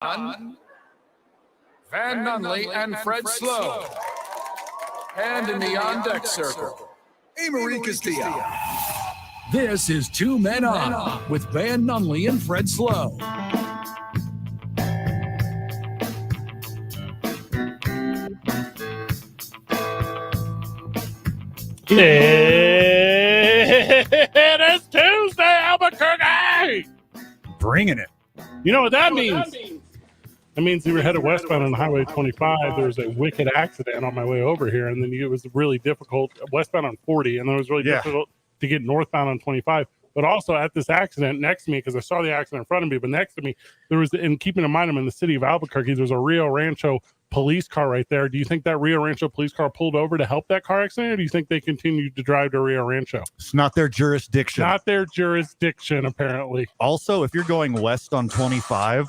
Van Nunley and Fred Slow. And in the on-deck circle, Marie Castillo. This is Two Men On with Van Nunley and Fred Slow. It is Tuesday, Albuquerque! Bringing it. You know what that means? That means we were headed westbound on Highway 25. There was a wicked accident on my way over here, and then it was really difficult westbound on 40, and then it was really difficult to get northbound on 25. But also at this accident next to me, because I saw the accident in front of me, but next to me, there was, and keeping in mind I'm in the city of Albuquerque, there's a Rio Rancho police car right there. Do you think that Rio Rancho police car pulled over to help that car accident, or do you think they continued to drive to Rio Rancho? It's not their jurisdiction. Not their jurisdiction, apparently. Also, if you're going west on 25,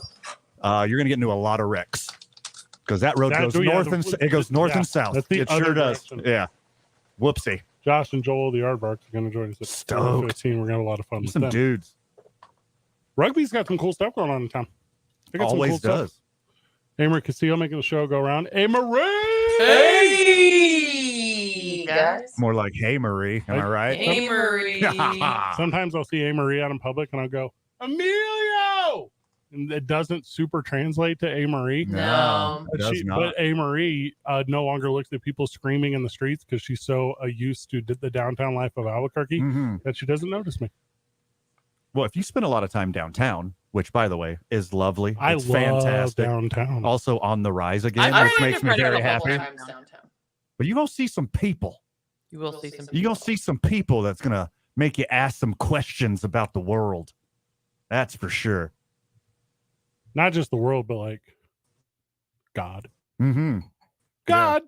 you're going to get into a lot of wrecks because that road goes north and it goes north and south. It sure does. Yeah. Whoopsie. Josh and Joel, the Yardbarks, are going to join us at 15. We're going to have a lot of fun with some them. Dudes. Rugby's got some cool stuff going on in town. Always does. Marie Castillo making the show go around. Hey, Marie! Hey, guys. More like, hey, Marie. Am I right? Hey, Marie. Sometimes I'll see Marie out in public and I'll go, Emilio! And it doesn't super translate to A. Marie. No, it does not. But A. Marie no longer looks at people screaming in the streets because she's so used to the downtown life of Albuquerque that she doesn't notice me. Well, if you spend a lot of time downtown, which, by the way, is lovely. It's love fantastic. Downtown. Also on the rise again, I which makes me very happy. But you're going to see some people. You will see some people. You're going to see some people that's going to make you ask some questions about the world. That's for sure. Not just the world, but like God. Mm-hmm. God,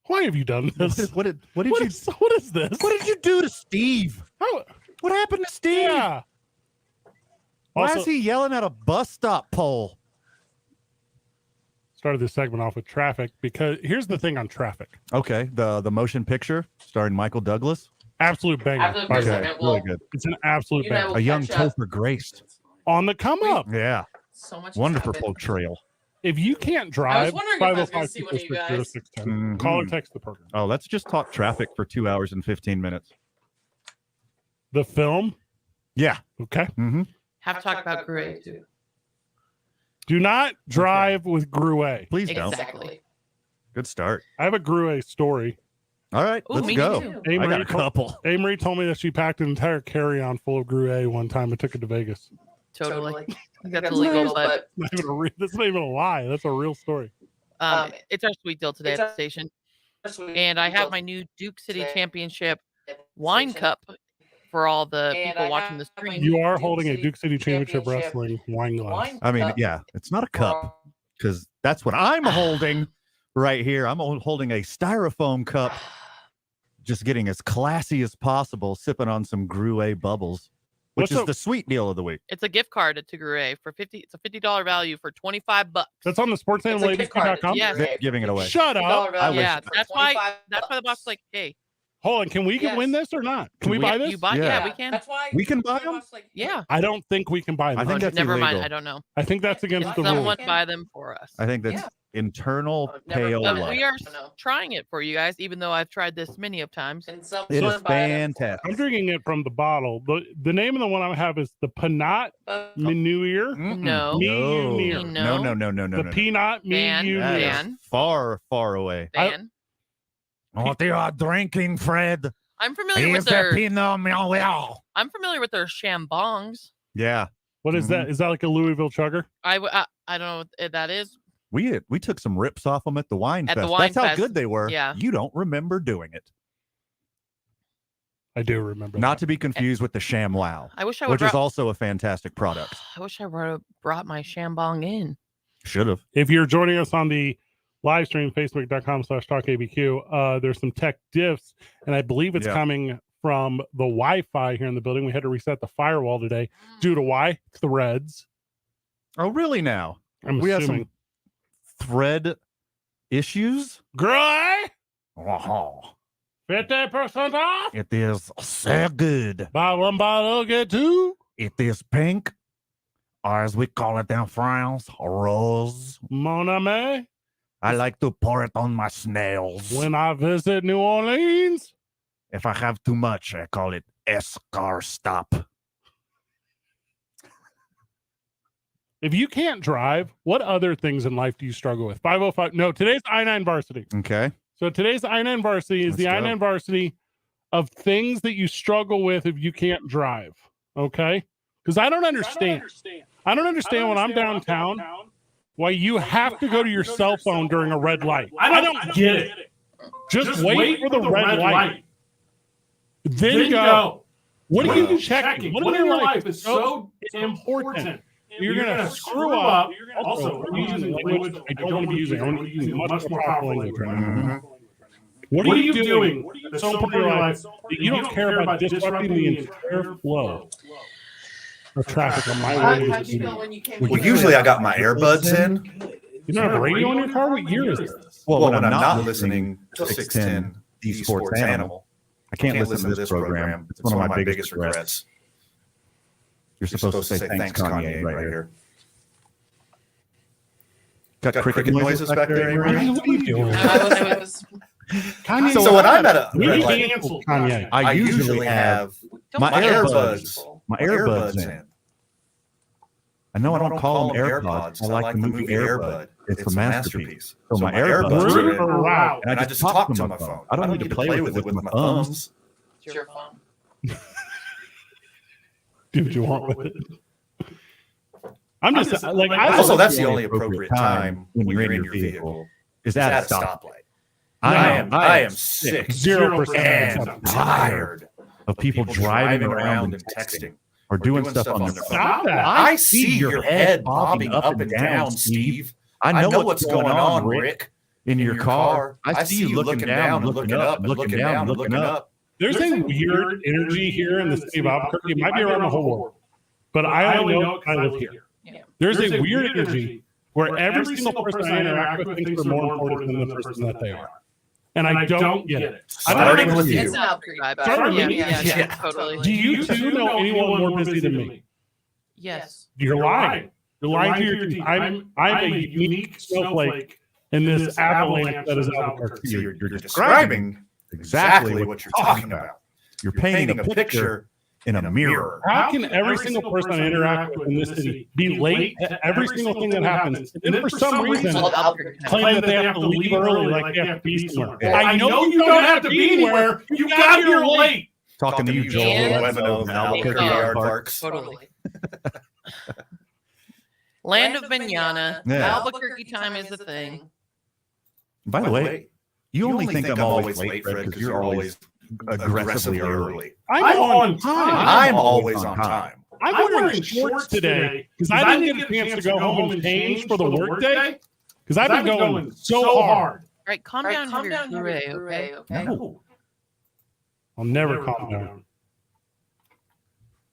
why have you done this? What is this? What did you do to Steve? What happened to Steve? Yeah. Why is he yelling at a bus stop pole? Started this segment off with traffic because here's the thing on traffic. Okay, the motion picture starring Michael Douglas. Absolute banger. Okay, really good. It's an absolute banger. A young Topher Grace. On the come up. Yeah. So much wonderful portrayal. If you can't drive, 505-610. Call or text the program. Oh, let's just talk traffic for 2 hours and 15 minutes. The film? Yeah. Okay. Mm-hmm. Have to talk about Grue too. Do not drive with Grue. Please don't. Exactly. Good start. I have a Grue story. All right, let's go. I got a couple. Marie told me that she packed an entire carry-on full of Grue one time and took it to Vegas. Totally. That's illegal, but that's not even a lie. That's a real story. It's our sweet deal today at the station. And I have my new Duke City Championship wine cup for all the people watching the stream. You are holding a Duke City Championship Wrestling wine glass. I mean, yeah, it's not a cup because that's what I'm holding right here. I'm holding a styrofoam cup, just getting as classy as possible, sipping on some Grue bubbles. Which is the sweet deal of the week. It's a gift card to Grue for $50. It's a $50 value for $25. That's on the sportsanimaladies.com. Yes. They're giving it away. Shut up. Yeah, that's why the boss is like, hey. Hold on, can we win this or not? Can we buy this? Yeah, we can. That's why we can buy them. Yeah. I don't think we can buy them. I think that's never illegal. mind. I don't know. I think that's against the rules. Someone buy them for us. I think that's internal But we are payola. trying it for you guys, even though I've tried this many of times. It is fantastic. I'm drinking it from the bottle. The name of the one I have is the Pinot Meunier. No. The Pinot Meunier. Far, far away. What you are drinking, Fred? I'm familiar with their Pinot Meunier. I'm familiar with their Chambongs. Yeah. What is that? Is that like a Louisville chugger? I don't know what that is. We took some rips off them at the wine fest. That's how good they were. Yeah. You don't remember doing it. I do remember. Not to be confused with the ShamWow. I wish which is also a fantastic product. I wish I would have brought my Chambong in. Should have. If you're joining us on the live stream, facebook.com/talkabq, there's some tech diffs, and I believe it's coming from the Wi-Fi here in the building. We had to reset the firewall today due to threads. Oh, really now? We have some thread issues? Grue? 50% off? It is so good. Buy one bottle, get two. It is pink. or as we call it in France, rose. Mon ami, I like to pour it on my snails. when I visit New Orleans. If I have too much, I call it escar stop. If you can't drive, what other things in life do you struggle with? 505. No, today's I-9 varsity. Okay. So today's I-9 varsity is Let's the go. I-9 varsity of things that you struggle with if you can't drive. Okay? Because I don't understand. I don't understand when I'm downtown why you have to go to your cell phone during a red light. I don't get it. Just wait for the red light. Then go. What are you checking? What in your life is so important? You're going to screw up. Also, we're using language I don't want to be using. I want to be using much more powerful language right now. What are you doing that's so important in your life that you don't care about disrupting the entire flow of traffic on my way? Well, usually I got my earbuds in. You don't have a radio in your car? What year is this? Well, when I'm not listening to 610 Esports Animal, I can't listen to this program. It's one of my biggest regrets. You're supposed to say thanks, Kanye, right here. Got cricket noises back there, Amy? What are you doing? Kanye, So when I'm at a we red light, canceled Kanye. I usually have my earbuds in. I know I don't call them AirPods. I like the movie Airbud. It's a masterpiece. So my We're AirBuds are in, around. and I just talk to my phone. I don't need to play with it with my thumbs. It's your phone. Do what you want with it. I'm just like, Also, that's the only appropriate time when you're in your vehicle Is at at a a stop. stoplight. I I am sick 0% and I'm tired of people driving around and texting or doing stuff on their phone. Stop that. I see your head bobbing up and down, Steve. I know what's going on, Rick. in your car. I see you looking down and looking up and looking down and looking up. There's a weird energy here in the city of Albuquerque. It might be around the whole world, but I only know it 'cause I live here. Yeah. There's a weird energy where every single person I interact with thinks they're more important than the person that they are. And I don't get it. Starting with It's you. an Albuquerque vibe. Starting Yeah, with you. yeah, Yeah. totally. Do you two know anyone more busy than me? Yes. You're lying. You're lying to your team. I'm a unique snowflake in this avalanche that is Albuquerque. So you're describing exactly what you're talking about. You're painting a picture in a mirror. How can every single person I interact with in this city be late at every single thing that happens, and then for some reason Called Albuquerque. claim that they have to leave early, like they have to be somewhere? Yeah. I know you don't have to be anywhere. You got here late. Talking to you, Joel. And- Levin of Albuquerque Yard Parks. Totally. Land of Manana. Yeah. Albuquerque time is a thing. By the way, you only think I'm always late, Fred, because you're always aggressively early. I'm on time. I'm always on time. I'm wearing shorts today because I didn't get a chance to go home and change for the workday because I've been going so hard. All right, calm down, your grouey, okay? No. I'll never calm down.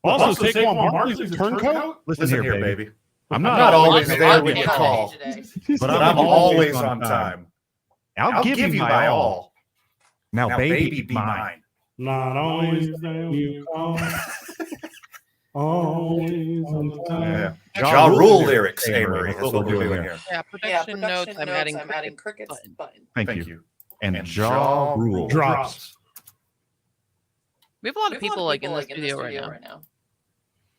Also, Saquon Barkley's a turncoat. Listen here, baby. I'm not always I'm there on when you time call, today. but I'm always on time. I'll give you my all. Now, Now, baby, be mine. Not always when you call. Always on time. Yeah. Ja Rule lyrics, Amory. That's what we're doing here. Yeah, production notes. I'm adding crickets button. Thank you. And Ja Rule. Drops. We have a lot of people like in the studio right now.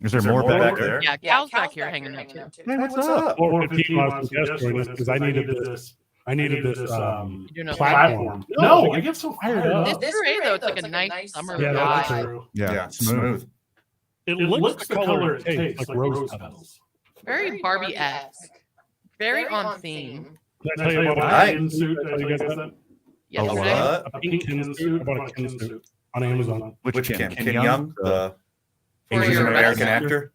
Is there more back there? Yeah, Cal's back here hanging out too. Hey, what's up? Or 15 last guest join us because I needed this. I needed this You do know platform. No, I get so fired up. This gray though, it's like a nice summer Yeah, that's vibe. true. Yeah, Smooth. It looks the color it takes, like rose petals. Very Barbie-esque. Very on theme. Did I tell you about Right. a kin suit? Did I tell you guys that? Yesterday. What? A pink kin suit. I bought a kin suit on Amazon. Which Ken? Ken Young, the For Asian your American best- actor.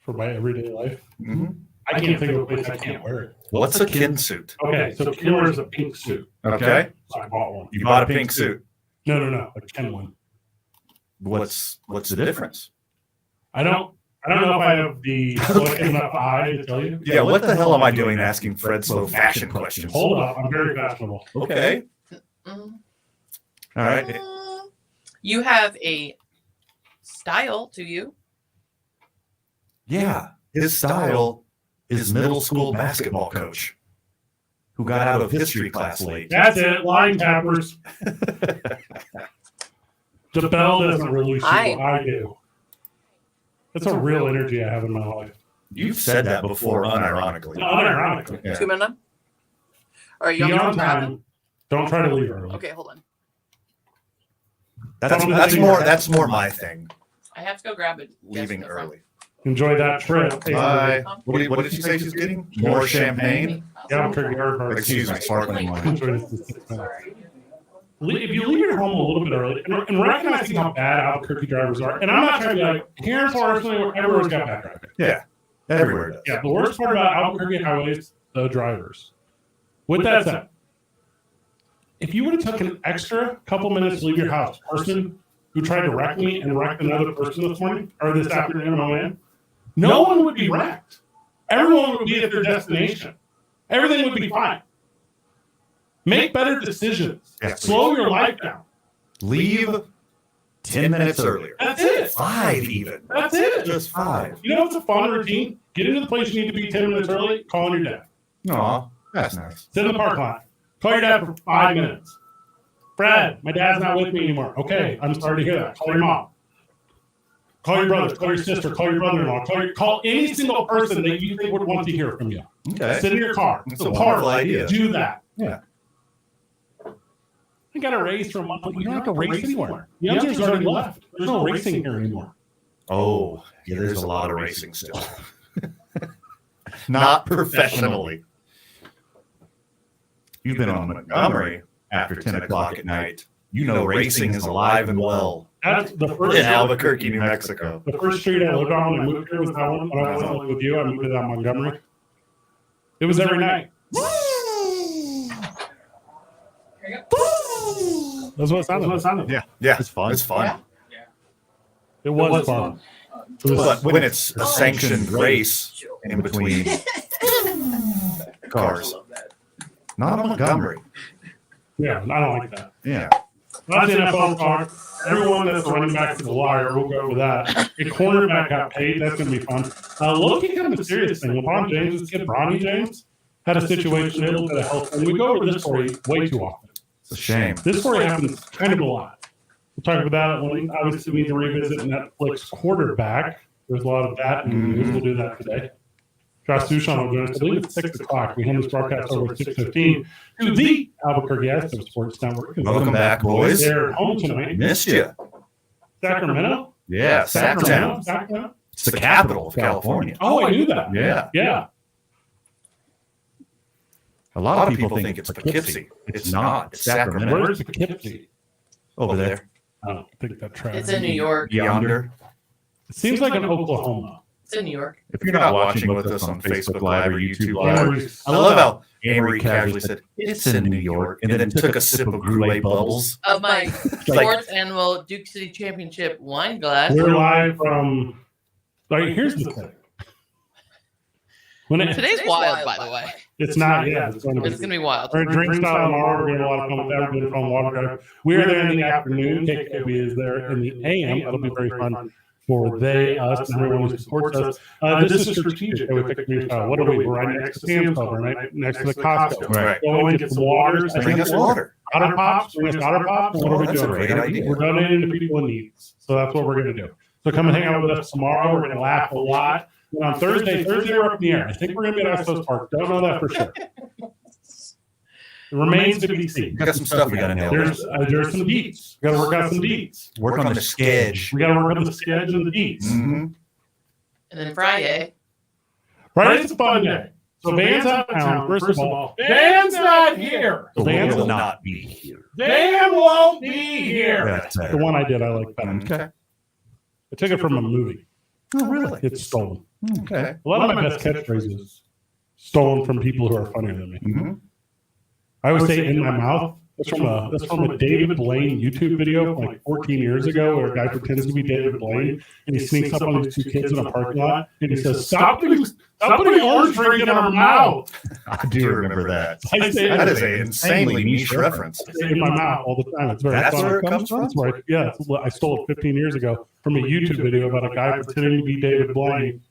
For my everyday life. Mhm. I can't think of a place I can't wear it. What's a kin suit? Okay, so Ken wears a pink suit. Okay. So I bought one. You bought a pink suit. No, a Ken one. What's the difference? I don't know if I have the look enough eye to tell you. Yeah, what the hell am I doing asking Fred slow fashion questions? Hold up, I'm very fashionable. Okay. Mm. All right. You have a style to you. Yeah, his style is middle school basketball coach who got out of history class late. That's it, line tappers. The bell doesn't release you. I do. That's a real energy I have in my life. You've said that before, unironically. Unironically. Yeah. 2 minutes. All right, you Be want on to grab it? time. Don't try to leave early. Okay, hold on. That's more my thing. I have to go grab it. Leaving Jessica, early. Enjoy that trip. Bye. What did she say she's getting? More champagne? Albuquerque Airport. Excuse me, sparkling wine. Enjoy this 6 minutes. If you leave your home a little bit early, and recognizing how bad Albuquerque drivers are, and I'm not trying to be like, here's personally, everyone's got bad driving. Yeah, everywhere does. Yeah, the worst part about Albuquerque highways, the drivers. With that said, if you would have took an extra couple minutes to leave your house, person who tried to wreck me and wrecked another person this morning or this afternoon on my way in, no one would be wrecked. Everyone would be at their destination. Everything would be fine. Make better decisions. Yeah, Slow your life down. Leave 10 minutes earlier. That's it. 5 even. That's it. Just 5. You know what's a fun routine? Get into the place you need to be 10 minutes early, call your dad. Aw, that's nice. Sit in the park lot. Call your dad for 5 minutes. Fred, my dad's not with me anymore. Okay, I'm sorry to hear that. Call your mom. Call your brother. Call your sister. Call your brother-in-law. Call any single person that you think would want to hear from you. Okay. Sit in your car. That's a wonderful idea. Do that. Yeah. You got to race from. You don't have to race anymore. The youngsters already left. There's no racing here anymore. Oh, yeah, there's a lot of racing still. Not professionally. You've been on Montgomery after 10 o'clock at night. You know racing is alive and well That's the first. in Albuquerque, New Mexico. The first street I lived on when I moved here was that one. When I wasn't living with you, I moved to that Montgomery. It was every night. That's what it sounded. Yeah, It's fun. It's fun. It was fun. It was- But when it's a sanctioned race in between cars, not on Montgomery. yeah, I don't like that. Yeah. That's NFL talk. Everyone that's running back to the wire, we'll go with that. A cornerback got paid. That's going to be fun. Loki kind of a serious thing. LeBron James' kid, Bronny James, had a situation, a little bit of health. And we go over this story way too often. It's a shame. This story happens kind of a lot. We'll talk about that when obviously we need to revisit Netflix quarterback. There's a lot of that in the news. We'll do that today. Josh Sushan will join us. I believe it's 6 o'clock. We hand this broadcast over at 6:15 to the Albuquerque Astro Sports Network. Welcome back, boys. They're home tonight. Missed you. Sacramento? Yeah, Sacktown. Sacramento? It's the capital of California. Oh, I knew that. Yeah. Yeah. A lot of people think it's Poughkeepsie. It's not. It's Sacramento. Where's Poughkeepsie? Over there. I don't think that tracks. It's in New York. Yonder. It seems like an Oklahoma. It's in New York. If you're not watching with us on Facebook Live or YouTube Live, Amory's- I love how Amory casually said, it's in New York, and then took a sip of Grue Bubbles. Of my fourth annual Duke City Championship wine glass. We're live from. Like, here's the thing. Today's wild, by the way. It's not. Yeah, it's going to It's be. going to be wild. We're at Drink Style tomorrow. We're going to have a lot of fun with that. We're going to fun water drive. We are there in the afternoon. KKB is there in the AM. That'll be very fun for they, us, and everyone who supports us. This is strategic. We pick Drink Style. What are we? We're right next to Sam's Club. We're right next to the Costco. Right. Go and get some waters. Bring us water. Otter Pops. Bring us Otter Pops. And what are we That's a doing? great idea. We're donating to people in need. So that's what we're going to do. So come and hang out with us tomorrow. We're going to laugh a lot. And on Thursday we're up in the air. I think we're going to be at Estes Park. Don't know that for sure. It remains to be seen. We got some stuff we got to nail. There's some deets. We got to work out some deets. Work on the sketch. We got to work on the schedule and the deets. Mm-hmm. And then Friday. Friday's a fun day. So Van's out of town. First of all, Van's not here. Van will not be here. Van won't be here. That's The one I did, I like better. Okay. I took it from a movie. Oh, really? It's stolen. Okay. A lot of my best catchphrases stolen from people who are funnier than me. Mm-hmm. I always say "in my mouth." That's from a David Blaine YouTube video from like 14 years ago, where a guy pretends to be David Blaine and he sneaks up on these 2 kids in a parking lot and he says, "Stop putting orange drink in our mouth." I do remember that. I say That is an insanely niche reference. I say "in my mouth" all the time. It's very That's fun. where it comes from? That's where I stole it 15 years ago from a YouTube video about a guy pretending to be David Blaine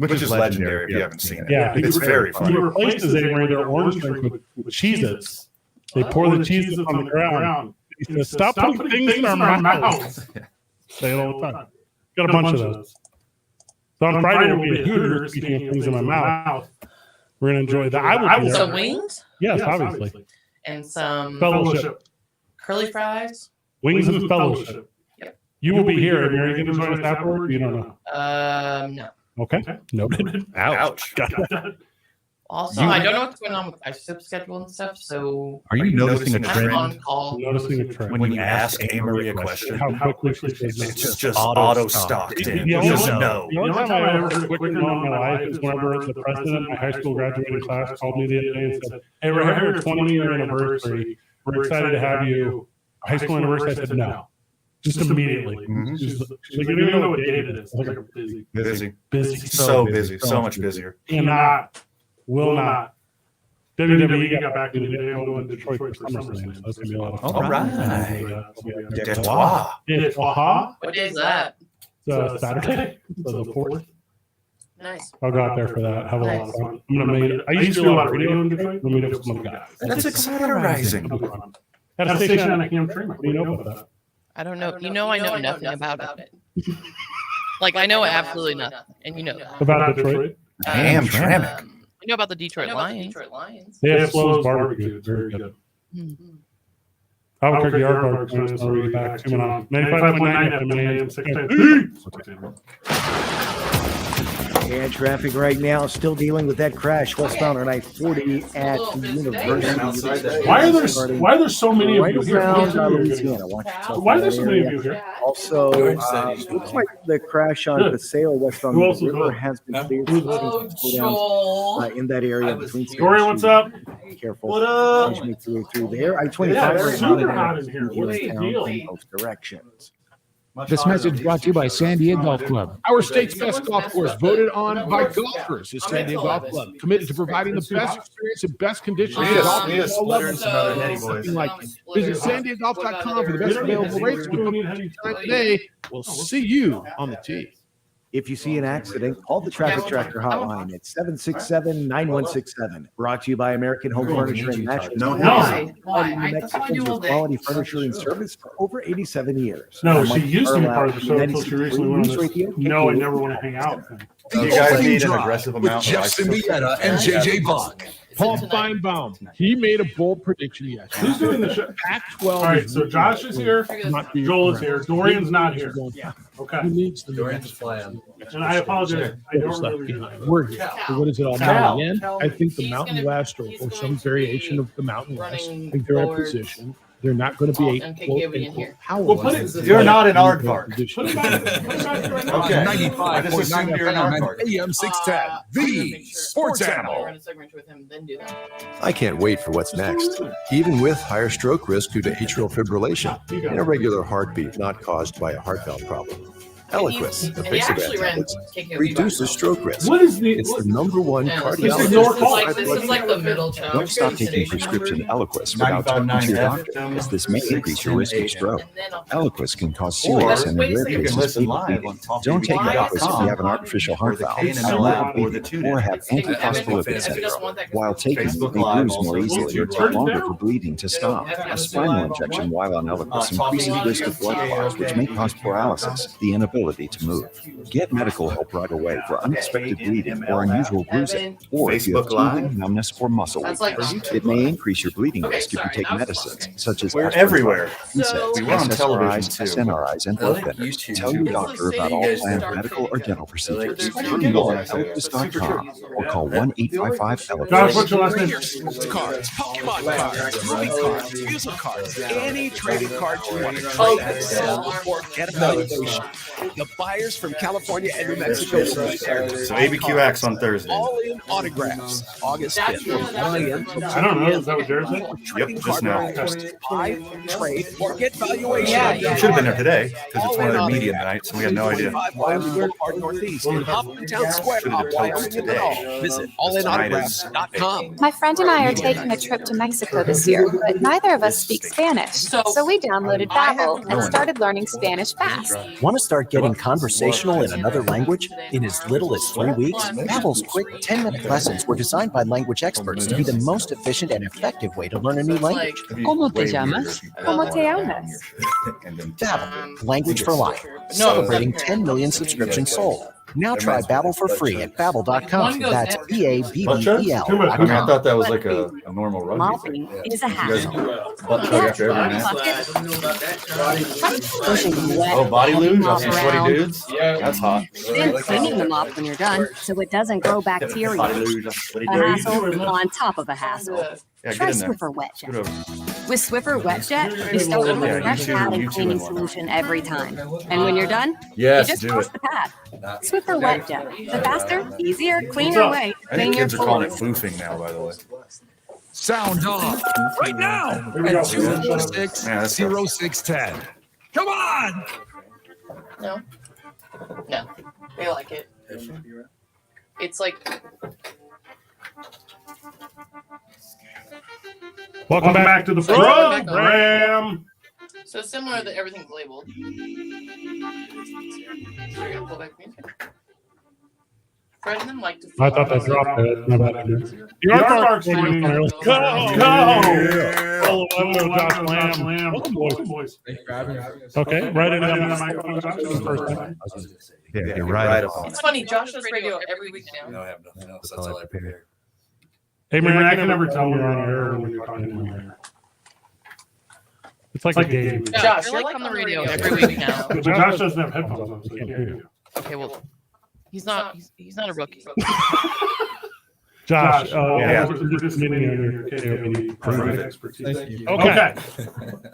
which is legendary if you haven't seen it. Yeah, It's very He fun. replaced his Amory orange drink with Cheez-Its. They pour the Cheez-Its on the ground. He says, "Stop putting things in our mouths." Say it all the time. Got a bunch of those. So on Friday we'll be at Hooters, speaking of things in my mouth. We're gonna enjoy that. I will be Some there. wings Yes, obviously. and some Fellowship. curly fries. Wings and fellowship. Yep. You will be here. Are you going to join us afterward? You don't know. No. Okay. Noted. Ouch. Got that. Also, I don't know what's going on with my SIP schedule and stuff, so Are you noticing a noticing a trend? I'm on call. Noticing a trend. When you ask Amory a question, How quickly she says it's no. just auto-stocked in. The only Just time- no. The only time I ever heard a quicker no in my life is whenever the president of my high school graduating class called me the other day and said, "Hey, we're having our 20-year anniversary. We're excited to have you. High school anniversary." I said, "No." Just immediately. Mhm. She's like, "You don't even know what date it is." I was like, "Busy. Busy. Busy. So busy. So much busier. Cannot. Will not." WWE got back in the day. I'm going to Detroit for SummerSlam. So that's going to be a lot of fun. All right. Detroit. Yeah, What day is that? Saturday. So the 4th. Nice. I'll go out there for that. Have a lot of fun. I'm gonna meet. I used to do a lot of radio in Detroit. We'll meet up with some other guys. That's exciting. Had a station on a Cam Trimmer. What do you know about that? I don't know. You know, I know nothing about it. Like, I know absolutely nothing. And you know that. About Detroit? Hamtramck. I know about the Detroit Lions. They have Slows Barbecue. It's very good. Albuquerque Yard Barbecue. When we get back. Coming on 95.9 FM AM 610. And traffic right now still dealing with that crash westbound on I-40 at the University. Why are there so many of Right you here? around Louisiana. Watch yourself Why in are there that so many of area. you here? Also, looks like the crash on Paseo westbound Who else is River there? has been cleared. Oh, Joel. In that area between. Dorian, what's up? Be careful. What up? As you make your way through there. I-25 Yeah, it's right super now hot in here. What's the town deal? in both directions. This message brought to you by San Diego Golf Club. Our state's best golf course, voted on by golfers, is San Diego Golf Club, committed to providing the best experience and best conditions for golfers at all levels. Something like it. Visit sandiegolf.com for the best available rates. With time today, we'll see you on the tee. If you see an accident, call the Traffic Tracker hotline at 767-9167. Brought to you by American Home Furniture and Mattress. No. Why? New I thought I knew Mexicans all with day. quality furniture and service for over 87 years. No, Now, she Mike used to be Carlisle, part of the show until United she recently went on News this Radio, "No, I KQ. never want to hang out" thing. You guys Opening need an drive aggressive with amount of Jeff ice. Symbieta and JJ Buck. Paul Feinbaum, he made a bold prediction yesterday. Who's doing the show? Pac-12. All right, so Josh is here. Not be Joel is correct. here. Dorian's not here. Yeah. Okay. Who needs the And I apologize. I don't stuff really behind. We're here. So what does it all Cal. mean again? I think the He's Mountain gonna- West or he's some going to variation be of the Mountain West. I running think they're in forwards. position. They're not going to be a Okay, quote give me in unquote here. power. Well, put it- line. You're not in They're Aardvark. position. Put it back right now. Okay. I 95.9 just assumed you're in FM Aardvark. and AM 610. I'm gonna The make sure. Sports I'll Animal. run a segment with him, then do that. I can't wait for what's next. Even with higher stroke risk due to atrial fibrillation, an irregular heartbeat not caused by a heart valve problem. Eliquis, the And he actually ran tablets, KKOB reduces back. stroke risk. What is the? It's the number one Yeah, This is cardiologist. Norfolk. This is like the middle child. Don't stop taking prescription Eliquis without talking to your doctor, as this may increase your risk of stroke. And then I'll Eliquis can cause serious and in rare You can cases listen fatal live bleeding. on Don't take Why? Eliquis if you have an artificial heart valve, or have antiphospholipid syndrome. While taking it, Facebook may Live bruise more also. easily or take longer for bleeding to stop. A spinal injection while on Eliquis increases risk of blood clots, which may cause paralysis, the inability to move. Get medical help right away for unexpected bleeding or unusual bruising, or if you have Facebook Live? tingling, numbness, or muscle That's like weakness. It may increase your bleeding risk if you take medicines such as We're aspirin, everywhere. NSAIDs, We were on television, SSRIs, too. SNRIs, and blood thinners. Tell your doctor about all planned medical or dental procedures. Learn more at Eliquis.com or call 1-855-ELIQUIS. Josh, what's your last name? Sports cards, Pokemon cards, movie cards, music cards, any trading cards you want to trade, Okay. sell, or get a valuation. The buyers from California and New Mexico. So ABQX on Thursday. All in autographs. August 5th from 1 a.m. to 2 I don't know. p.m. Is that what Jared said? Trading Yep, just card now. values. Buy, trade, or get valuation. Yeah, You should have been there today because it's one of their media nights, so we had no idea. 25 Wyoming Boulevard Northeast in Hoffmantown Square, Should have been Wyoming, told today. Illinois. Visit allinautograph.com. My friend and I are taking a trip to Mexico this year, but neither of us speak Spanish. So we downloaded Babbel and started learning Spanish fast. Want to start getting getting conversational in another language in as little as 3 weeks? Babbel's quick 10-minute lessons were designed by language experts to be the most efficient and effective way to learn a new language. ¿Cómo te llamas? ¿Cómo te llamas? Babbel, language for life, celebrating 10 million subscriptions sold. Now try Babbel for free at babbel.com. That's BABBEL. I mean, I thought that was like a normal rugby Mopping thing. is a hassle. Butt plug after every match. Pushing them wet, Oh, body luge? mop I've seen sweaty around, dudes. That's hot. then cleaning them up when you're done so it doesn't grow bacteria. Body luge, sweaty A dudes. hassle on top of a hassle. Yeah, Try get in there. Swiffer Wet Get Jet. over. With Swiffer Wet Jet, you start with a fresh pad and cleaning solution every time. And when you're done, Yes, you just do toss it. the pad. Swiffer Wet Jet, the faster, easier, cleaner way to I clean think your kids are calling it tools. boofing now, by the way. Sound off right now at 246-0610. Come on! No. No. They like it. It's like Welcome back to the program. so similar that everything's labeled. So you're gonna pull back music. Fred and them like to. I thought that dropped it. No, that didn't. The Aardvarks winning. Go! Oh, hello, Josh Lamb. Welcome, boys. Okay, right into the microphone, Josh. This is the first time. Yeah, you're right. It's funny. Josh does radio every week now. No, I have nothing else. That's all I prepare. Hey, man, I can never tell when you're on air or when you're talking on air. It's like a game. Josh, you're like on the radio every week now. But Josh doesn't have headphones on, so you can't hear you. Okay, well, he's not a rookie. Josh, Yeah. we're just meeting your KOB expertise. Thank you. Okay.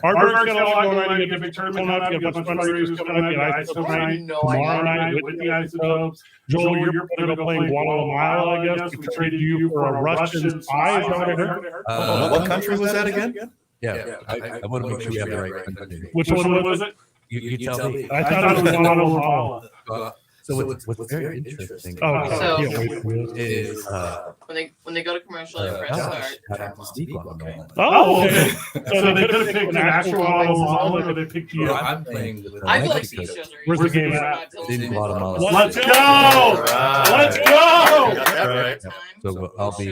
Aardvarks got a lot going on. You got a big tournament coming up. You got a bunch of fundraisers coming up. You got Isotope night tomorrow night with the Isotopes. Joel, you're going to go play Guatemala, I guess. We traded you for a Russian spy. Is that what I heard? What country was that again? Yeah, I want to make sure we have the right country. Which one was it? You tell me. I thought it was Guatemala. So what's very interesting So- is When they go to commercial, they press start. have to speak on them. Oh, okay. So they could have picked an actual Guatemala, or they picked you. I'm playing with the I feel like Mexico. these shows are. Where's the game at? In Guatemala. Let's go! Let's go! That's right. So I'll be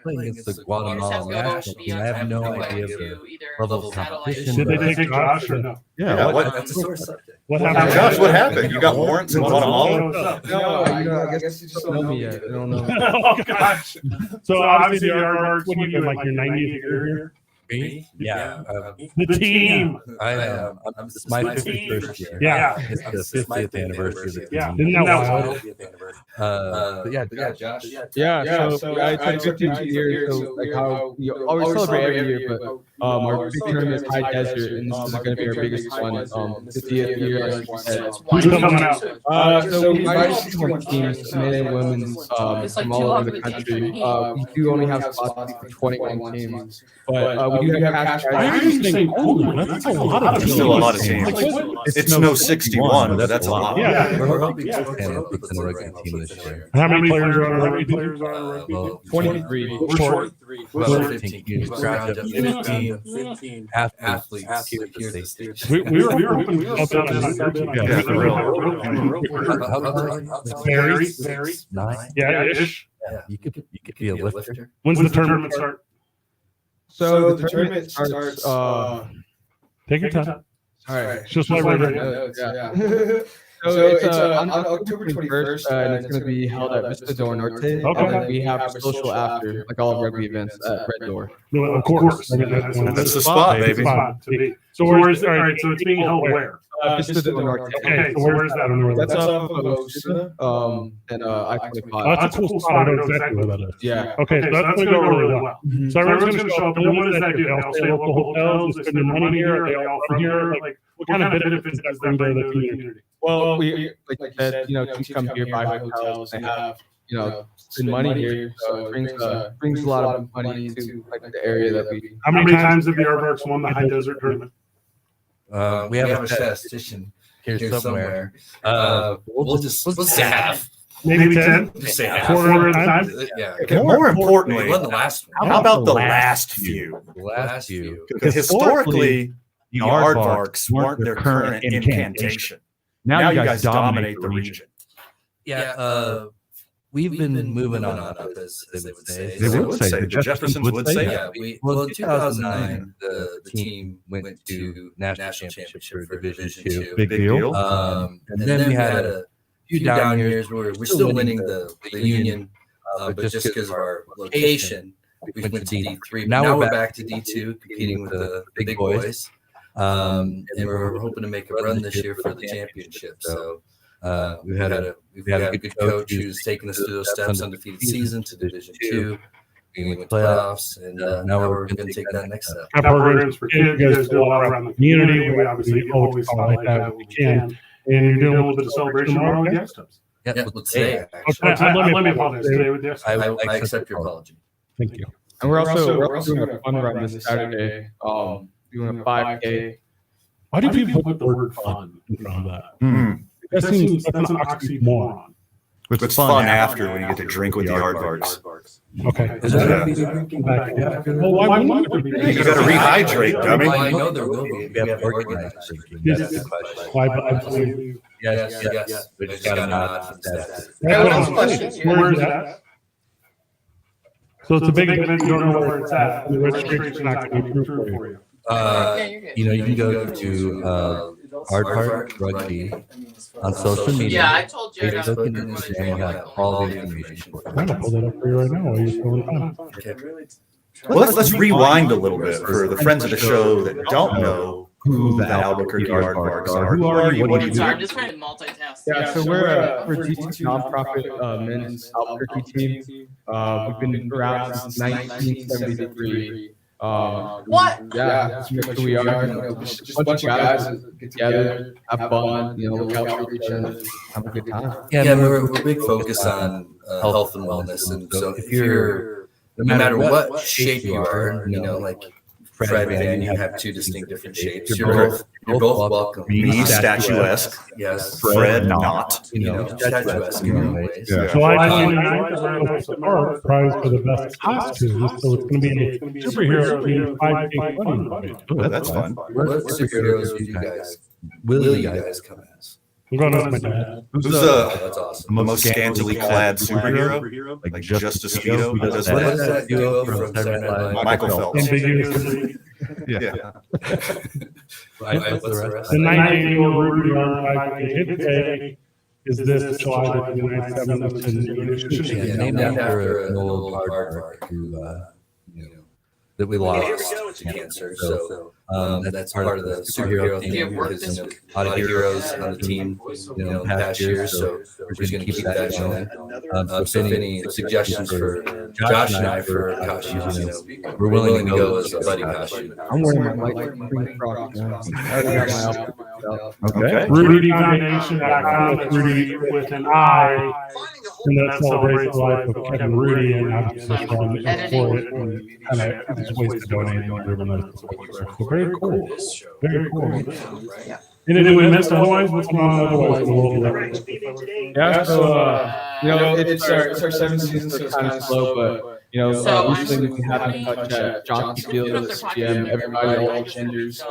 playing against the Guatemala national team. I have no idea of the level of competition. Did they take Josh or no? Yeah, what? That's a sore subject. What happened? Josh, what happened? You got warrants in Guatemala? No, I guess you just don't know me yet. I don't know. Oh, gosh. So obviously the Aardvarks, what are you in, like your 90th year here? Me? Yeah. The team. It's my 51st year. Yeah. It's the 50th anniversary of the team. Yeah. Isn't that wild? But yeah, Josh. Yeah, so I took 52 years, so like how we always celebrate every year, but our big tournament is High Desert, and this is going to be our biggest one. 50th year, as you said. Who's coming out? So we invited 61 teams, men and women, from all over the country. We do only have spots for 21 teams, but we do have cash Why are you saying older? That's a lot of There's teams. still a lot of teams. It's no 61, but that's a lot. Yeah. We're hoping to put in a rugby team this year. How many players are on a rugby team? Well, 23. We're short. about 15 teams. Grabbed up 15 athletes here at the state. We were hoping we were up Very. Nine. Yeah, ish. Yeah, you could be a lifter. When's the tournament start? So the tournament starts. Take your time. All right. Just like we're ready. Yeah. So it's on October 21st, and it's going to be held at Vista Door Norte. Okay. And then we have a social after, like all of rugby events at Red Door. No, of course. I mean, That's the spot, baby. Spot to be. So where's all right? So it's being held where? Vista Door Norte. Okay, so where's that? I don't know where That's that is. off of Osuna, and I-25. Oh, that's a cool spot. I know exactly where that is. Yeah. Okay, so that's going to go really well. So everyone's going to show up. And then what does that do? They'll stay at local hotels. They spend their money here. Are they all from here? Like, what kind of benefits does that bring to the community? Well, we like you said, teams come here, buy hotels, they have, spend money here, so it brings a lot of money to like the area that we. How many times have the Aardvarks won the High Desert Tournament? We have a statistician here somewhere. We'll say half. Maybe 10? Just say half. 400 times? Yeah. Okay, more importantly, We won the last one. how about the last few? The last few. Because historically, the Aardvarks weren't their current incantation. Now you guys dominate the region. Yeah, we've been moving on up, as they would say. They would say. The Jeffersons would say Yeah, well, in 2009, the team went to national championship for Division II. Big deal. And then we had a few down years where we're still winning the Union, but just because of our location, we went to D3. Now we're back to D2, competing with the big boys. And we're hoping to make a run this year for the championship. So we've had a good coach who's taken us through those steps, undefeated season to Division II. We went to playoffs, and now we're going to take that next step. Our programs for kids, you guys do a lot around the community. We obviously always highlight that when we can. And you're doing a little bit of celebration tomorrow with guest hosts. Yeah, well, today, Let me apologize. Today with guest hosts. I accept your apology. Thank you. And we're also doing a fun run this Saturday. Doing a 5K. Why do people put the word fun in front of that? That seems that's an oxymoron. It's fun after when you get to drink with the aardvarks. Okay. Well, why wouldn't there be? You got to rehydrate, dummy. I know there will be. We have organized drinking. That's the question. Yes. We just got to nod. Where is that? So it's a big event. You don't know where it's at. The registration's not going to be approved for you. You can go to Aardvark Rugby on social media. Yeah, I told Jared. Facebook and Instagram will have all the information for you. I'm going to pull that up for you right now while you're still in time. Okay. Well, let's rewind a little bit for the friends of the show that don't know who the Albuquerque Aardvarks are. Who are you? What do you do? Sorry, I'm just trying to multitask. Yeah, so we're G2 nonprofit men's Albuquerque team. We've been around since 1973. What? Yeah, that's who we are. Just a bunch of guys that get together, have fun, look out for each other, have a good time. Yeah, we're big focus on health and wellness, and so if you're, no matter what shape you are, like Fred Van, you have two distinct different shapes. You're both welcome. Me, statuesque. Yes. Fred, not. Statuesque in your ways. July 29th, our prize for the best costume. So it's going to be a superhero themed 5K funny. Oh, that's fun. What superheroes will you guys come as? I'm going with my dad. Who's that's awesome. the most scantily clad superhero? Like just a Speedo? Who does What is that? that duo from Saturday Night Live? Michael Phelps. Ambiguously. Yeah. What's the rest? The 19-year-old Ruby on 5K Hit Day is this July 27th in New York. Yeah, named after an old aardvark who, that we lost to cancer. So that's part of the superhero theme. Because a lot of heroes on the team, in the past years. So we're just going to keep that going. So if any suggestions for Josh and I for costumes, we're willing to go as a buddy costume. I'm wearing my light green frock now. I already got my outfit. Okay. RudyFoundation.com. It's Rudy with an I. And that celebrates the life of Kevin Rudy, and I'm just for it. And kind of just ways to donate and whatever. So very cool. Very cool. Anything we missed otherwise? What's going on otherwise in the world? Yeah, so it's our seventh season, so it's kind of slow, but usually we can have a touch at Johnson Field as GM. Everybody, all genders,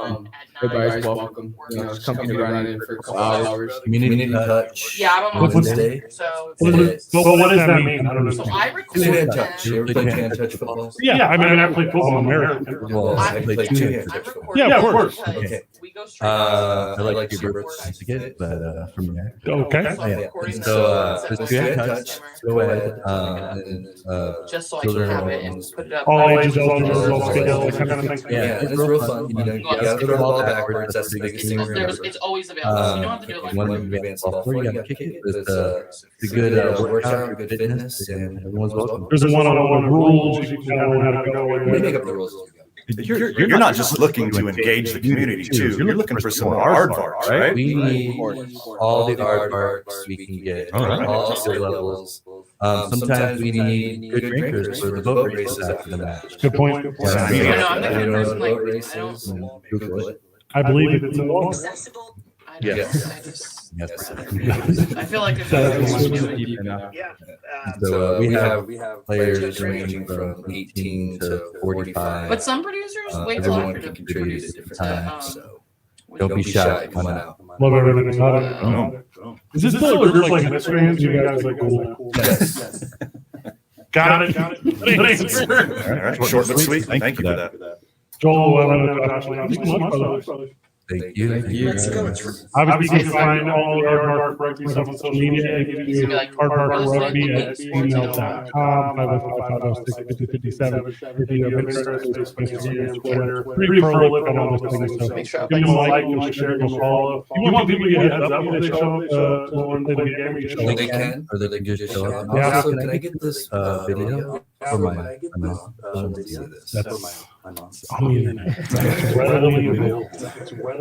everybody's welcome. Just come around in for a couple hours. Community touch. Yeah, I don't know. Wednesday. So What does that mean? I don't know. So I record Two-hand that. touch. You ever play two-hand touch football? Yeah, I mean, I play football in America. Well, I play two-hand touch football. Yeah, of course. Okay. We go straight. I like your birthday to get it, but from there. Okay. Yeah. So there's two-hand touch. Go ahead. Just so I can have it and put it up. All ages, all genders, all scales, that kind of thing. Yeah, it's real fun. You gotta throw the ball backwards. That's the biggest thing. It's always available. You don't have to do it like One advanced ball four, you gotta kick it. It's a good workout, good fitness, and everyone's welcome. There's a one-on-one rules. You can kind of learn how to go. We make up the rules. You're not just looking to engage the community too. You're looking for some aardvarks, right? We need all the aardvarks we can get, all skill levels. Sometimes we need good drinkers for the boat races after the match. Good point. I'm the kind of person like, boat races and Google it. I believe it's in the law. accessible. Yes. I feel like So we have players ranging from 18 to 45. But some producers wait till everyone after can to contribute produce at different times. so Don't be shy. Come on out. Love everything about it. Is this still a group like Mysteries? You guys like cool? Yes. Got it. Good answer. All right. Short but sweet. Thank you for that. Joel, Thank you. obviously, you can find all the Hard Bark Rugby stuff on social media. You can do hardbarkrugby@gmail.com, 505-506-5057. If you have Instagram, Twitter, pretty prolific on all those things. So give them a like, give them a share, give them a follow. You want people to get heads up when they show up when they play the game, you show up. They can, or they can just show up. Yeah. Also, can I get this video for my mom? It's on the internet. It's readily available.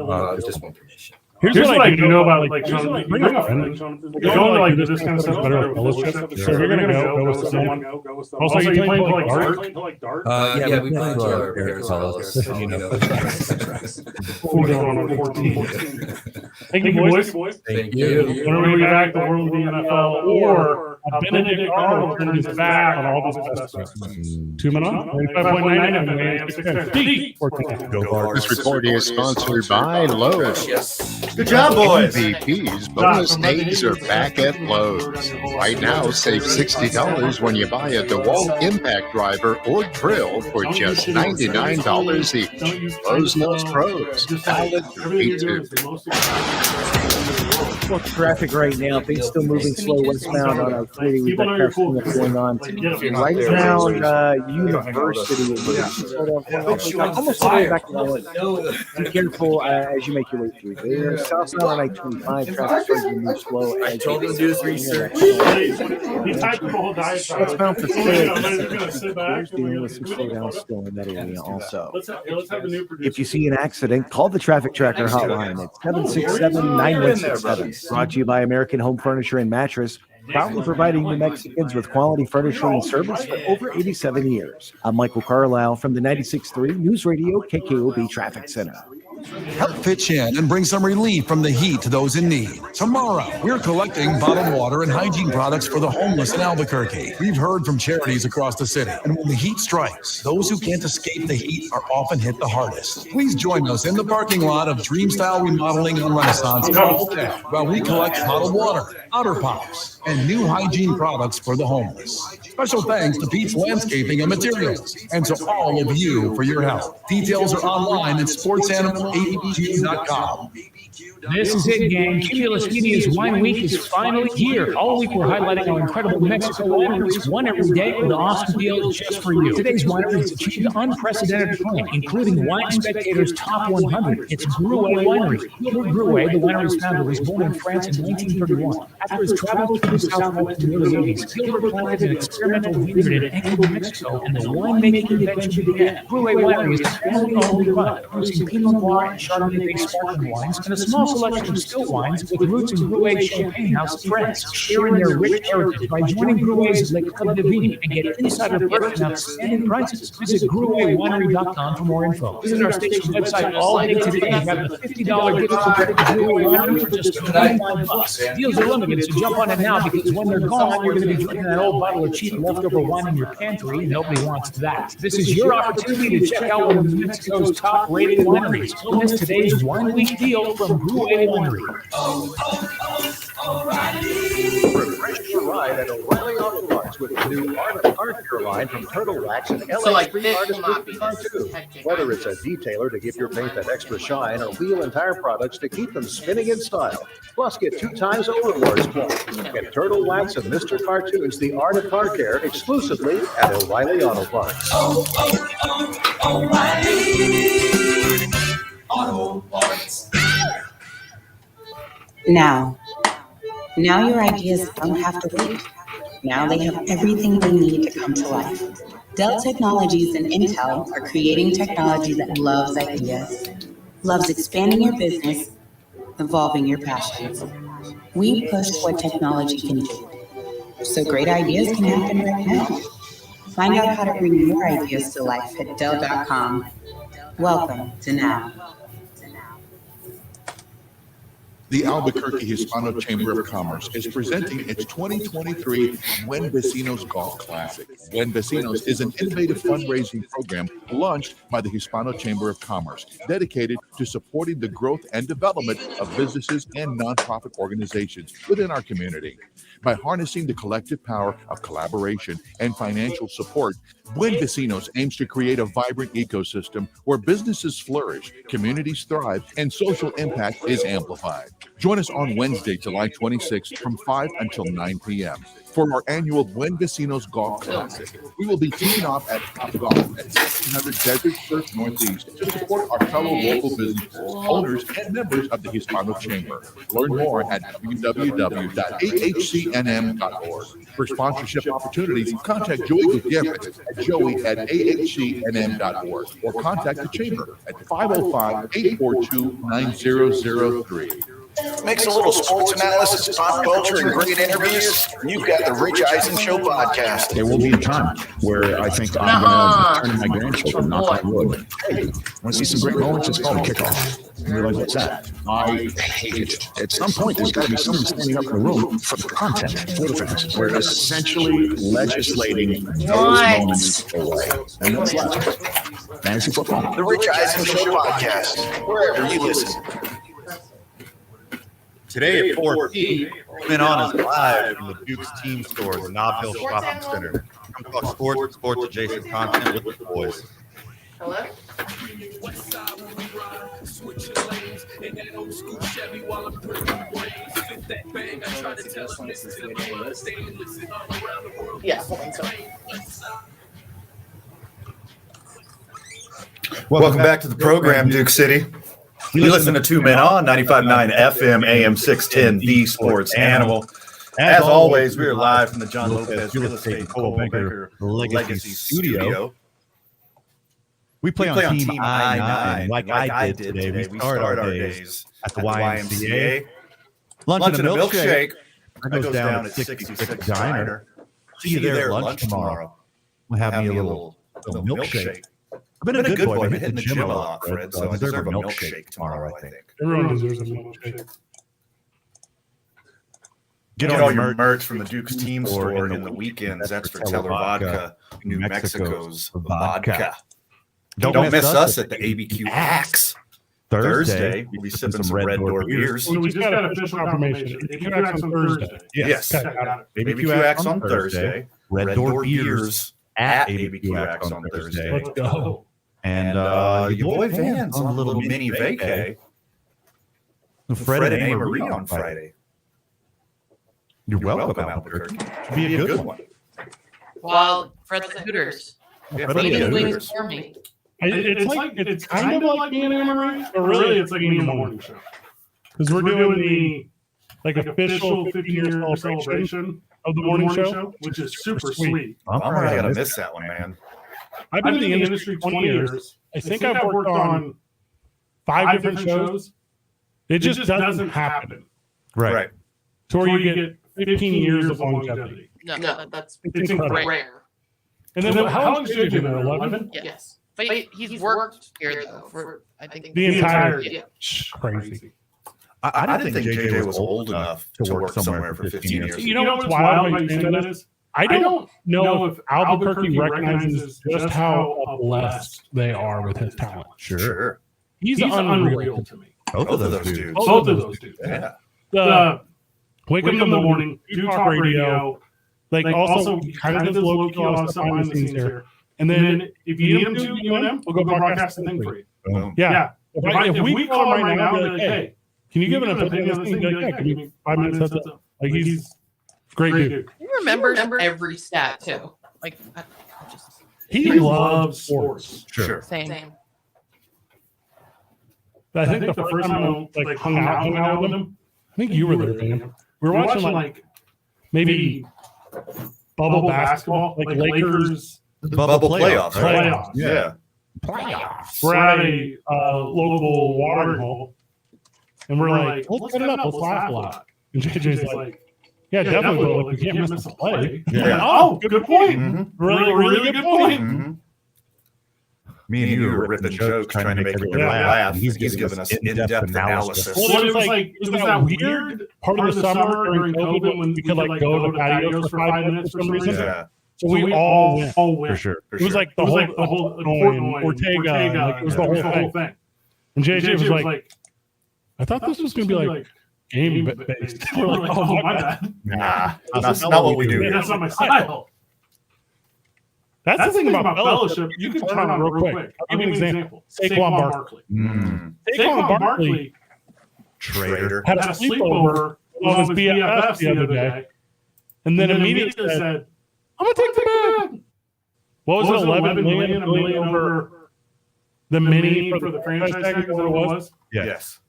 I just want permission. Here's what I do know about like John. Bring a friend. Going to like this kind of stuff better with fellowship. So if you're gonna go with someone. Also, you playing like dart? Yeah, we play to our parents' house. You know. 14. Thank you, boys. Thank you. Whenever we get back, the world of the NFL or Benedict Arnold turned his back on all this stuff. 2 minutes. 95.9. This recording is sponsored by Lowe's. Good job, boys. MVP's bonus days are back at Lowe's. Right now, save $60 when you buy a DeWalt Impact Driver or Drill for just $99 each. Lowe's loves pros. Valid through 8/2. Well, traffic right now, things still moving slow westbound on our 40. We've got testing that's going on right around University. Almost all the way back to Island. Be careful as you make your way through there. Southbound on I-25, traffic starting to move slow. I told him to do his research. Westbound for there's dealing with some slowdowns still in that area also. If you see an accident, call the traffic tracker hotline at 767-9167. Brought to you by American Home Furniture and Mattress, proudly providing New Mexicans with quality furniture and service for over 87 years. I'm Michael Carlisle from the 96.3 News Radio KKOB Traffic Center. Help pitch in and bring some relief from the heat to those in need. Tomorrow, we're collecting bottled water and hygiene products for the homeless in Albuquerque. We've heard from charities across the city, and when the heat strikes, those who can't escape the heat are often hit the hardest. Please join us in the parking lot of Dream Style Remodeling on Renaissance while we collect bottled water, otter pops, and new hygiene products for the homeless. Special thanks to Pete's Landscaping and Materials, and to all of you for your help. Details are online at sportsanimal.com. This is it, gang. Cumulus Media's Wine Week is finally here. All week we're highlighting our incredible Mexico wineries, one every day with awesome deals just for you. Today's winery has achieved unprecedented acclaim, including Wine Spectator's Top 100. It's Gruet Winery. Gilbert Gruet, the winery's founder, was born in France in 1931. After his travels through the Southwest in the early 80s, Gilbert planted an experimental vineyard in Ecuador, Mexico, and the winemaking adventure began. Gruet Winery is family-owned and run, producing Pinot Noir and Chardonnay-based sparkling wines and a small selection of still wines with roots in Gruet Champagne House of France, sharing their rich heritage by joining Gruet's Le Club de Vignes and get insider perks and outstanding prices. Visit GruetWinery.com for more info. Visit our station website all day today and grab a $50 gift card to Gruet Winery for just $25. Deals are limited, so jump on it now because when they're gone, you're going to be drinking that old bottle of cheap leftover wine in your pantry. Nobody wants that. This is your opportunity to check out one of Mexico's top-rated wineries. Don't miss today's Wine Week deal from Gruet Winery. Refresh your ride at O'Reilly Auto Parts with the new Art of Car Care line from Turtle Wax and LA Street Artist Car 2. Whether it's a detailer to give your paint that extra shine or wheel and tire products to keep them spinning in style. Plus, get 2 times over rewards points. Get Turtle Wax and Mr. Cartoons, the Art of Car Care, exclusively at O'Reilly Auto Parts. O'Reilly Auto Parts. Now your ideas don't have to wait. Now they have everything they need to come to life. Dell Technologies and Intel are creating technology that loves ideas, loves expanding your business, evolving your passions. We push what technology can do, so great ideas can happen right now. Find out how to bring your ideas to life at Dell.com. Welcome to Now. The Albuquerque Hispano Chamber of Commerce is presenting its 2023 Buen Vecinos Golf Classic. Buen Vecinos is an innovative fundraising program launched by the Hispano Chamber of Commerce, dedicated to supporting the growth and development of businesses and nonprofit organizations within our community. By harnessing the collective power of collaboration and financial support, Buen Vecinos aims to create a vibrant ecosystem where businesses flourish, communities thrive, and social impact is amplified. Join us on Wednesday, July 26th from 5 until 9 p.m. for our annual Buen Vecinos Golf Classic. We will be teeing off at Top Golf at 1600 Desert Surf Northeast to support our fellow local businesses, owners, and members of the Hispano Chamber. Learn more at www.ahcnm.org. For sponsorship opportunities, contact Joey Gutierrez at joey@ahcnm.org or contact the Chamber at 505-842-9003. Makes a little sports analysis, pop culture, and great interviews. You've got the Rich Eisen Show podcast. There will be a time where I think I'm going to turn to my grandchildren, knock on wood. Hey, want to see some great moments? It's called a kickoff. You realize what's that? I hate it. At some point, there's got to be someone standing up in the room for the content, for the fans. We're essentially legislating those moments away. And what's left? Fantasy football. The Rich Eisen Show podcast, wherever you listen. Today at 4p, been on is live from the Duke's Team Stores in Nob Hill Shopping Center. Come talk sports and sports adjacent content with the boys. Hello? Yes. Welcome back to the program, Duke City. You listen to Two Men On 95.9 FM, AM 610, The Sports Animal. As always, we are live from the John Lopez Real Estate Cole Baker Legacy Studio. We play on Team I-9, like I did today. We start our days at the YMCA. Lunch and a milkshake. That goes down at 66 Diner. See you there at lunch tomorrow. We'll have me a little milkshake. I've been a good boy. I've been hitting the gym a lot, Fred, so I deserve a milkshake tomorrow, I think. Everyone deserves a milkshake. Get all your merch from the Duke's Team Store in the weekends. That's for Teller Vodka, New Mexico's vodka. Don't miss us at the ABQ Axe. Thursday, we'll be sipping some Red Door beers. So we just got official confirmation. ABQ Axe on Thursday. Yes. ABQ Axe on Thursday. Red Door beers at ABQ Axe on Thursday. Let's go. And your boy Van's on a little mini vacay. Fred and Marie on Friday. You're welcome, Albuquerque. Should be a good one. While Fred's at Hooters. Eating wings for me. It's kind of like being in Marie, but really it's like being in the morning show. Because we're doing the official 15-year celebration of the morning show, which is super sweet. I'm already gonna miss that one, man. I've been in the industry 20 years. I think I've worked on 5 different shows. It just doesn't happen. Right. To where you get 15 years of longevity. No, that's It's incredible. rare. And then how long has JJ been there? 11? Yes. But he's worked here though for I think The entire Yeah. crazy. I didn't think JJ was old enough to work somewhere for 15 years. You know what's wild about you saying that is? I don't know if Albuquerque recognizes just how blessed they are with his talent. Sure. He's unreal to me. Both of those dudes. Both of those dudes. Yeah. The wake up in the morning, do talk radio, also kind of does low key stuff behind the scenes here. And then if you need him to UNM, we'll go broadcast the thing for you. Yeah. If we call him right now, be like, hey, can you give an opinion on this thing? Be like, yeah, give me 5 minutes. Heads up. Like he's great dude. he remembers every stat too. Like He loves sports. Sure. Same. I think the first time I hung out with him, I think you were there, man. We were watching maybe bubble basketball, like Lakers. Bubble playoffs. Playoffs. Yeah. Playoffs. We're at a local watering hole, and we're like, let's cut it up. Let's laugh a lot. And JJ's like, yeah, definitely. But we can't miss a play. Yeah. Oh, good point. Mm-hmm. Really good point. Mm-hmm. Me and you were ripping jokes trying to make everyone laugh. He's giving us in-depth analysis. Well, it was that weird part of the summer during COVID when we could like go to the patios for 5 minutes for some reason. Yeah. So we all went. For sure. It was like the whole Ortega. Like, it was the whole thing. And JJ was like, I thought this was going to be like game based. We're like, oh my bad. Nah, that's not what we do. That's not my style. That's the thing about fellowship. You can turn on real quick. I'll give you an example. Saquon Barkley. Saquon Barkley Traitor had a sleepover with his BFF the other day, and then immediately said, I'm going to take the bag. What was it, 11 million? A million over the mini for the franchise tag? Is that what it was? Yes.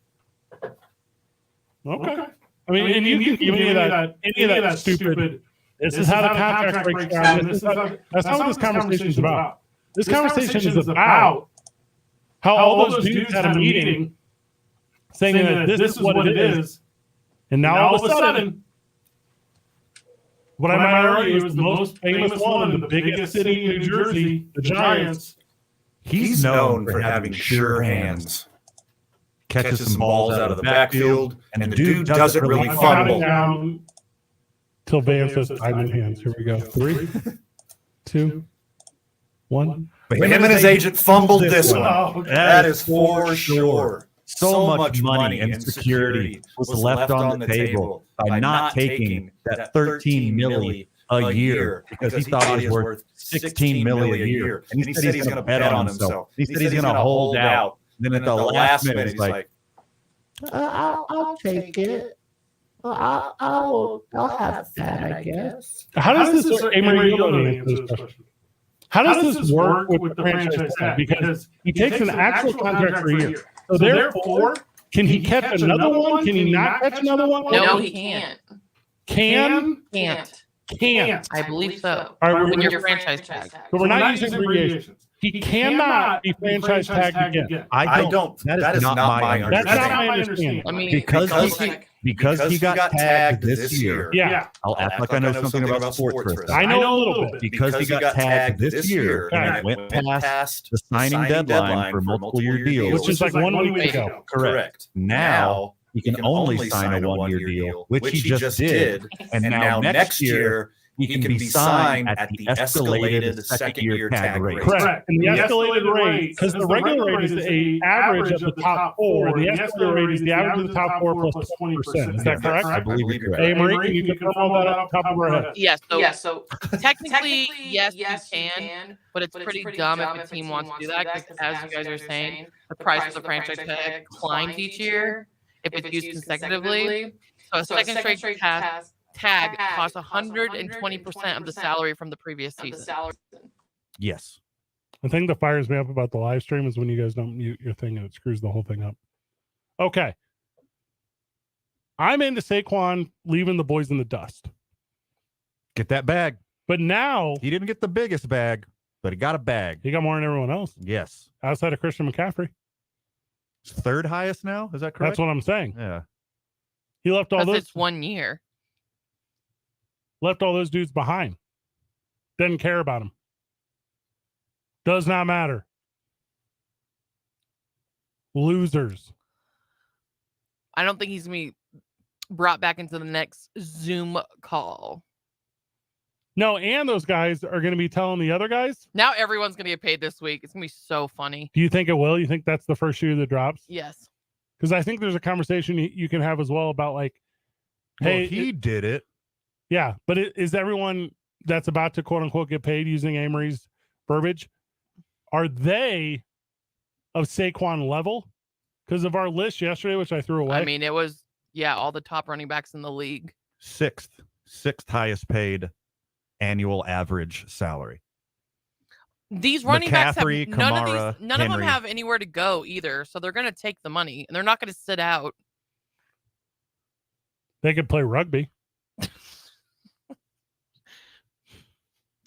Okay. I mean, and you can give me any of that stupid. This is how the contract breaks down. That's not what this conversation is about. This conversation is about how all those dudes had a meeting saying that this is what it is, and now all of a sudden, what I might argue is the most famous one in the biggest city in New Jersey, the Giants. He's known for having sure hands. Catches some balls out of the backfield, and the dude doesn't really fumble. Till Van says time in hands. Here we go. 3, 2, 1. But him and his agent fumbled this one. That is for sure. So much money and security was left on the table by not taking that 13 million a year because he thought he was worth 16 million a year. And he said he's going to bet on himself. He said he's going to hold out. Then at the last minute, he's like, I'll take it. I'll have that, I guess. How does this work? Amory, you don't answer this question. How does this work with the franchise tag? Because he takes an actual contract for a year. So therefore, can he catch another one? Can he not catch another one? No, he can't. Can't. I believe so. All right, when you're franchise tagged. But we're not using abbreviations. He cannot be franchise tagged again. I don't. That is not my understanding. That's not my understanding. I mean, because he got tagged this year. Yeah. I'll act like I know something about sports. I know a little bit. Because he got tagged this year and it went past the signing deadline for multiple-year deals. Which is like 1 week ago. Correct. Now he can only sign a 1-year deal, which he just did. And now next year, he can be signed at the escalated second-year tag rate. Correct. And the escalated rate, because the regular rate is the average of the top 4, the escalated rate is the average of the top 4 plus 20%. Is that correct? I believe you're correct. Hey, Marie, can you confirm all that off the top of our head? Yes. So technically, yes, you can, but it's pretty dumb if a team wants to do that because, as you guys are saying, the price of the franchise tag climbs each year if it's used consecutively. So a second straight tag costs 120% of the salary from the previous season. Yes. The thing that fires me up about the live stream is when you guys don't mute your thing and it screws the whole thing up. Okay. I'm into Saquon leaving the boys in the dust. Get that bag. But now he didn't get the biggest bag, but he got a bag. He got more than everyone else. Yes. Outside of Christian McCaffrey. It's third highest now. Is that correct? That's what I'm saying. Yeah. He left all those. It's 1 year. Left all those dudes behind. Didn't care about them. Does not matter. Losers. I don't think he's going to be brought back into the next Zoom call. No, and those guys are going to be telling the other guys. Now everyone's going to get paid this week. It's going to be so funny. Do you think it will? You think that's the first shoe that drops? Yes. Because I think there's a conversation you can have as well about like, hey, he did it. Yeah, but is everyone that's about to quote unquote get paid using Amory's verbiage, are they of Saquon level? Because of our list yesterday, which I threw away. I mean, it was all the top running backs in the league. Sixth highest paid annual average salary. These running backs have none Kamara, of them have anywhere to go either, so they're going to take the money and they're not going to sit out. They could play rugby.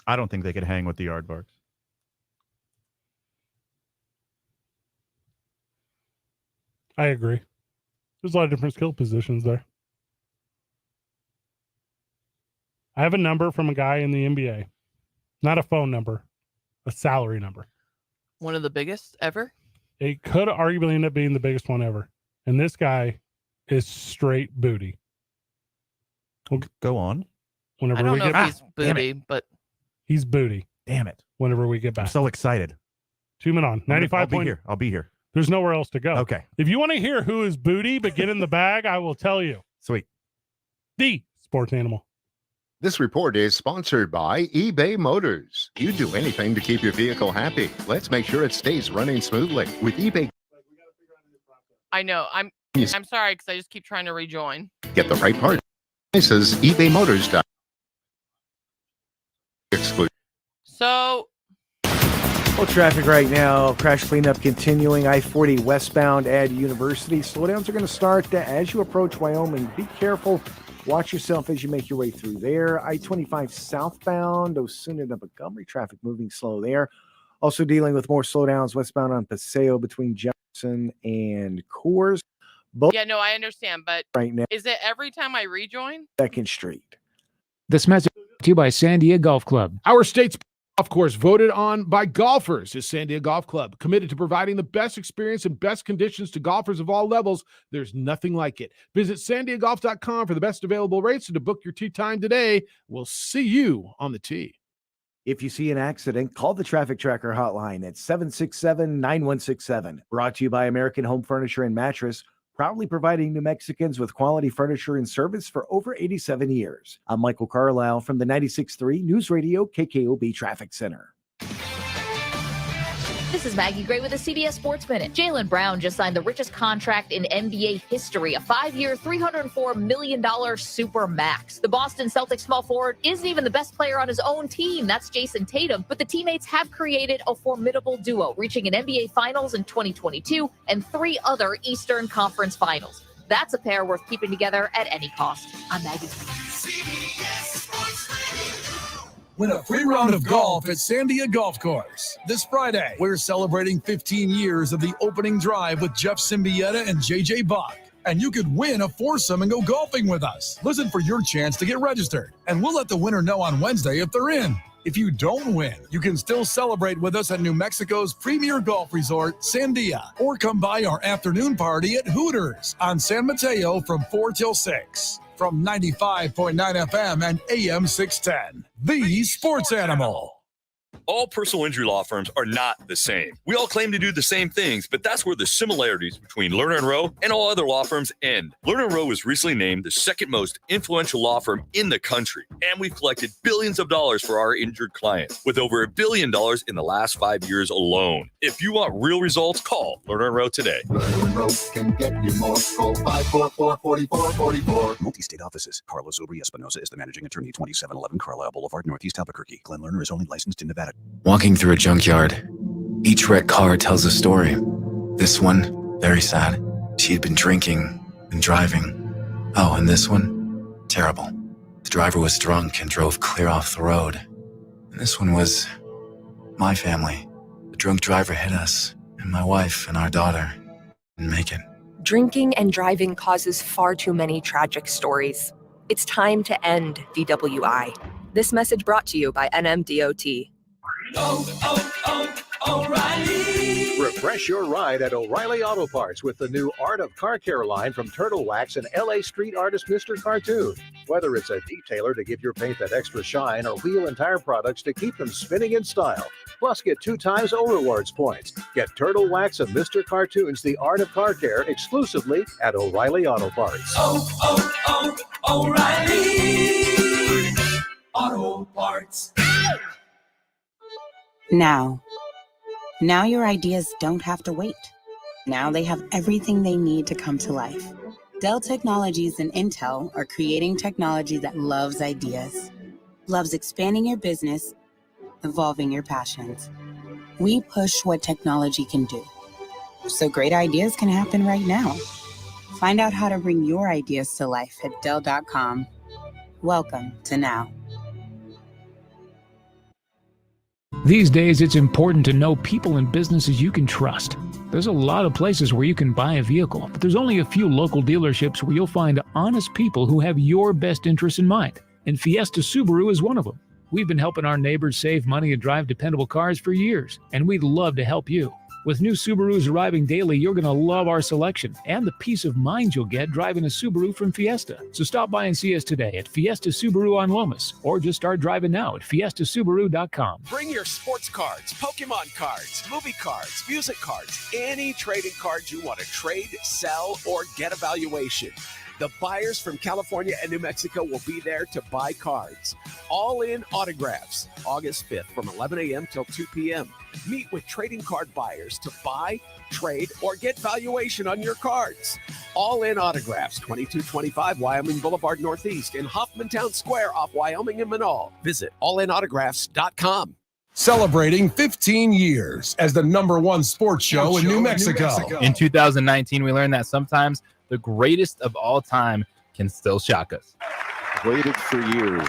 I don't think they could hang with the Yardbarks. I agree. There's a lot of different skill positions there. I have a number from a guy in the NBA. Not a phone number, a salary number. One of the biggest ever. It could arguably end up being the biggest one ever. And this guy is straight booty. Go on. I don't know if he's booty, but he's booty. Damn it. Whenever we get back. I'm so excited. 2 men on. 95 point. I'll be here. There's nowhere else to go. Okay. If you want to hear who is booty, but get in the bag, I will tell you. Sweet. The Sports Animal. This report is sponsored by eBay Motors. You do anything to keep your vehicle happy. Let's make sure it stays running smoothly with eBay. I know. I'm sorry because I just keep trying to rejoin. Get the right part. This is ebaymotors.com. Exclude. So. Well, traffic right now. Crash cleanup continuing. I-40 westbound at University. Slowdowns are going to start as you approach Wyoming. Be careful. Watch yourself as you make your way through there. I-25 southbound, Osuna to Montgomery. Traffic moving slow there. Also dealing with more slowdowns westbound on Paseo between Jefferson and Coors. Yeah, no, I understand. But right now, is it every time I rejoin? 2nd Street. This message to you by Sandia Golf Club. Our state's golf course voted on by golfers is Sandia Golf Club, committed to providing the best experience and best conditions to golfers of all levels. There's nothing like it. Visit sandiagolf.com for the best available rates and to book your tee time today. We'll see you on the tee. If you see an accident, call the Traffic Tracker hotline at 767-9167. Brought to you by American Home Furniture and Mattress, proudly providing New Mexicans with quality furniture and service for over 87 years. I'm Michael Carlisle from the 96.3 News Radio KKOB Traffic Center. This is Maggie Gray with a CBS Sports Minute. Jaylen Brown just signed the richest contract in NBA history, a 5-year, $304 million super max. The Boston Celtics small forward isn't even the best player on his own team. That's Jason Tatum. But the teammates have created a formidable duo, reaching an NBA Finals in 2022 and 3 other Eastern Conference Finals. That's a pair worth keeping together at any cost. I'm Maggie Win a free round of golf at Sandia Golf Course. This Friday, we're celebrating 15 years of the opening drive with Jeff Symbieta and JJ Buck. And you could win a foursome and go golfing with us. Listen for your chance to get registered. And we'll let the winner know on Wednesday if they're in. If you don't win, you can still celebrate with us at New Mexico's premier golf resort, Sandia. Or come by our afternoon party at Hooters on San Mateo from 4 till 6. From 95.9 FM and AM 610, the Sports Animal. All personal injury law firms are not the same. We all claim to do the same things, but that's where the similarities between Lerner & Rowe and all other law firms end. Lerner & Rowe was recently named the second most influential law firm in the country, and we've collected billions of dollars for our injured clients, with over $1 billion in the last 5 years alone. If you want real results, call Lerner & Rowe today. Lerner & Rowe can get you more. Call 544-4444. Multi-state offices. Carlos Obri Espinosa is the managing attorney, 2711 Carlisle Boulevard, Northeast Albuquerque. Glenn Lerner is only licensed in Nevada. Walking through a junkyard, each wrecked car tells a story. This one, very sad. She had been drinking and driving. Oh, and this one, terrible. The driver was drunk and drove clear off the road. And this one was my family. The drunk driver hit us, and my wife and our daughter didn't make it. Drinking and driving causes far too many tragic stories. It's time to end DWI. This message brought to you by NMDOT. O'Reilly. Refresh your ride at O'Reilly Auto Parts with the new Art of Car Care line from Turtle Wax and LA street artist Mr. Cartoon. Whether it's a detailer to give your paint that extra shine or wheel and tire products to keep them spinning in style. Plus, get 2 times O Rewards points. Get Turtle Wax and Mr. Cartoon's The Art of Car Care exclusively at O'Reilly Auto Parts. O'Reilly Auto Parts. Now your ideas don't have to wait. Now they have everything they need to come to life. Dell Technologies and Intel are creating technology that loves ideas, loves expanding your business, evolving your passions. We push what technology can do, so great ideas can happen right now. Find out how to bring your ideas to life at Dell.com. Welcome to Now. These days, it's important to know people and businesses you can trust. There's a lot of places where you can buy a vehicle, but there's only a few local dealerships where you'll find honest people who have your best interests in mind. And Fiesta Subaru is one of them. We've been helping our neighbors save money and drive dependable cars for years, and we'd love to help you. With new Subarus arriving daily, you're going to love our selection and the peace of mind you'll get driving a Subaru from Fiesta. So stop by and see us today at Fiesta Subaru on Lomas, or just start driving now at fiestasubaru.com. Bring your sports cards, Pokemon cards, movie cards, music cards, any trading cards you want to trade, sell, or get a valuation. The buyers from California and New Mexico will be there to buy cards. All in autographs, August 5th from 11 a.m. till 2 p.m. Meet with trading card buyers to buy, trade, or get valuation on your cards. All in autographs, 2225 Wyoming Boulevard Northeast in Hoffmantown Square off Wyoming and Manal. Visit allinautographs.com. Celebrating 15 years as the #1 sports show in New Mexico. In 2019, we learned that sometimes the greatest of all time can still shock us. Waited for years.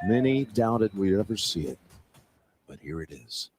Many doubted we'd ever see it. But here it is.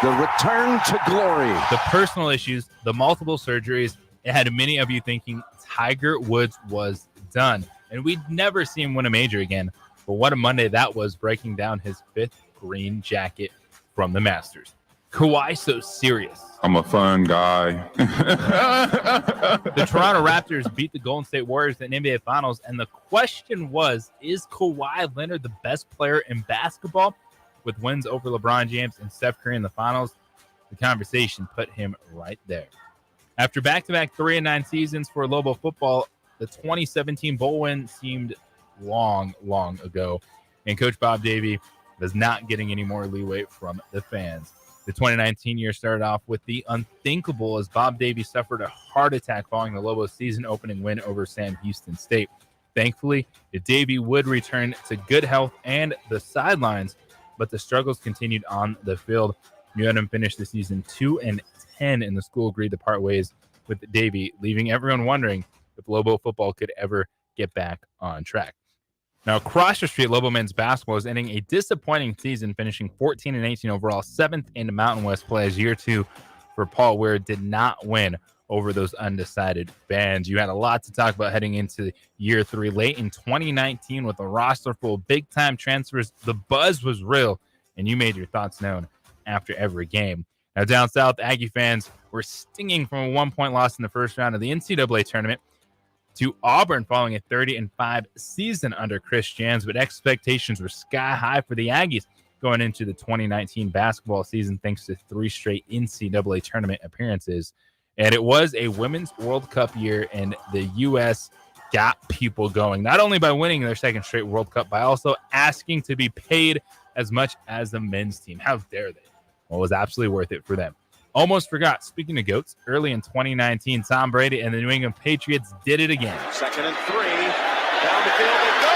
The return to glory. The personal issues, the multiple surgeries, it had many of you thinking Tiger Woods was done. And we'd never see him win a major again. But what a Monday that was, breaking down his 5th green jacket from the Masters. Kawhi so serious. I'm a fun guy. The Toronto Raptors beat the Golden State Warriors in NBA Finals, and the question was, is Kawhi Leonard the best player in basketball? With wins over LeBron James and Steph Curry in the finals, the conversation put him right there. After back-to-back 3-9 seasons for Lobo football, the 2017 bowl win seemed long ago, and Coach Bob Davie was not getting any more leeway from the fans. The 2019 year started off with the unthinkable as Bob Davie suffered a heart attack following the Lobos' season-opening win over Sam Houston State. Thankfully, Davie would return to good health and the sidelines, but the struggles continued on the field. New Adam finished the season 2-10, and the school agreed to part ways with Davie, leaving everyone wondering if Lobo football could ever get back on track. Now, across the street, Lobo men's basketball is ending a disappointing season, finishing 14-18 overall, 7th in the Mountain West play, as year 2 for Paul Ware did not win over those undecided fans. You had a lot to talk about heading into year 3. Late in 2019, with a roster full of big-time transfers, the buzz was real, and you made your thoughts known after every game. Now, down south, Aggie fans were stinging from a 1-point loss in the first round of the NCAA tournament to Auburn following a 30-5 season under Chris Jans, but expectations were sky high for the Aggies going into the 2019 basketball season thanks to 3 straight NCAA tournament appearances. And it was a Women's World Cup year, and the U.S. got people going, not only by winning their 2nd straight World Cup, by also asking to be paid as much as the men's team. How dare they? Well, it was absolutely worth it for them. Almost forgot, speaking of GOATs, early in 2019, Tom Brady and the New England Patriots did it again. 2nd and 3. Down the field they go.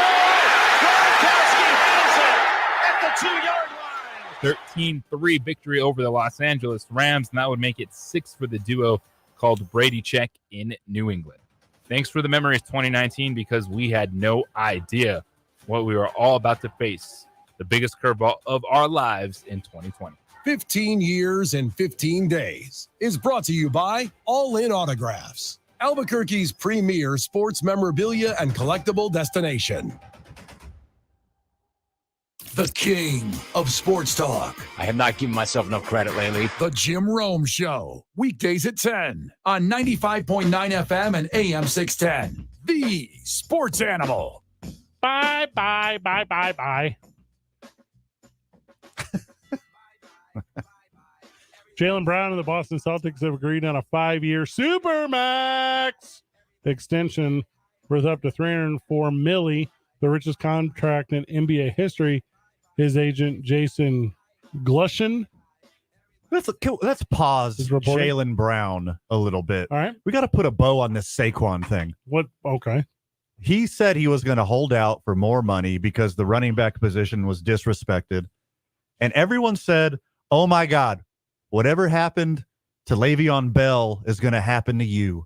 Gronkowski has it at the 2-yard line. 13-3 victory over the Los Angeles Rams, and that would make it 6 for the duo called Brady Check in New England. Thanks for the memories, 2019, because we had no idea what we were all about to face. The biggest curveball of our lives in 2020. 15 years and 15 days is brought to you by All In Autographs, Albuquerque's premier sports memorabilia and collectible destination. The king of sports talk. I have not given myself enough credit lately. The Jim Rome Show, weekdays at 10 on 95.9 FM and AM 610. The Sports Animal. Bye. Jaylen Brown and the Boston Celtics have agreed on a 5-year Supermax extension worth up to $304 million, the richest contract in NBA history. His agent, Jason Glushin. Let's pause Jaylen Brown a little bit. All right. We got to put a bow on this Saquon thing. What? Okay. He said he was going to hold out for more money because the running back position was disrespected. And everyone said, oh, my God, whatever happened to Le'Veon Bell is going to happen to you.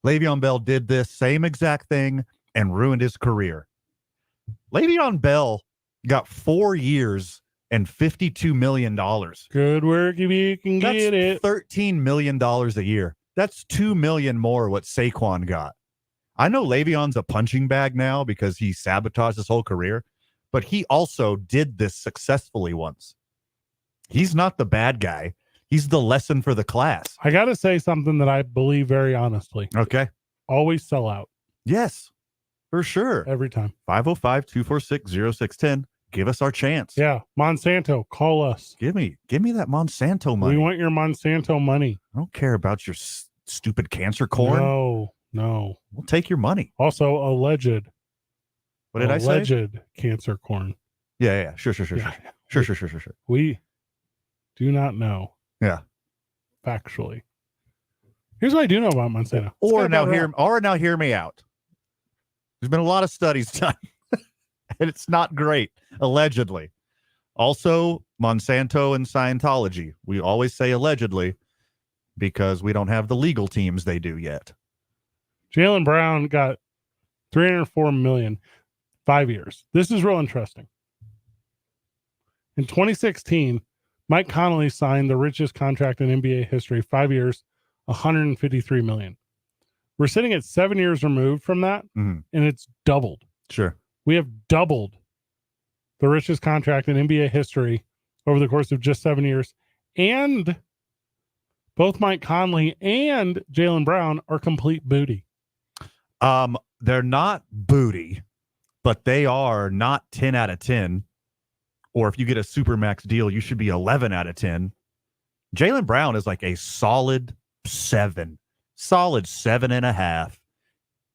Le'Veon Bell did this same exact thing and ruined his career. Le'Veon Bell got 4 years and $52 million. Good work if you can get it. $13 million a year. That's $2 million more what Saquon got. I know Le'Veon's a punching bag now because he sabotaged his whole career, but he also did this successfully once. He's not the bad guy. He's the lesson for the class. I got to say something that I believe very honestly. Okay. Always sell out. Yes, for sure. Every time. 505-246-0610. Give us our chance. Yeah. Monsanto, call us. Give me that Monsanto money. We want your Monsanto money. I don't care about your stupid cancer corn. No. We'll take your money. Also, alleged. What did I say? Alleged cancer corn. Yeah. Sure. Sure. We do not know. Yeah. Factually. Here's what I do know about Monsanto. Or now hear me out. There's been a lot of studies done, and it's not great, allegedly. Also, Monsanto and Scientology. We always say allegedly because we don't have the legal teams they do yet. Jaylen Brown got $304 million, 5 years. This is real interesting. In 2016, Mike Conley signed the richest contract in NBA history, 5 years, $153 million. We're sitting at 7 years removed from that, and it's doubled. Sure. We have doubled the richest contract in NBA history over the course of just 7 years. And both Mike Conley and Jaylen Brown are complete booty. They're not booty, but they are not 10 out of 10. Or if you get a Supermax deal, you should be 11 out of 10. Jaylen Brown is like a solid 7. Solid 7.5.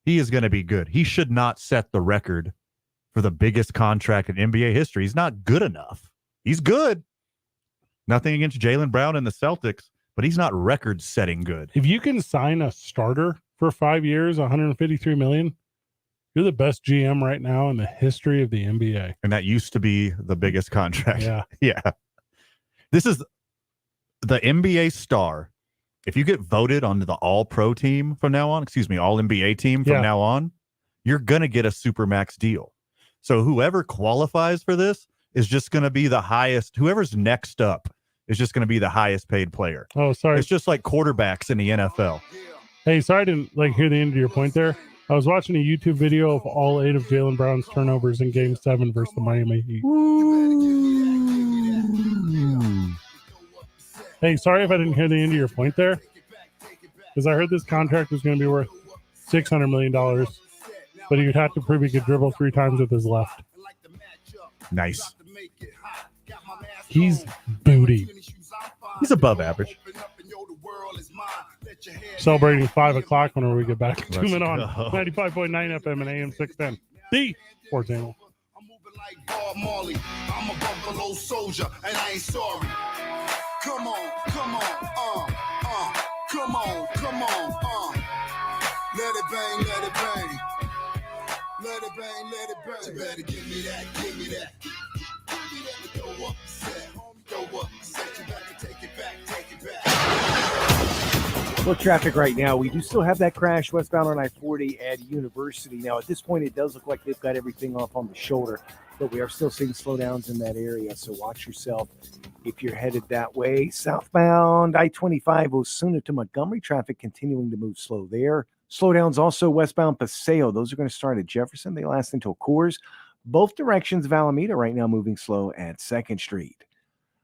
He is going to be good. He should not set the record for the biggest contract in NBA history. He's not good enough. He's good. Nothing against Jaylen Brown and the Celtics, but he's not record-setting good. If you can sign a starter for 5 years, $153 million, you're the best GM right now in the history of the NBA. And that used to be the biggest contract. Yeah. Yeah. This is the NBA star. If you get voted onto the all-pro team from now on, all-NBA team from now on, you're going to get a Supermax deal. So whoever qualifies for this is just going to be the highest. Whoever's next up is just going to be the highest paid player. Oh, sorry. It's just like quarterbacks in the NFL. Hey, sorry I didn't hear the end of your point there. I was watching a YouTube video of all 8 of Jaylen Brown's turnovers in Game 7 versus the Miami Heat. Hey, sorry if I didn't hear the end of your point there, because I heard this contract was going to be worth $600 million, but he would have to prove he could dribble 3 times with his left. Nice. He's booty. He's above average. Celebrating 5 o'clock whenever we get back. Let's 2 men on go. 95.9 FM and AM 610. The Sports Animal. Bob Marley, I'm a Buffalo soldier, and I ain't sorry. Come on, come on, come on, come on, let it bang, let it bang, let it bang, let it bang. You better give me that, give me that. Go up, set, go up, set. You better take it back, take it back. Well, traffic right now. We do still have that crash westbound on I-40 at University. Now, at this point, it does look like they've got everything off on the shoulder, but we are still seeing slowdowns in that area, so watch yourself if you're headed that way. Southbound I-25 Osuna to Montgomery, traffic continuing to move slow there. Slowdowns also westbound Paseo. Those are going to start at Jefferson. They last until Coors. Both directions of Alameda right now moving slow at 2nd Street.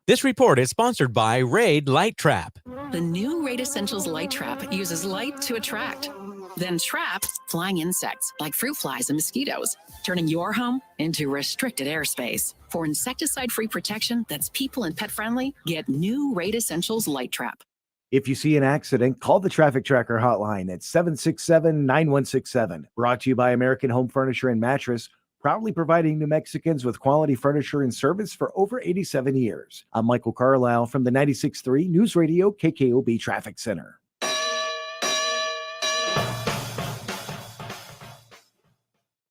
This report is sponsored by Raid Light Trap. The new Raid Essentials Light Trap uses light to attract, then trap flying insects like fruit flies and mosquitoes, turning your home into restricted airspace. For insecticide-free protection that's people and pet-friendly, get new Raid Essentials Light Trap. If you see an accident, call the Traffic Tracker hotline at 767-9167. Brought to you by American Home Furniture and Mattress, proudly providing New Mexicans with quality furniture and service for over 87 years. I'm Michael Carlisle from the 96.3 News Radio KKOB Traffic Center.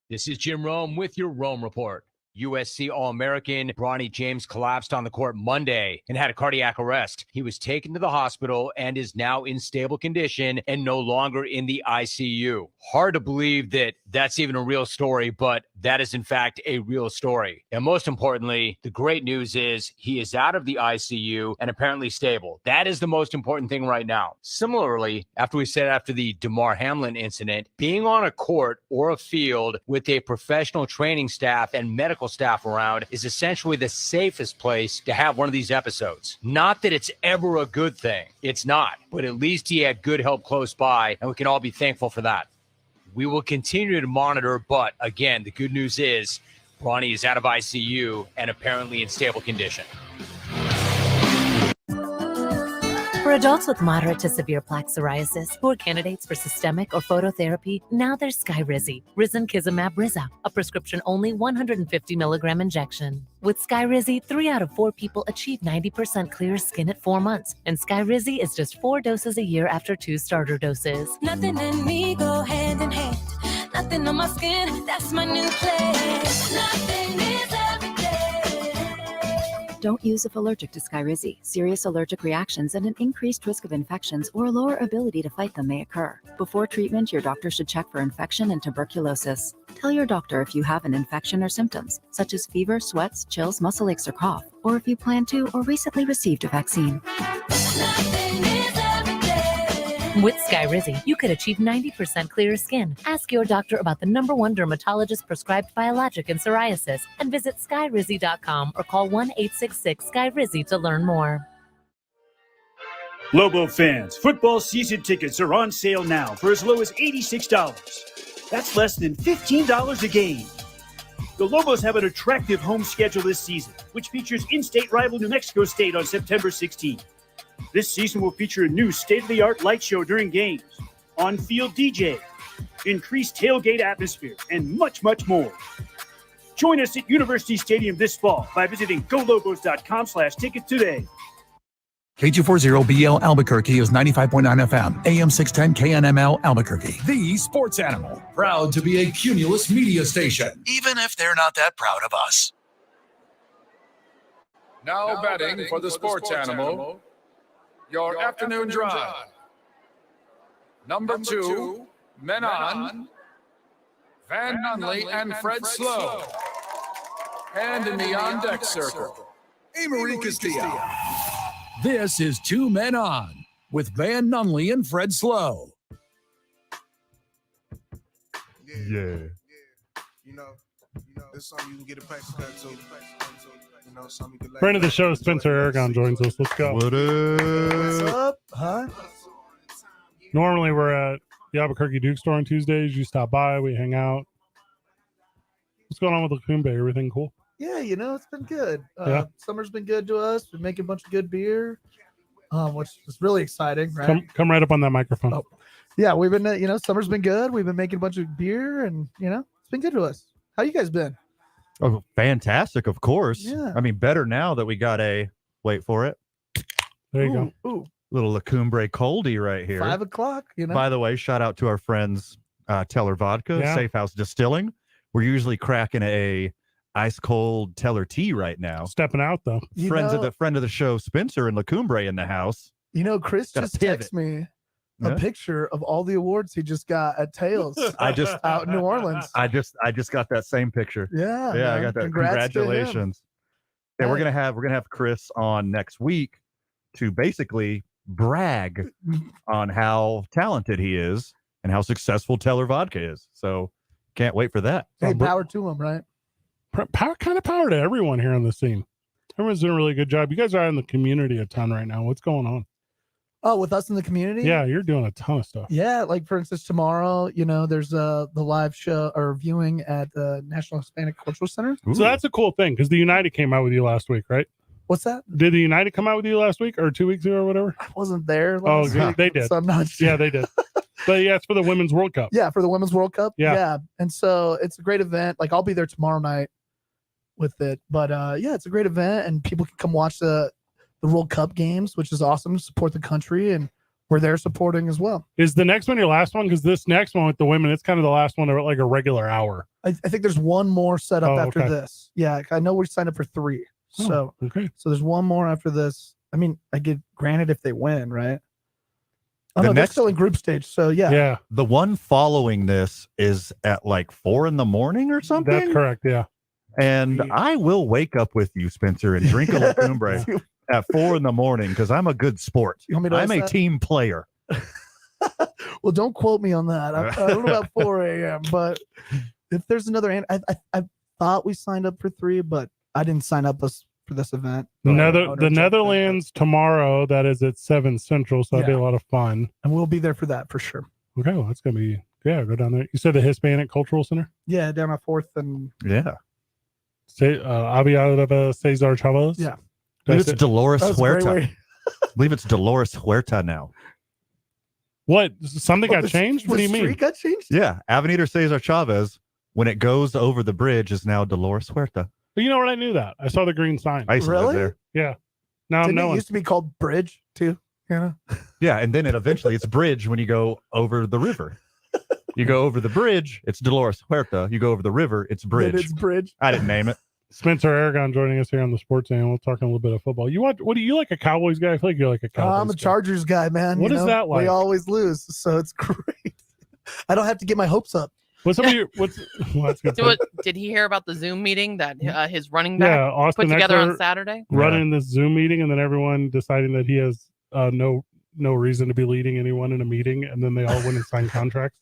This is Jim Rome with your Rome Report. USC All-American Bronny James collapsed on the court Monday and had a cardiac arrest. He was taken to the hospital and is now in stable condition and no longer in the ICU. Hard to believe that that's even a real story, but that is in fact a real story. And most importantly, the great news is he is out of the ICU and apparently stable. That is the most important thing right now. Similarly, after the Damar Hamlin incident, being on a court or a field with a professional training staff and medical staff around is essentially the safest place to have one of these episodes. Not that it's ever a good thing. It's not. But at least he had good help close by, and we can all be thankful for that. We will continue to monitor, but again, the good news is Bronny is out of ICU and apparently in stable condition. For adults with moderate to severe plaque psoriasis who are candidates for systemic or phototherapy, now there's Skyrizi, risankizumab Riza, a prescription-only 150 milligram injection. With Skyrizi, 3 out of 4 people achieve 90% clear skin at 4 months, and Skyrizi is just 4 doses a year after 2 starter doses. Nothing in me go hand in hand. Nothing on my skin, that's my new place. Nothing is every day. Don't use if allergic to Skyrizi. Serious allergic reactions and an increased risk of infections or a lower ability to fight them may occur. Before treatment, your doctor should check for infection and tuberculosis. Tell your doctor if you have an infection or symptoms, such as fever, sweats, chills, muscle aches, or cough, or if you plan to or recently received a vaccine. With Skyrizi, you could achieve 90% clearer skin. Ask your doctor about the #1 dermatologist prescribed biologic in psoriasis and visit skyrizi.com or call 1-866-SKYRIZI to learn more. Lobo fans, football season tickets are on sale now for as low as $86. That's less than $15 a game. The Lobos have an attractive home schedule this season, which features in-state rival New Mexico State on September 16th. This season will feature a new state-of-the-art light show during games, on-field DJ, increased tailgate atmosphere, and much, much more. Join us at University Stadium this fall by visiting golobos.com/tickets today. K240BL Albuquerque is 95.9 FM, AM 610 KNML Albuquerque. The sports animal, proud to be a Cumulus media station, even if they're not that proud of us. Now betting for the sports animal, your afternoon drive. Number 2, Menon, Van Nunley, and Fred Slow. And in the on-deck circle, Amory Castillo. This is 2 Men On with Van Nunley and Fred Slow. Yeah. You know, it's something you can get a paper cut to. You know, something you can Friend of the show, Spencer Aragon, joins us. Let's go. What What's up? Huh? Normally, we're at the Albuquerque Duke store on Tuesdays. You stop by, we hang out. What's going on with Lacumbe? Everything cool? Yeah, it's been good. Yeah. Summer's been good to us. We're making a bunch of good beer, which is really exciting, right? Come right up on that microphone. Oh. Yeah, we've been, summer's been good. We've been making a bunch of beer, and it's been good to us. How you guys been? Oh, fantastic, of course. Yeah. I mean, better now that we got wait for it. There you go. Ooh. Little Lacumbe Coldie right here. 5 o'clock, By the way, shout out to our friends, Teller Vodka, Yeah. Safe House Distilling. We're usually cracking a ice cold Teller tea right now. Stepping out though. friend of the show, Spencer and Lacumbe in the house. Chris Gotta just pivot. texted me a Yeah. picture of all the awards he just got at Tails. out in New Orleans. I just got that same picture. Yeah, I man. got that. Congrats to him. Congratulations. Yeah, we're gonna have Chris on next week to basically brag on how talented he is and how successful Teller Vodka is. So can't wait for that. Hey, power to him, right? Power to everyone here on the scene. Everyone's doing a really good job. You guys are in the community a ton right now. What's going on? Oh, with us in the community? Yeah, you're doing a ton of stuff. Yeah, like for instance, tomorrow, there's the live show or viewing at the National Hispanic Cultural Center. So that's a cool thing because the United came out with you last week, right? What's that? Did the United come out with you last week or 2 weeks ago or whatever? I wasn't there. Oh, last week, they did. So I'm not sure. Yeah, they did. But yeah, it's for the Women's World Cup. Yeah, for the Women's World Cup. Yeah. And so it's a great event. Like I'll be there tomorrow night with it. But yeah, it's a great event and people can come watch the World Cup games, which is awesome. Support the country, and we're there supporting as well. Is the next one your last one? Because this next one with the women, it's kind of the last one at like a regular hour. I think there's one more set up after okay. this. Yeah, I know we signed up for 3. So okay. So there's one more after this. I mean, I get granted if they win, right? Oh, The no, they're next- still in group stage. So yeah. Yeah, The one following this is at like 4 a.m. or something. that's correct. Yeah. And I will wake up with you, Spencer, and drink a La Cumbre Yeah. at 4 a.m. because I'm a good sport. You want me to I'm ice a that? team player. Well, don't quote me on that. I don't know about 4 a.m., but if there's another, I thought we signed up for 3, but I didn't sign up for this event. The Owner checked Netherlands tomorrow. That is at 7 Central, so that'll be Yeah. a lot of fun. and we'll be there for that for sure. Okay, well, that's gonna be go down there. You said the Hispanic Cultural Center. Yeah, down at 4th and Yeah. Say Aviada Cesar Chavez. yeah. I believe it's That's it. Dolores That was a great Huerta. way. I believe it's Dolores Huerta now. What? Something got The- changed? What the do you mean? street got changed? Yeah. Avenida Cesar Chavez, when it goes over the bridge, is now Dolores Huerta. But you know what? I knew that. I saw the green sign. I used to live Really? there. Yeah. Now I'm Didn't it knowing. used to be called Bridge too? Yeah. Yeah. And then it's bridge when you go over the river. You go over the bridge, it's Dolores Huerta. You go over the river, it's bridge. Then it's Bridge. I didn't name it. Spencer Aragon joining us here on the Sports Channel. We're talking a little bit of football. What do you like a Cowboys guy? I feel like you're like a Cowboys I'm a guy. Chargers guy, man. What you is know? that like? We always lose, so it's great. I don't have to get my hopes up. What's some of your well, that's good. Did he hear about the Zoom meeting that his running back Yeah, Austin put together on Eckler Saturday? running this Zoom meeting, and then everyone deciding that he has no reason to be leading anyone in a meeting, and then they all went and signed contracts.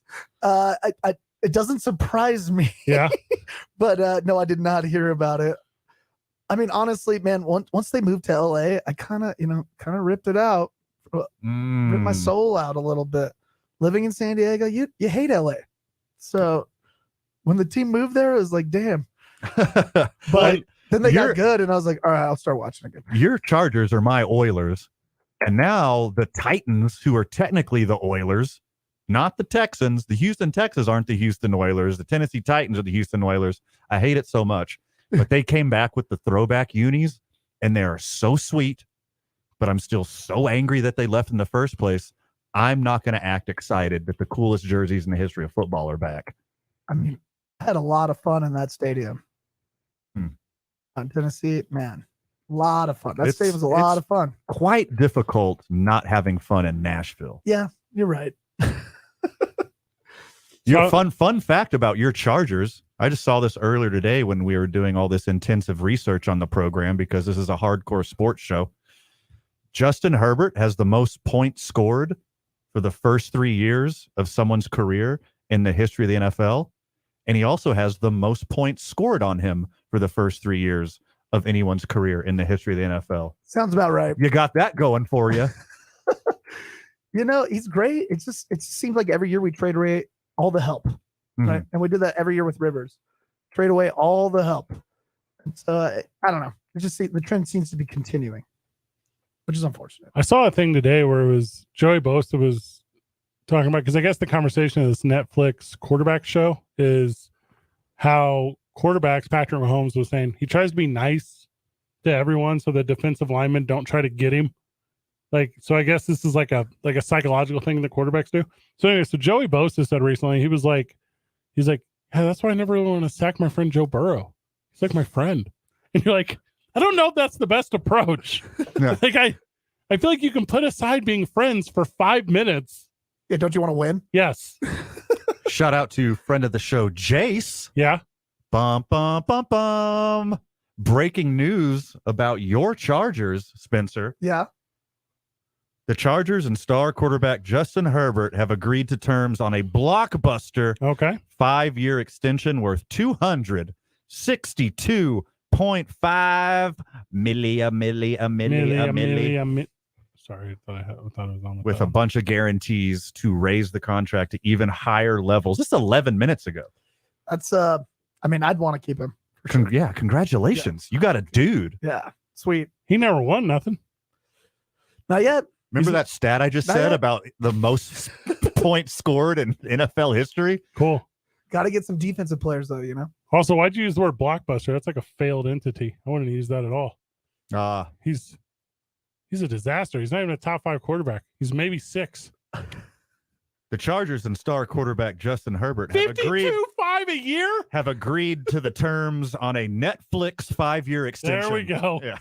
It doesn't surprise me. Yeah. But no, I did not hear about it. I mean, honestly, man, once they moved to LA, I kind of ripped it out, ripped my soul out a little bit. Living in San Diego, you hate LA. So when the team moved there, it was like, damn. But then they got good, and I was like, all right, I'll start watching again. Your Chargers are my Oilers. And now the Titans, who are technically the Oilers, not the Texans. The Houston Texans aren't the Houston Oilers. The Tennessee Titans are the Houston Oilers. I hate it so much. But they came back with the throwback unis, and they are so sweet. But I'm still so angry that they left in the first place. I'm not going to act excited that the coolest jerseys in the history of football are back. I mean, I had a lot of fun in that stadium. On Tennessee, man, a lot of fun. That stadium was a lot of fun. Quite difficult not having fun in Nashville. Yeah, you're right. Your fun fact about your Chargers. I just saw this earlier today when we were doing all this intensive research on the program because this is a hardcore sports show. Justin Herbert has the most points scored for the first 3 years of someone's career in the history of the NFL. And he also has the most points scored on him for the first 3 years of anyone's career in the history of the NFL. Sounds about right. You got that going for you. You know, he's great. It seems like every year we trade away all the help, right? And we do that every year with Rivers. Trade away all the help. And so I don't know. The trend seems to be continuing, which is unfortunate. I saw a thing today where it was Joey Bosa was talking about, because I guess the conversation of this Netflix quarterback show is how quarterbacks, Patrick Mahomes was saying, he tries to be nice to everyone so the defensive linemen don't try to get him. So I guess this is like a psychological thing that quarterbacks do. So anyway, so Joey Bosa said recently, he's like, yeah, that's why I never really want to sack my friend Joe Burrow. He's like my friend. And you're like, I don't know if that's the best approach. Yeah. I feel like you can put aside being friends for 5 minutes. Yeah, don't you want to win? Yes. Shout out to friend of the show, Jace. Yeah. Bum, bum, bum, bum. Breaking news about your Chargers, Spencer. Yeah. The Chargers and star quarterback Justin Herbert have agreed to terms on a blockbuster 5-year extension worth $262.5 million. Sorry, I thought it was on with a bunch of guarantees to raise the contract to even higher levels. Just 11 minutes ago. That's I mean, I'd want to keep him. Yeah, congratulations. You got a dude. Yeah, sweet. He never won nothing. Not yet. Remember that stat I just said about the most points scored in NFL history? Cool. Got to get some defensive players, though, you know? Also, why'd you use the word blockbuster? That's like a failed entity. I wouldn't use that at all. He's a disaster. He's not even a top 5 quarterback. He's maybe 6. The Chargers and star quarterback Justin Herbert have agreed to the terms on a Netflix 5-year extension. There we go. Yeah.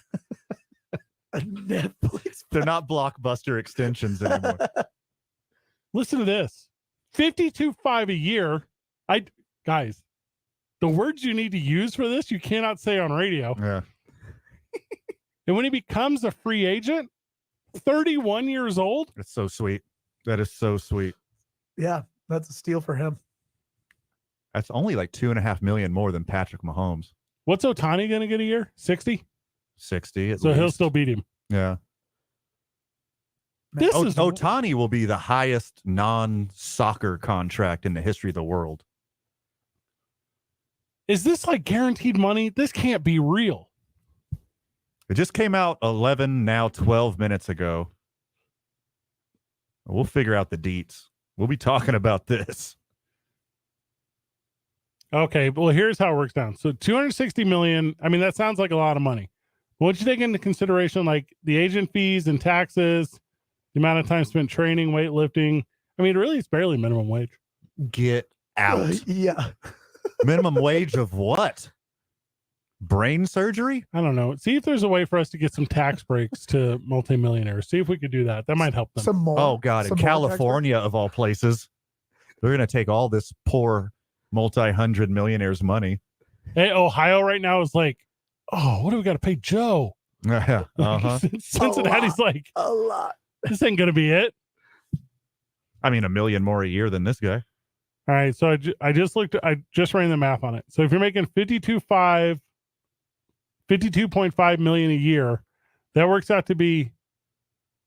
Netflix. They're not blockbuster extensions anymore. Listen to this. 52.5 a year. Guys, the words you need to use for this, you cannot say on radio. Yeah. And when he becomes a free agent, 31 years old. It's so sweet. That is so sweet. Yeah, that's a steal for him. That's only like $2.5 million more than Patrick Mahomes. What's Ohtani going to get a year? 60? 60. So he'll still beat him. Yeah. This is Ohtani will be the highest non-soccer contract in the history of the world. Is this like guaranteed money? This can't be real. It just came out 11, now 12 minutes ago. We'll figure out the deets. We'll be talking about this. Okay, well, here's how it works down. So 260 million. I mean, that sounds like a lot of money. Once you take into consideration like the agent fees and taxes, the amount of time spent training, weightlifting. I mean, really, it's barely minimum wage. Get out. Yeah. Minimum wage of what? Brain surgery? I don't know. See if there's a way for us to get some tax breaks to multimillionaires. See if we could do that. That might help them. Some more. Oh, God. In California, of all places, they're going to take all this poor multi-hundred millionaires' money. Hey, Ohio right now is like, oh, what do we got to pay Joe? Uh-huh. Cincinnati's like, a lot. This ain't going to be it. I mean, $1 million more a year than this guy. All right. So I just ran the math on it. So if you're making 52.5 million a year, that works out to be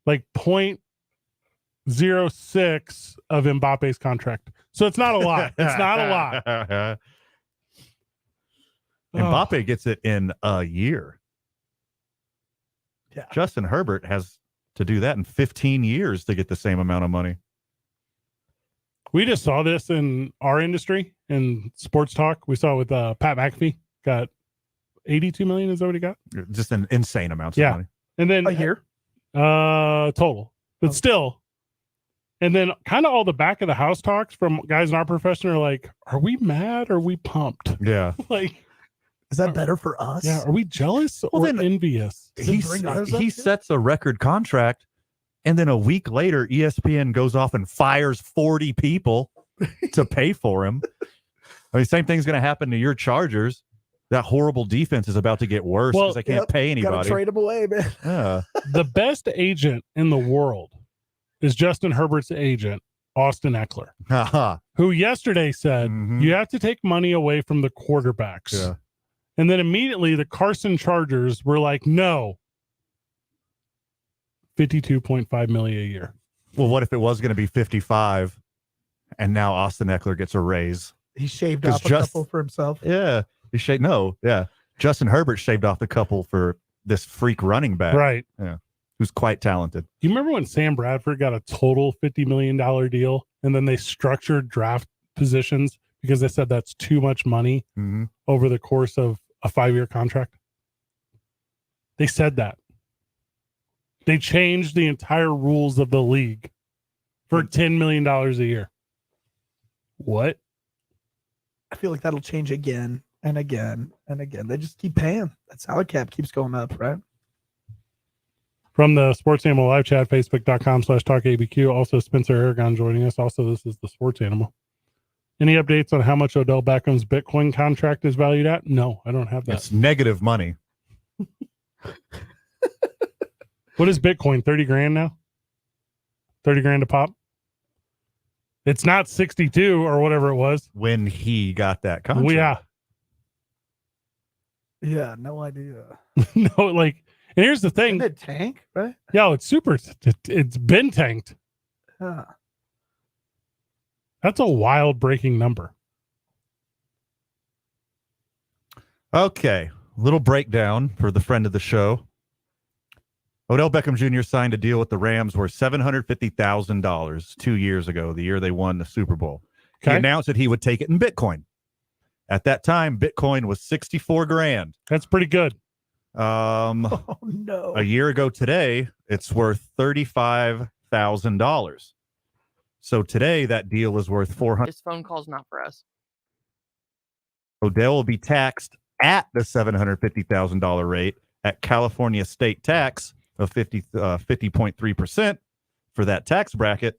like 0.06 of Mbappe's contract. So it's not a lot. It's not a lot. Mbappe gets it in a year. Yeah. Justin Herbert has to do that in 15 years to get the same amount of money. We just saw this in our industry in sports talk. We saw it with Pat McAfee. Got 82 million. Is that what he got? Just an insane amount of money. And then a year total, but still. And then kind of all the back of the house talks from guys in our profession are like, are we mad or are we pumped? Yeah. Like, is that better for us? Yeah. Are we jealous or envious? He sets a record contract, and then a week later, ESPN goes off and fires 40 people to pay for him. I mean, same thing's going to happen to your Chargers. That horrible defense is about to get worse because they can't pay anybody. Gotta trade him away, man. Yeah. The best agent in the world is Justin Herbert's agent, Austin Eckler, who yesterday said, you have to take money away from the quarterbacks. Yeah. And then immediately the Carson Chargers were like, no, 52.5 million a year. Well, what if it was going to be 55 and now Austin Eckler gets a raise? He shaved off a couple for himself. Yeah. Justin Herbert shaved off the couple for this freak running back. Right. Yeah. Who's quite talented. Do you remember when Sam Bradford got a total $50 million deal and then they structured draft positions because they said that's too much money over the course of a 5-year contract? They said that. They changed the entire rules of the league for $10 million a year. What? I feel like that'll change again and again and again. They just keep paying. That salary cap keeps going up, right? From the Sports Animal live chat, facebook.com/talkabq. Also, Spencer Aragon joining us. Also, this is the Sports Animal. Any updates on how much Odell Beckham's Bitcoin contract is valued at? No, I don't have that. It's negative money. What is Bitcoin? 30 grand now? 30 grand a pop? It's not 62 or whatever it was. When he got that contract. Well, yeah, no idea. No, like, and here's the thing. Didn't it tank, right? Yeah, it's super. It's been tanked. Huh. That's a wild breaking number. Okay. Little breakdown for the friend of the show. Odell Beckham Jr. signed a deal with the Rams worth $750,000 2 years ago, the year they won the Super Bowl. Okay. He announced that he would take it in Bitcoin. At that time, Bitcoin was 64 grand. That's pretty good. Oh, no. A year ago today, it's worth $35,000. So today, that deal is worth $400,000. This phone call's not for us. Odell will be taxed at the $750,000 rate at California state tax of 50.3% for that tax bracket.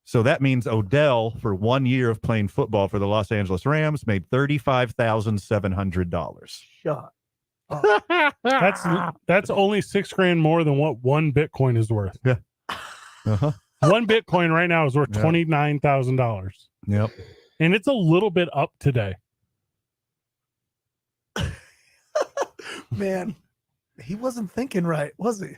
So that means Odell, for 1 year of playing football for the Los Angeles Rams, made $35,700. Shut. That's only $6,000 more than what one Bitcoin is worth. Yeah. Uh-huh. One Bitcoin right now is worth $29,000. Yep. And it's a little bit up today. Man, he wasn't thinking right, was he?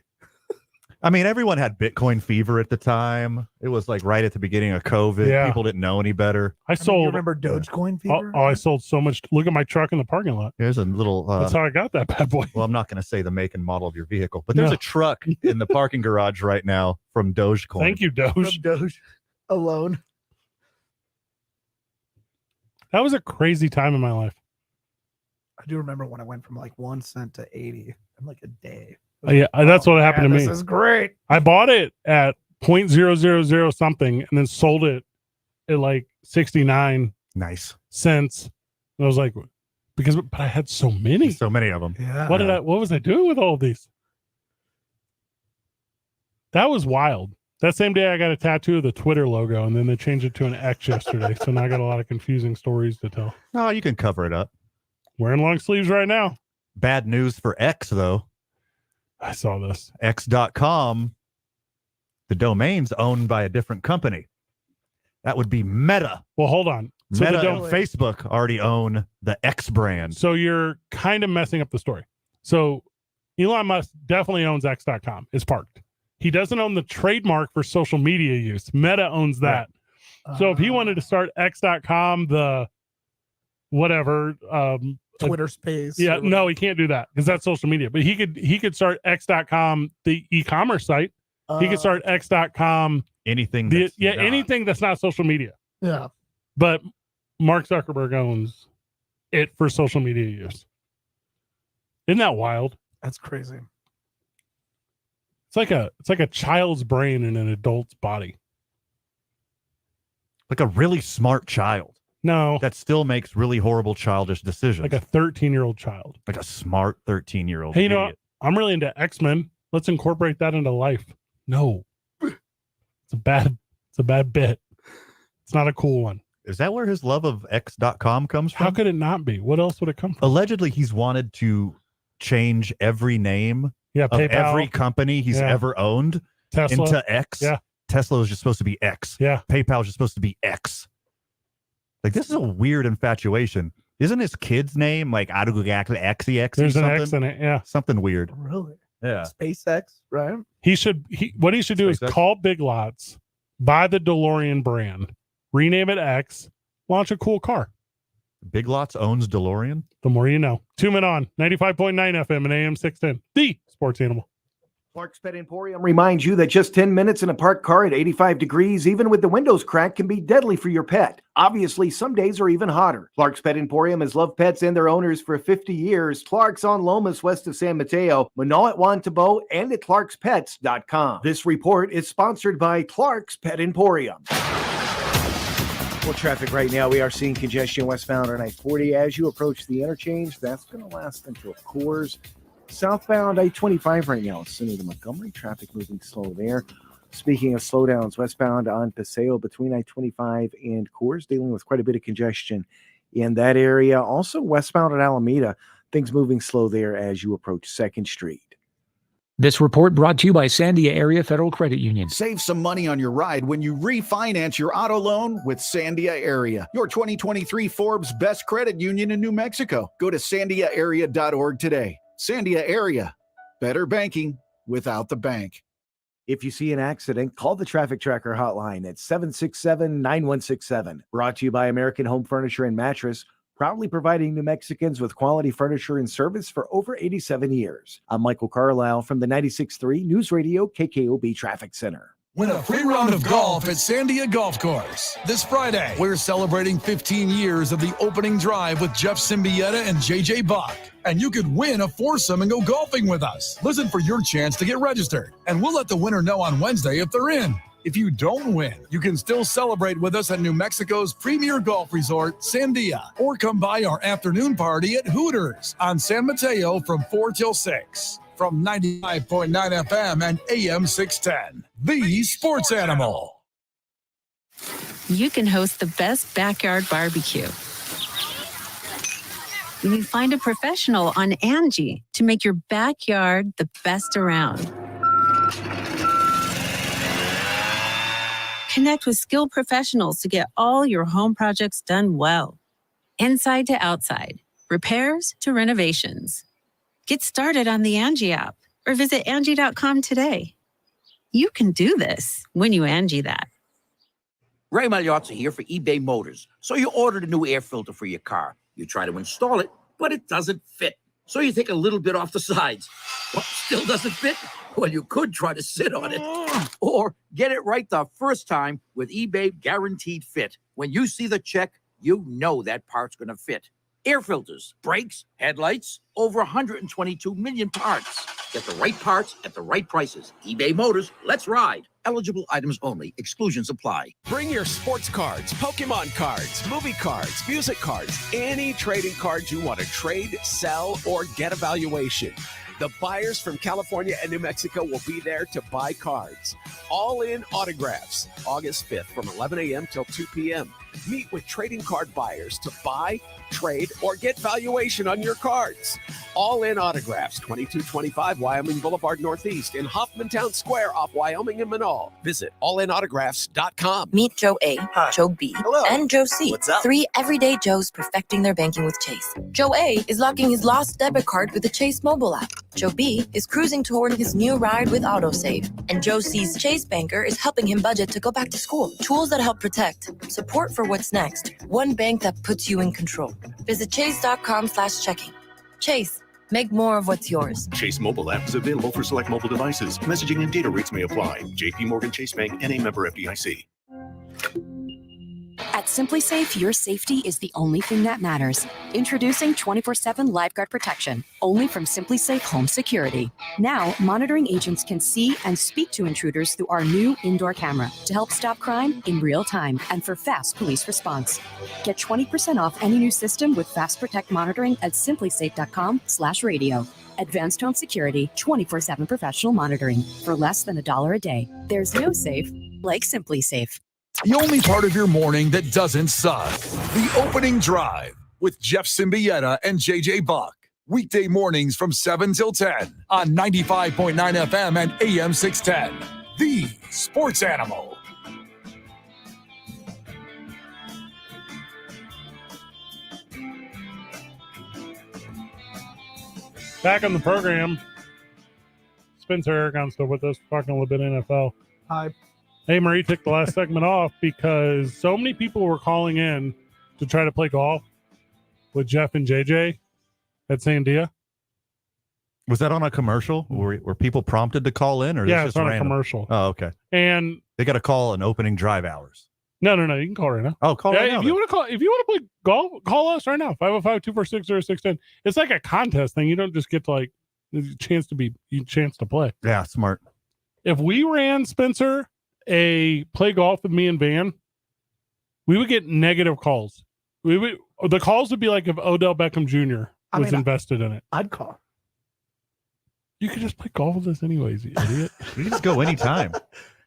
I mean, everyone had Bitcoin fever at the time. It was like right at the beginning of COVID. Yeah. People didn't know any better. I sold. You remember Dogecoin fever? Oh, I sold so much. Look at my truck in the parking lot. There's a little. That's how I got that bad boy. Well, I'm not going to say the make and model of your vehicle, but there's No. a truck in the parking garage right now from Dogecoin. Thank you, Doge. From Doge alone. That was a crazy time in my life. I do remember when I went from like 1 cent to 80 in like a day. Yeah, that's what happened to me. This is great. I bought it at 0.000 something and then sold it at like 69 cents. And I was like, but I had so many. So many of them. Yeah. What was I doing with all of these? That was wild. That same day I got a tattoo of the Twitter logo and then they changed it to an X yesterday. So now I got a lot of confusing stories to tell. No, you can cover it up. Wearing long sleeves right now. Bad news for X, though. I saw this. X.com, the domain's owned by a different company. That would be Meta. Well, hold on. So Meta and Facebook already own the X brand. So you're kind of messing up the story. So Elon Musk definitely owns X.com. It's parked. He doesn't own the trademark for social media use. Meta owns that. Right. So if he wanted to start X.com, the whatever, Twitter space. Yeah, no, he can't do that because that's social media. But he could start X.com, the e-commerce site. He could start X.com. Anything. Anything that's not social media. Yeah. But Mark Zuckerberg owns it for social media use. Isn't that wild? That's crazy. It's like a child's brain in an adult's body. Like a really smart child. No. That still makes really horrible childish decisions. Like a 13-year-old child. Like a smart 13-year-old. Hey, you know what? I'm really into X-Men. Let's incorporate that into life. No. It's a bad bit. It's not a cool one. Is that where his love of X.com comes from? How could it not be? What else would it come from? Allegedly, he's wanted to change every name of PayPal. every company he's ever owned Tesla. into X. Yeah. Tesla is just supposed to be X. Yeah. PayPal is just supposed to be X. Like, this is a weird infatuation. Isn't his kid's name like XEX? There's an X in it, yeah. Something weird. Really? Yeah. SpaceX, right? What he should do is call Big Lots, buy the DeLorean brand, rename it X, launch a cool car. Big Lots owns DeLorean? The more you know. 2 Men On, 95.9 FM and AM 610. The Sports Animal. Clark's Pet Emporium reminds you that just 10 minutes in a parked car at 85 degrees, even with the windows cracked, can be deadly for your pet. Obviously, some days are even hotter. Clark's Pet Emporium has loved pets and their owners for 50 years. Clark's on Lomas, west of San Mateo, Manaw at Wantabo, and at clarkspets.com. This report is sponsored by Clark's Pet Emporium. Well, traffic right now, we are seeing congestion westbound on I-40 as you approach the interchange. That's going to last until Coors. Southbound I-25 right now, Center to Montgomery. Traffic moving slow there. Speaking of slowdowns, westbound on Paseo between I-25 and Coors, dealing with quite a bit of congestion in that area. Also westbound at Alameda, things moving slow there as you approach 2nd Street. This report brought to you by Sandia Area Federal Credit Union. Save some money on your ride when you refinance your auto loan with Sandia Area, your 2023 Forbes Best Credit Union in New Mexico. Go to sandiaarea.org today. Sandia Area, better banking without the bank. If you see an accident, call the Traffic Tracker hotline at 767-9167. Brought to you by American Home Furniture and Mattress, proudly providing New Mexicans with quality furniture and service for over 87 years. I'm Michael Carlisle from the 96.3 News Radio KKOB Traffic Center. Win a free round of golf at Sandia Golf Course. This Friday, we're celebrating 15 years of the opening drive with Jeff Symbieta and JJ Buck. And you could win a foursome and go golfing with us. Listen for your chance to get registered. And we'll let the winner know on Wednesday if they're in. If you don't win, you can still celebrate with us at New Mexico's premier golf resort, Sandia. Or come by our afternoon party at Hooters on San Mateo from 4 till 6. From 95.9 FM and AM 610. The Sports Animal. you can host the best backyard barbecue. You find a professional on Angie to make your backyard the best around. Connect with skilled professionals to get all your home projects done well. Inside to outside, repairs to renovations. Get started on the Angie app or visit Angie.com today. You can do this when you Angie that. Ray Magliozzi here for eBay Motors. So you ordered a new air filter for your car. You try to install it, but it doesn't fit. So you take a little bit off the sides. What, still doesn't fit? Well, you could try to sit on it. Or get it right the first time with eBay Guaranteed Fit. When you see the check, you know that part's going to fit. Air filters, brakes, headlights, over 122 million parts. Get the right parts at the right prices. eBay Motors, let's ride. Eligible items only. Exclusions apply. Bring your sports cards, Pokemon cards, movie cards, music cards, any trading cards you want to trade, sell, or get a valuation. The buyers from California and New Mexico will be there to buy cards. All in autographs, August 5th from 11 a.m. till 2 p.m. Meet with trading card buyers to buy, trade, or get valuation on your cards. All in autographs, 2225 Wyoming Boulevard Northeast in Hoffmantown Square off Wyoming and Manal. Visit allinautographs.com. Meet Joe A, Joe B, and Joe C. What's up? 3 everyday Joes perfecting their banking with Chase. Joe A is locking his lost debit card with the Chase mobile app. Joe B is cruising toward his new ride with AutoSave. And Joe C's Chase banker is helping him budget to go back to school. Tools that help protect. Support for what's next. One bank that puts you in control. Visit chase.com/checking. Chase. Make more of what's yours. Chase mobile app is available for select mobile devices. Messaging and data rates may apply. JP Morgan Chase Bank, N.A. member FDIC. At Simply Safe, your safety is the only thing that matters. Introducing 24/7 Lifeguard Protection, only from Simply Safe Home Security. Now, monitoring agents can see and speak to intruders through our new indoor camera to help stop crime in real time and for fast police response. Get 20% off any new system with Fast Protect monitoring at simplysafe.com/radio. Advanced home security, 24/7 professional monitoring for less than $1 a day. There's no safe like Simply Safe. The only part of your morning that doesn't suck. The Opening Drive with Jeff Symbieta and JJ Buck. Weekday mornings from 7 till 10 on 95.9 FM and AM 610. The Sports Animal. Back on the program, Spencer Aragon still with us, talking a little bit NFL. Hi. Hey, Marie took the last segment off because so many people were calling in to try to play golf with Jeff and JJ at Sandia. Was that on a commercial? Were people prompted to call in? Or Yeah, this it's just on random? a commercial. Oh, okay. And they got to call an opening drive hours. No. You can call right now. Oh, call right now. If you want to play golf, call us right now. 505-246-0610. It's like a contest thing. You don't just get to like chance to play. Yeah, smart. If we ran, Spencer, a play golf with me and Van, we would get negative calls. The calls would be like if Odell Beckham Jr. was invested in it. I'd call. You could just play golf with us anyways, you idiot. We can just go anytime.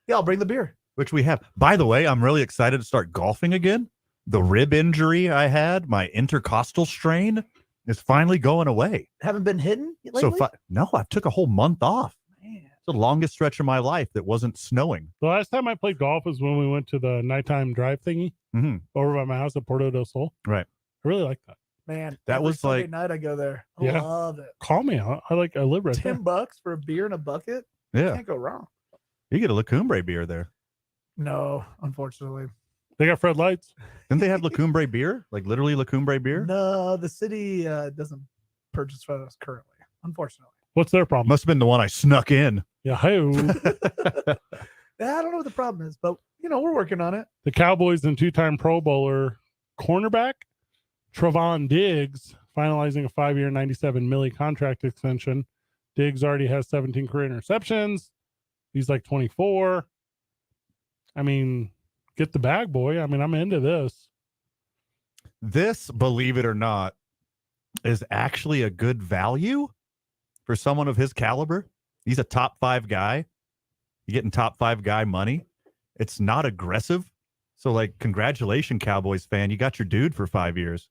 Yeah, I'll bring the beer. Which we have. By the way, I'm really excited to start golfing again. The rib injury I had, my intercostal strain, is finally going away. Haven't been hitting lately? No, I took a whole month off. It's the longest stretch of my life that wasn't snowing. The last time I played golf was when we went to the nighttime drive thingy over by my house at Porto del Sol. Right. I really like that. Man, that was Sunday like night I go there. I Yeah. love it. Call me. I live right there. $10 for a beer and a bucket. Yeah. Can't go wrong. You get a La Cumbre beer there. No, unfortunately. They got Fred Lights. Didn't they have La Cumbre beer? Like literally La Cumbre beer? No, the city doesn't purchase for us currently, unfortunately. What's their problem? Must have been the one I snuck in. Yeah. Hey. I don't know what the problem is, but we're working on it. The Cowboys and two-time Pro Bowler cornerback Trevon Diggs finalizing a 5-year, $97 million contract extension. Diggs already has 17 career interceptions. He's like 24. I mean, get the bag, boy. I mean, I'm into this. This, believe it or not, is actually a good value for someone of his caliber. He's a top 5 guy. You're getting top 5 guy money. It's not aggressive. So, like, congratulations, Cowboys fan. You got your dude for 5 years.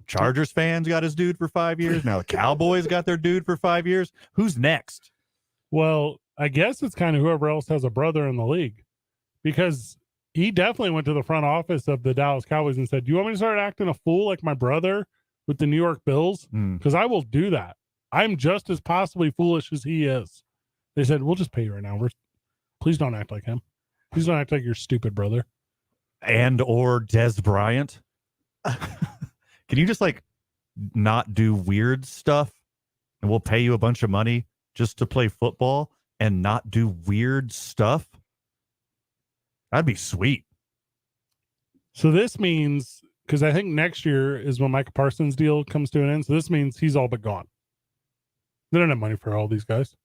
Chargers fans got his dude for 5 years. Now the Cowboys got their dude for 5 years. Who's next? Well, I guess it's kind of whoever else has a brother in the league, because he definitely went to the front office of the Dallas Cowboys and said, "Do you want me to start acting a fool like my brother with the New York Bills? Because I will do that. I'm just as possibly foolish as he is." They said, "We'll just pay you right now. Please don't act like him. Please don't act like your stupid brother." And or Des Bryant. Can you just like not do weird stuff and we'll pay you a bunch of money just to play football and not do weird stuff? That'd be sweet. So this means, because I think next year is when Micah Parsons' deal comes to an end. So this means he's all but gone. They don't have money for all these guys.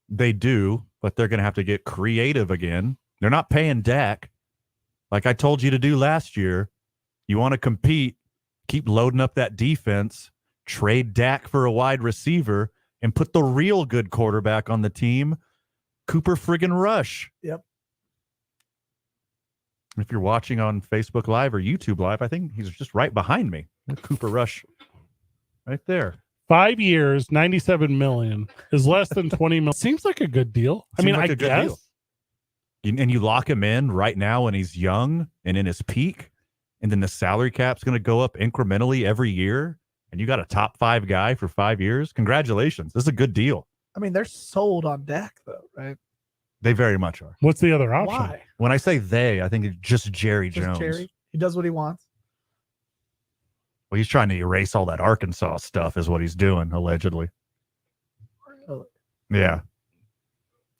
They do, but they're going to have to get creative again. They're not paying Dak. Like I told you to do last year. You want to compete, keep loading up that defense, trade Dak for a wide receiver, and put the real good quarterback on the team, Cooper friggin' Rush. Yep. If you're watching on Facebook Live or YouTube Live, I think he's just right behind me. Cooper Rush right there. 5 years, $97 million is less than $20 million. Seems like a good deal. I mean, I guess. And you lock him in right now when he's young and in his peak, and then the salary cap's going to go up incrementally every year, and you got a top 5 guy for 5 years. Congratulations. This is a good deal. I mean, they're sold on Dak, though, right? They very much are. What's the other option? Why? When I say they, I think it's just Jerry Jones. Jerry. He does what he wants. Well, he's trying to erase all that Arkansas stuff is what he's doing, allegedly. Really? Yeah.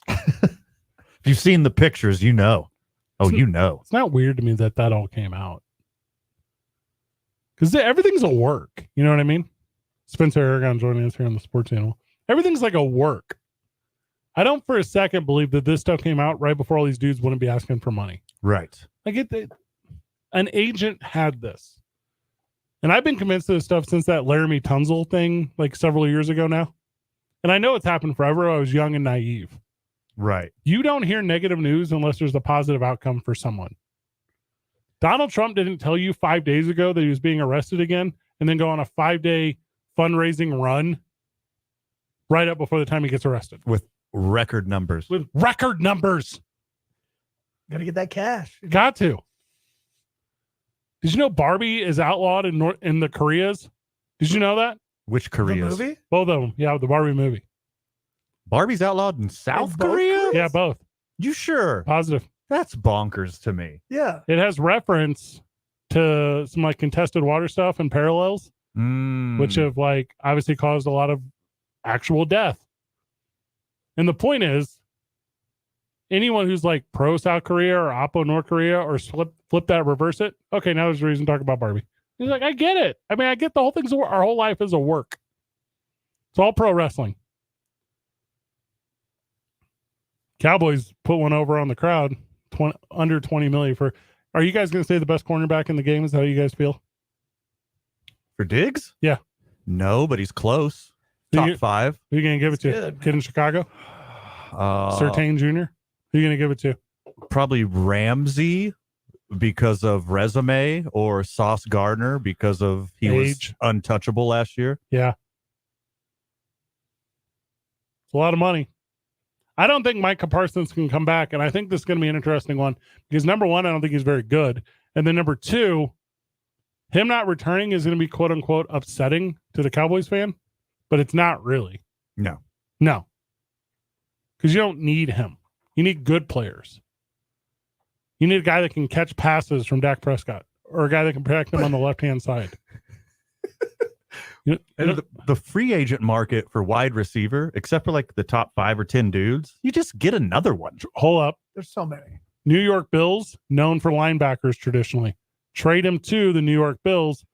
If you've seen the pictures, you know. Oh, you know. It's not weird to me that all came out. Because everything's a work. You know what I mean? Spencer Aragon joining us here on the Sports Channel. Everything's like a work. I don't for a second believe that this stuff came out right before all these dudes wouldn't be asking for money. Right. I get that an agent had this. And I've been convinced of this stuff since that Laramie Tunzel thing, like several years ago now. And I know it's happened forever. I was young and naive. Right. You don't hear negative news unless there's a positive outcome for someone. Donald Trump didn't tell you 5 days ago that he was being arrested again and then go on a 5-day fundraising run right up before the time he gets arrested. With record numbers. Got to get that cash. Got to. Did you know Barbie is outlawed in the Koreas? Did you know that? Which Koreas? The movie? Both of them. Yeah, the Barbie movie. Barbie's outlawed in South Korea? Yeah, both. You sure? Positive. That's bonkers to me. Yeah. It has reference to some like contested water stuff and parallels, which have like obviously caused a lot of actual death. And the point is, anyone who's like pro South Korea or oppo North Korea or flip that, reverse it. Okay, now there's a reason to talk about Barbie. He's like, I get it. I mean, I get the whole thing's our whole life is a work. It's all pro wrestling. Cowboys put one over on the crowd, under 20 million for. Are you guys going to say the best cornerback in the game? Is that how you guys feel? For Diggs? Yeah. No, but he's close. Top 5. Who are you going to give it to? Kid in Chicago? Surtain Jr.? Who are you going to give it to? Probably Ramsey because of resume, or Sauce Gardner because of he was untouchable last year. Yeah. It's a lot of money. I don't think Micah Parsons can come back, and I think this is going to be an interesting one because, number one, I don't think he's very good. And then number two, him not returning is going to be quote-unquote upsetting to the Cowboys fan, but it's not really. No. Because you don't need him. You need good players. You need a guy that can catch passes from Dak Prescott or a guy that can protect him on the left-hand side. And the free agent market for wide receiver, except for like the top 5 or 10 dudes, you just get another one. Hold up. There's so many. New York Bills, known for linebackers traditionally. Trade him to the New York Bills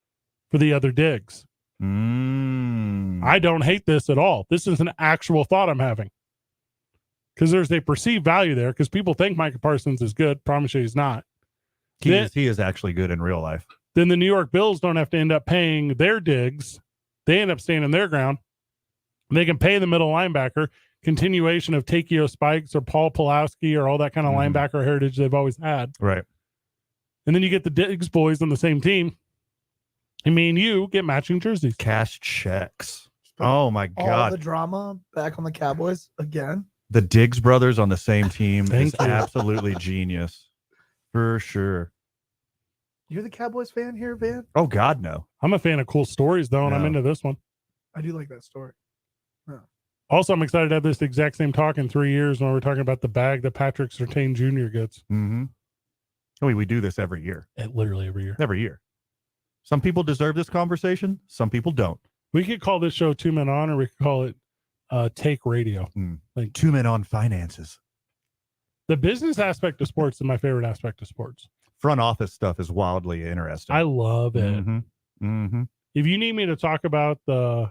for the other Diggs. I don't hate this at all. This is an actual thought I'm having. Because there's a perceived value there because people think Micah Parsons is good. Promise you he's not. He is actually good in real life. Then the New York Bills don't have to end up paying their Diggs. They end up standing their ground. They can pay the middle linebacker, continuation of Takeo Spikes or Paul Pulaski or all that kind of linebacker heritage they've always had. Right. And then you get the Diggs boys on the same team. And me and you get matching jerseys. Cash checks. Oh my All God. the drama back on the Cowboys again. The Diggs brothers on the same team Thank is you. absolutely genius. For sure. You're the Cowboys fan here, Van? Oh God, no. I'm a fan of cool stories, though, and I'm No. into this one. I do like that story. Also, I'm excited to have this exact same talk in 3 years when we're talking about the bag that Patrick Surtain Jr. gets. Mm-hmm. We do this every year. Literally every year. Every year. Some people deserve this conversation. Some people don't. We could call this show 2 Men On, or we could call it Take Radio. Like 2 Men On Finances. The business aspect of sports is my favorite aspect of sports. Front office stuff is wildly interesting. I love it. Mm-hmm. Mm-hmm. If you need me to talk about the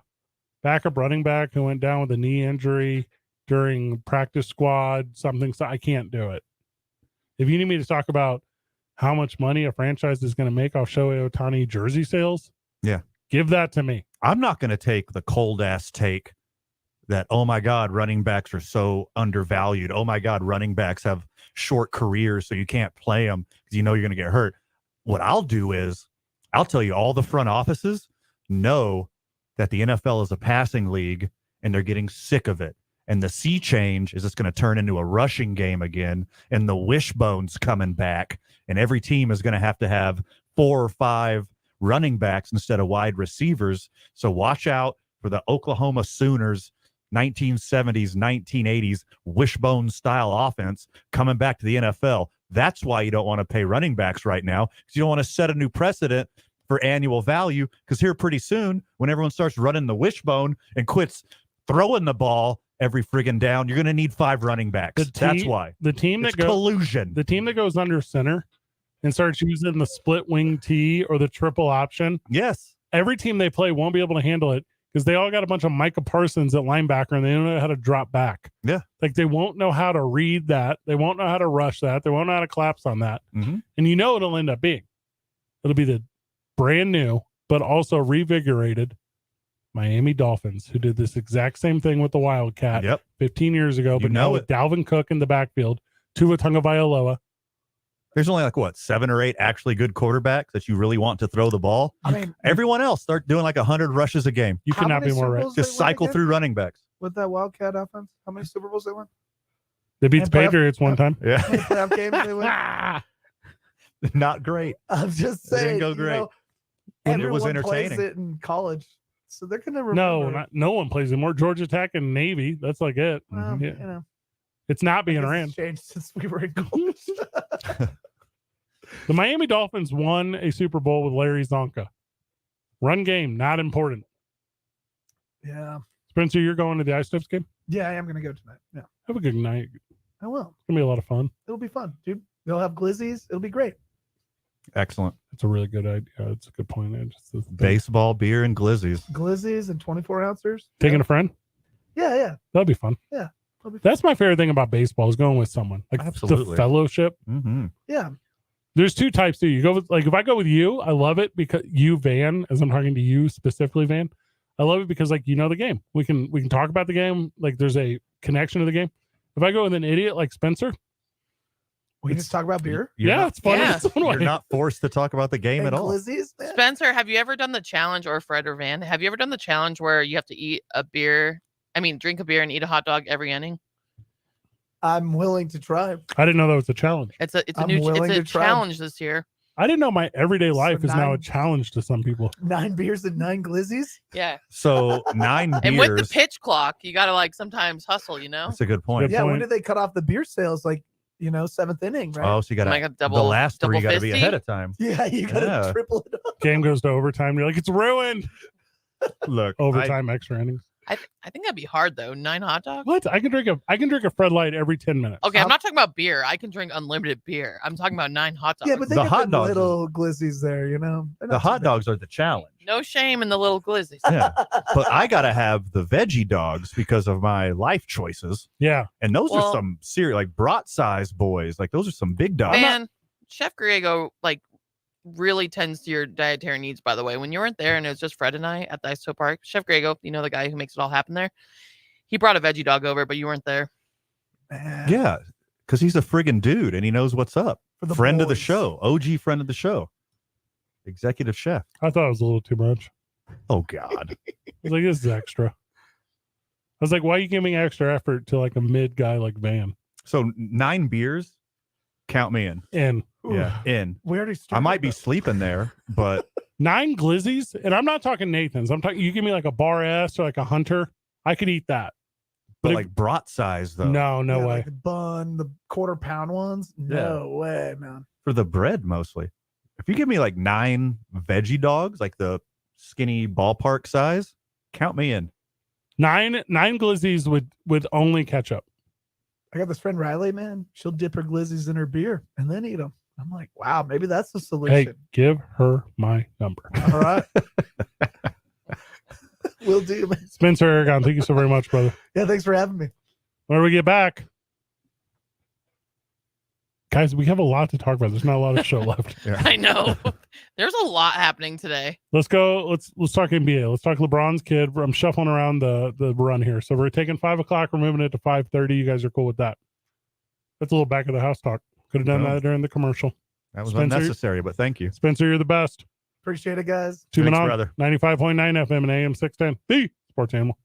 backup running back who went down with a knee injury during practice squad, something, I can't do it. If you need me to talk about how much money a franchise is going to make off Shohei Ohtani jersey sales, yeah, give that to me. I'm not going to take the cold ass take that, oh my God, running backs are so undervalued. Oh my God, running backs have short careers, so you can't play them because you know you're going to get hurt. What I'll do is I'll tell you all the front offices know that the NFL is a passing league and they're getting sick of it. And the sea change is it's going to turn into a rushing game again, and the wishbone's coming back, and every team is going to have 4 or 5 running backs instead of wide receivers. So watch out for the Oklahoma Sooners 1970s, 1980s wishbone style offense coming back to the NFL. That's why you don't want to pay running backs right now, because you don't want to set a new precedent for annual value, because here pretty soon when everyone starts running the wishbone and quits throwing the ball every friggin' down, you're going to need 5 running backs. That's why. The team It's that goes collusion. The team that goes under center and starts using the split wing T or the triple option. Yes. Every team they play won't be able to handle it because they all got a bunch of Micah Parsons at linebacker and they don't know how to drop back. Yeah. Like they won't know how to read that. They won't know how to rush that. They won't know how to collapse on that. Mm-hmm. And you know it'll end up being. It'll be the brand new, but also revigorated Miami Dolphins, who did this exact same thing with the Wildcat 15 years ago, but now with Dalvin Cook in the backfield, Tua Tagovailoa. There's only 7 or 8 actually good quarterbacks that you really want to throw the ball. I mean, everyone else start doing 100 rushes a game. You could not be more right. Just cycle through running backs. With that Wildcat offense, how many Super Bowls they won? They beat the Patriots one time. Yeah. Playoff games they win? Not great. I'm just It saying. didn't go great. Everyone It was plays entertaining. it in college, so they're gonna remember. No one plays anymore. Georgia Tech and Navy. That's like it. Well, Yeah. you know, It's not being I guess ran. it's changed since we were in college. The Miami Dolphins won a Super Bowl with Larry Zonka. Run game, not important. Yeah, Spencer, you're going to the Ice Tips game? yeah, I am gonna go tonight. Yeah, Have a good night. I will. It's going to be a lot of fun. It'll be fun, dude. They'll have glizzies. It'll be great. Excellent. It's a really good idea. It's a good point. Baseball, beer, and glizzies. Glizzies and 24 ounces. Taking a friend? Yeah. That'll be fun. Yeah. It'll be fun. That's my favorite thing about baseball is going with someone. Like Absolutely. the fellowship. Mm-hmm. Yeah. There's 2 types too. You go with, if I go with you, I love it because you, Van, as I'm talking to you specifically, Van, I love it because you know the game. We can talk about the game. Like there's a connection to the game. If I go with an idiot like Spencer, we can just talk about beer. It's fun. Yeah. in its own way. You're not forced to talk about the game And at all. glizzies, man. Spencer, have you ever done the challenge, or Fred or Van? Have you ever done the challenge where you have to drink a beer and eat a hot dog every inning? I'm willing to try. I didn't know that was a challenge. It's a I'm willing to try. challenge this year. I didn't know my everyday life is now a 9 challenge to some people. 9 beers and 9 glizzies. Yeah. So 9 beers. And with the pitch clock, you gotta sometimes hustle, you know? That's a good point. Yeah. When did they cut off the beer sales? 7th inning, right? Oh, so you got the last 3 you got to be ahead of time. Yeah, you got to triple it up. Game goes to overtime. You're like, it's ruined. Look, overtime, extra innings. I think that'd be hard though. 9 hot dogs. What? I can drink a Fred Light every 10 minutes. Okay, I'm not talking about beer. I can drink unlimited beer. I'm talking about 9 hot dogs. Yeah, but they The get hot the dogs little glizzies there, you know. They're The not hot too dogs are the challenge. No shame in the little glizzies. Yeah. But I got to have the veggie dogs because of my life choices. Yeah. And those Well- are some serious, brat size boys. Those are some big dogs. Man, Chef Griego really tends to your dietary needs, by the way. When you weren't there and it was just Fred and I at the Ice Park, Chef Griego, you know, the guy who makes it all happen there, he brought a veggie dog over, but you weren't there. Yeah. Because he's a friggin' dude and he knows what's up. For the friend of the boys. show. OG friend of the show. Executive chef. I thought it was a little too much. Oh, God. I was like, this is extra. I was like, why are you giving extra effort to like a mid guy like Van? So 9 beers, count me in. In. Yeah, in. We already I started might be sleeping there, but 9 glizzies, and I'm not talking Nathan's. I'm talking. You give me like a Bar S or like a Hunter, I could eat that. but if- like brat size though. no Yeah, way. like the bun, the quarter-pound ones. No way, man. For the bread mostly. If you give me like 9 veggie dogs, like the skinny ballpark size, count me in. 9 glizzies with only ketchup. I got this friend Riley, man. She'll dip her glizzies in her beer and then eat them. I'm like, wow, maybe that's the Hey, solution. give her my number. All right. Will do, man. Spencer Aragon, thank you so very much, brother. Yeah, thanks for having me. When we get back, guys, we have a lot to talk about. There's not a lot of show left. I know. There's a lot happening today. Let's go. Let's talk NBA. Let's talk LeBron's kid. I'm shuffling around the run here. So we're taking 5 o'clock. We're moving it to 5:30. You guys are cool with that? That's a little back of the house talk. Could have done No. that during the commercial. That was Spencer- unnecessary, but thank you. Spencer, you're the best. Appreciate it, guys. Tune Thanks, on brother. 95.9 FM and AM 610. The Sports Animal.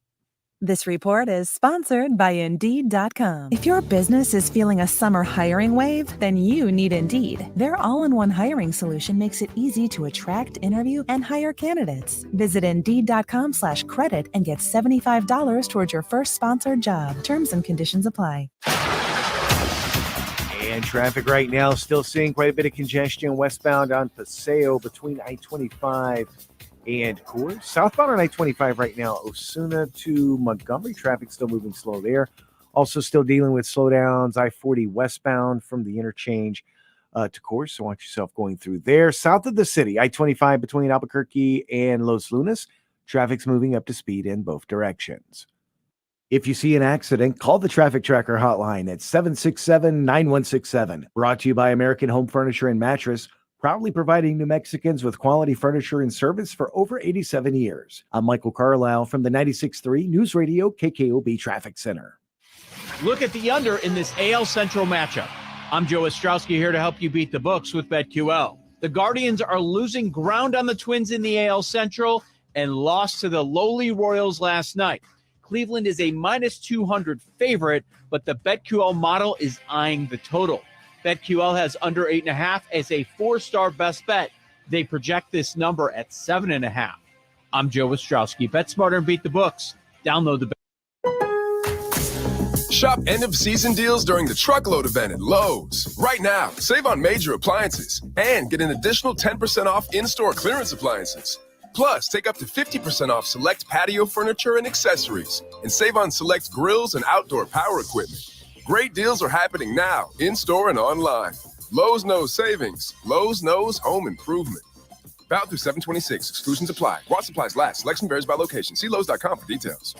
This report is sponsored by Indeed.com. If your business is feeling a summer hiring wave, then you need Indeed. Their all-in-one hiring solution makes it easy to attract, interview, and hire candidates. Visit Indeed.com/credit and get $75 towards your first sponsored job. Terms and conditions apply. And traffic right now, still seeing quite a bit of congestion westbound on Paseo between I-25 and Coors. Southbound on I-25 right now, Osuna to Montgomery. Traffic still moving slow there. Also still dealing with slowdowns, I-40 westbound from the interchange to Coors. So watch yourself going through there. South of the city, I-25 between Albuquerque and Los Lunas. Traffic's moving up to speed in both directions. If you see an accident, call the Traffic Tracker hotline at 767-9167. Brought to you by American Home Furniture and Mattress, proudly providing New Mexicans with quality furniture and service for over 87 years. I'm Michael Carlisle from the 96.3 News Radio KKOB Traffic Center. Look at the under in this AL Central matchup. I'm Joe Ostrowski here to help you beat the books with BetQL. The Guardians are losing ground on the Twins in the AL Central and lost to the lowly Royals last night. Cleveland is a minus 200 favorite, but the BetQL model is eyeing the total. BetQL has under 8.5 as a 4-star best bet. They project this number at 7.5. I'm Joe Ostrowski. Bet smarter and beat the books. Download the Shop end-of-season deals during the Truckload event at Lowe's. Right now, save on major appliances and get an additional 10% off in-store clearance appliances. Plus, take up to 50% off select patio furniture and accessories, and save on select grills and outdoor power equipment. Great deals are happening now, in-store and online. Lowe's knows savings. Lowe's knows home improvement. Valid through 7/26. Exclusions apply. While supplies last. Selection varies by location. See Lowe's.com for details.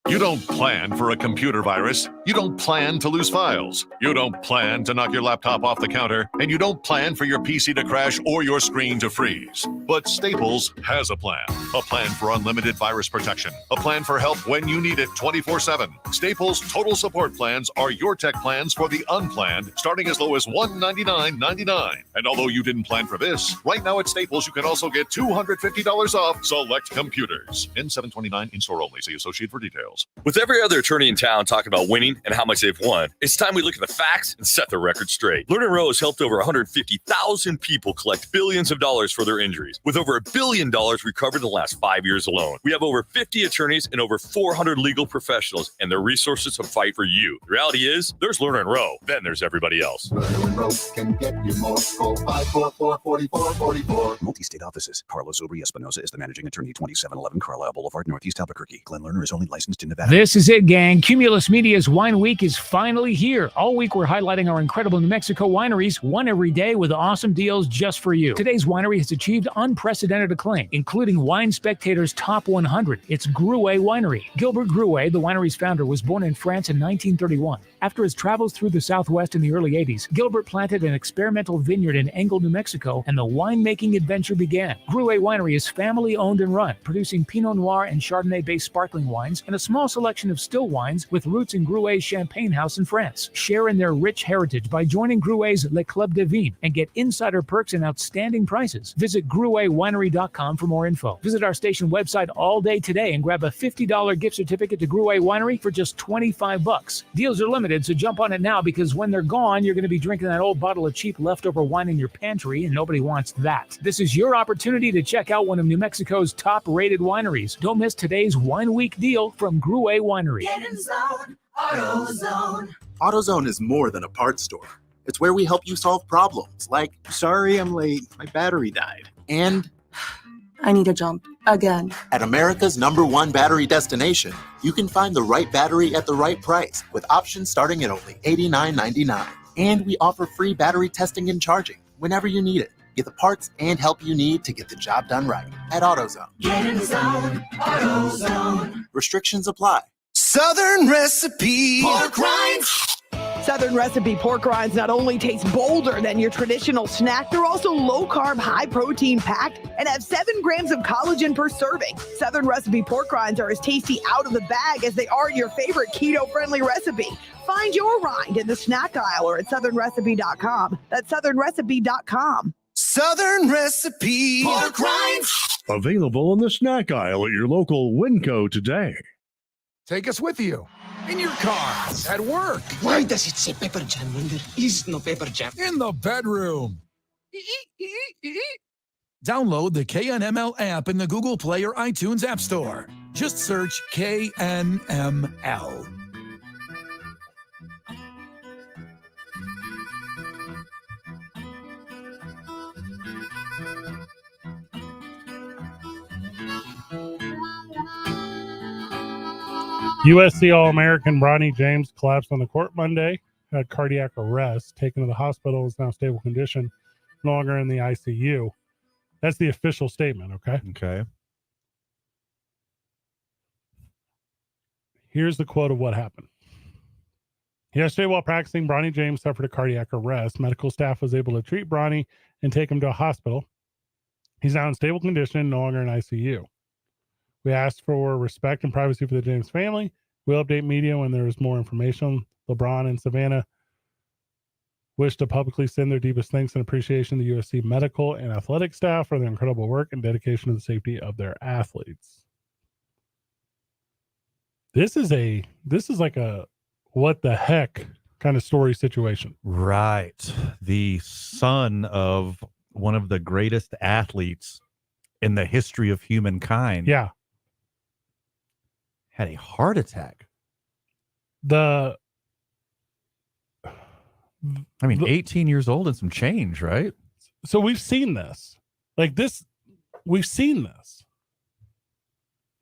You don't plan for a computer virus. You don't plan to lose files. You don't plan to knock your laptop off the counter. And you don't plan for your PC to crash or your screen to freeze. But Staples has a plan. A plan for unlimited virus protection. A plan for help when you need it 24/7. Staples Total Support Plans are your tech plans for the unplanned, starting as low as $199.99. And although you didn't plan for this, right now at Staples you can also get $250 off select computers. N729 in-store only. See associate for details. With every other attorney in town talking about winning and how much they've won, it's time we look at the facts and set the record straight. Lerner Rowe has helped over 150,000 people collect billions of dollars for their injuries, with over $1 billion recovered in the last 5 years alone. We have over 50 attorneys and over 400 legal professionals and their resources to fight for you. The reality is, there's Lerner Rowe, then there's everybody else. Lerner Rowe can get you more. Call 544-4444. Multi-state offices. Carlos Obri Espinosa is the managing attorney, 2711 Carlisle Boulevard, Northeast Albuquerque. Glenn Lerner is only licensed in Nevada. This is it, gang. Cumulus Media's Wine Week is finally here. All week, we're highlighting our incredible New Mexico wineries, one every day with awesome deals just for you. Today's winery has achieved unprecedented acclaim, including Wine Spectator's Top 100. It's Gruet Winery. Gilbert Gruet, the winery's founder, was born in France in 1931. After his travels through the Southwest in the early 80s, Gilbert planted an experimental vineyard in Engle, New Mexico, and the winemaking adventure began. Gruet Winery is family-owned and run, producing Pinot Noir and Chardonnay-based sparkling wines and a small small selection of still wines with roots in Gruet's Champagne House in France. Share in their rich heritage by joining Gruet's Le Club de Vin and get insider perks and outstanding prices. Visit GruetWinery.com for more info. Visit our station website all day today and grab a $50 gift certificate to Gruet Winery for just $25. Deals are limited, so jump on it now, because when they're gone, you're going to be drinking that old bottle of cheap leftover wine in your pantry, and nobody wants that. This is your opportunity to check out one of New Mexico's top-rated wineries. Don't miss today's Wine Week deal from Gruet Winery. Get in zone, AutoZone. AutoZone is more than a parts store. It's where we help you solve problems like, sorry I'm late, my battery died. And I need a jump again. at America's #1 battery destination, you can find the right battery at the right price with options starting at only $89.99. And we offer free battery testing and charging whenever you need it. Get the parts and help you need to get the job done right at AutoZone. Get in zone, AutoZone. Restrictions apply. Southern Recipe Pork rinds. Southern Recipe pork rinds not only taste bolder than your traditional snack, they're also low-carb, high-protein packed and have 7 grams of collagen per serving. Southern Recipe pork rinds are as tasty out of the bag as they are your favorite keto-friendly recipe. Find your rind in the snack aisle or at southernrecipe.com. That's southernrecipe.com. Southern Recipe Pork rinds. Available in the snack aisle at your local Winco today. Take us with you. In your car, at work. Why does it say pepper jam when there is no pepper jam? In the bedroom. Download the KNML app in the Google Play or iTunes App Store. Just search KNML. USC All-American Bronny James collapsed on the court Monday, had cardiac arrest, taken to the hospital, is now stable condition, no longer in the ICU. That's the official statement, okay? Okay. Here's the quote of what happened. Yesterday, while practicing, Bronny James suffered a cardiac arrest. Medical staff was able to treat Bronny and take him to a hospital. He's now in stable condition, no longer in ICU. We asked for respect and privacy for the James family. We'll update media when there is more information. LeBron and Savannah wish to publicly send their deepest thanks and appreciation to the USC medical and athletic staff for their incredible work and dedication to the safety of their athletes. This is like a what the heck kind of story situation. Right. The son of one of the greatest athletes in the history of humankind. Yeah. Had a heart attack. The 18 years old and some change, right? So we've seen this. We've seen this.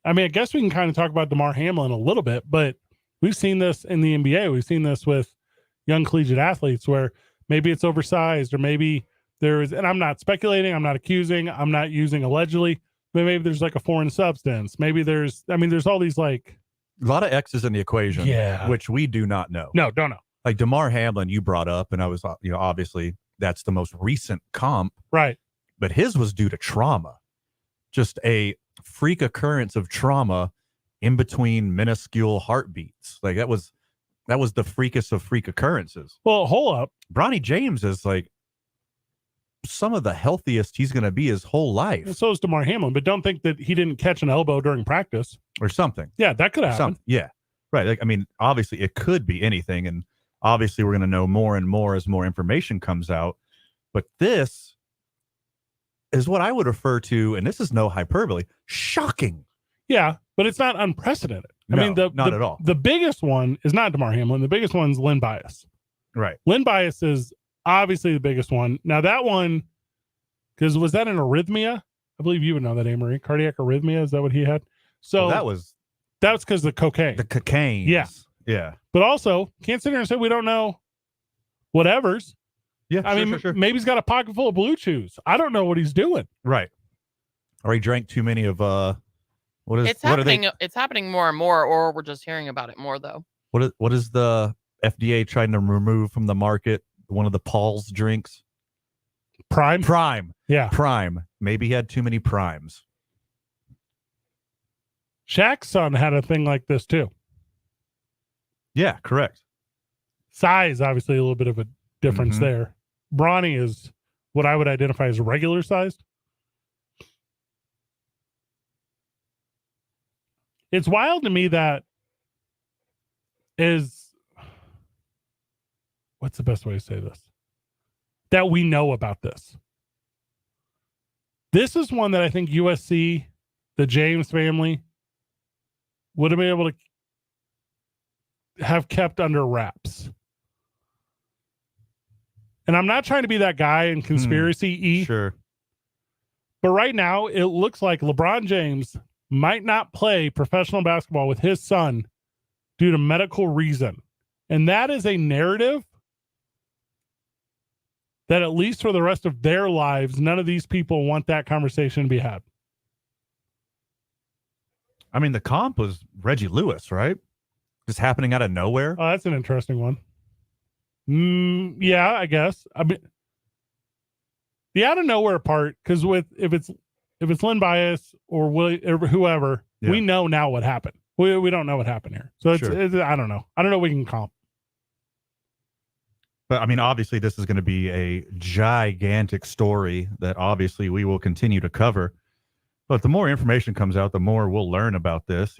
I mean, I guess we can kind of talk about DeMar Hamlin a little bit, but we've seen this in the NBA. We've seen this with young collegiate athletes where maybe it's oversized or maybe there is, and I'm not speculating, I'm not accusing, I'm not using allegedly, but maybe there's like a foreign substance. Maybe there's all these like a lot of X's in the equation, which we do not know. No, don't know. Like DeMar Hamlin, you brought up, and I was, obviously that's the most recent comp, right? But his was due to trauma, just a freak occurrence of trauma in between minuscule heartbeats. Like that was the freakest of freak occurrences. Well, hold up, Bronny James is like some of the healthiest he's going to be his whole life. And so is DeMar Hamlin, but don't think that he didn't catch an elbow during practice or something. Yeah, that could happen. Yeah, right. Like, I mean, obviously it could be anything, and obviously we're going to know more and more as more information comes out. But this is what I would refer to, and this is no hyperbole, shocking. Yeah, but it's not unprecedented. I mean, not at all. The biggest one is not DeMar Hamlin. The biggest one is Lynn Bias. Right. Lynn Bias is obviously the biggest one. Now that one, because was that an arrhythmia? I believe you would know that, Amory. Cardiac arrhythmia, is that what he had? So that was because of the cocaine. The cocaine. Yeah. Yeah. But also, can't sit here and say we don't know whatever's. Yeah. I mean, maybe he's got a pocket full of Blue Chews. I don't know what he's doing. Right. Or he drank too many of it's happening more and more, or we're just hearing about it more though. What is the FDA trying to remove from the market? One of the Paul's drinks. Prime. Yeah. Prime. Maybe he had too many primes. Shaq's son had a thing like this too. Yeah, correct. Size, obviously, a little bit of a difference there. Bronny is what I would identify as regular sized. It's wild to me that what's the best way to say this? That we know about this. This is one that I think USC, the James family, would have been able to have kept under wraps. And I'm not trying to be that guy in conspiracy Sure. But right now, it looks like LeBron James might not play professional basketball with his son due to medical reason. And that is a narrative that at least for the rest of their lives, none of these people want that conversation to be had. I mean, the comp was Reggie Lewis, right? Just happening out of nowhere. Oh, that's an interesting one. Yeah, I guess. I mean, the out of nowhere part, because if it's Lynn Bias or whoever, we know now what happened. We don't know what happened here, so it's I don't know. I don't know. We can comp. But I mean, obviously, this is going to be a gigantic story that obviously we will continue to cover. But the more information comes out, the more we'll learn about this.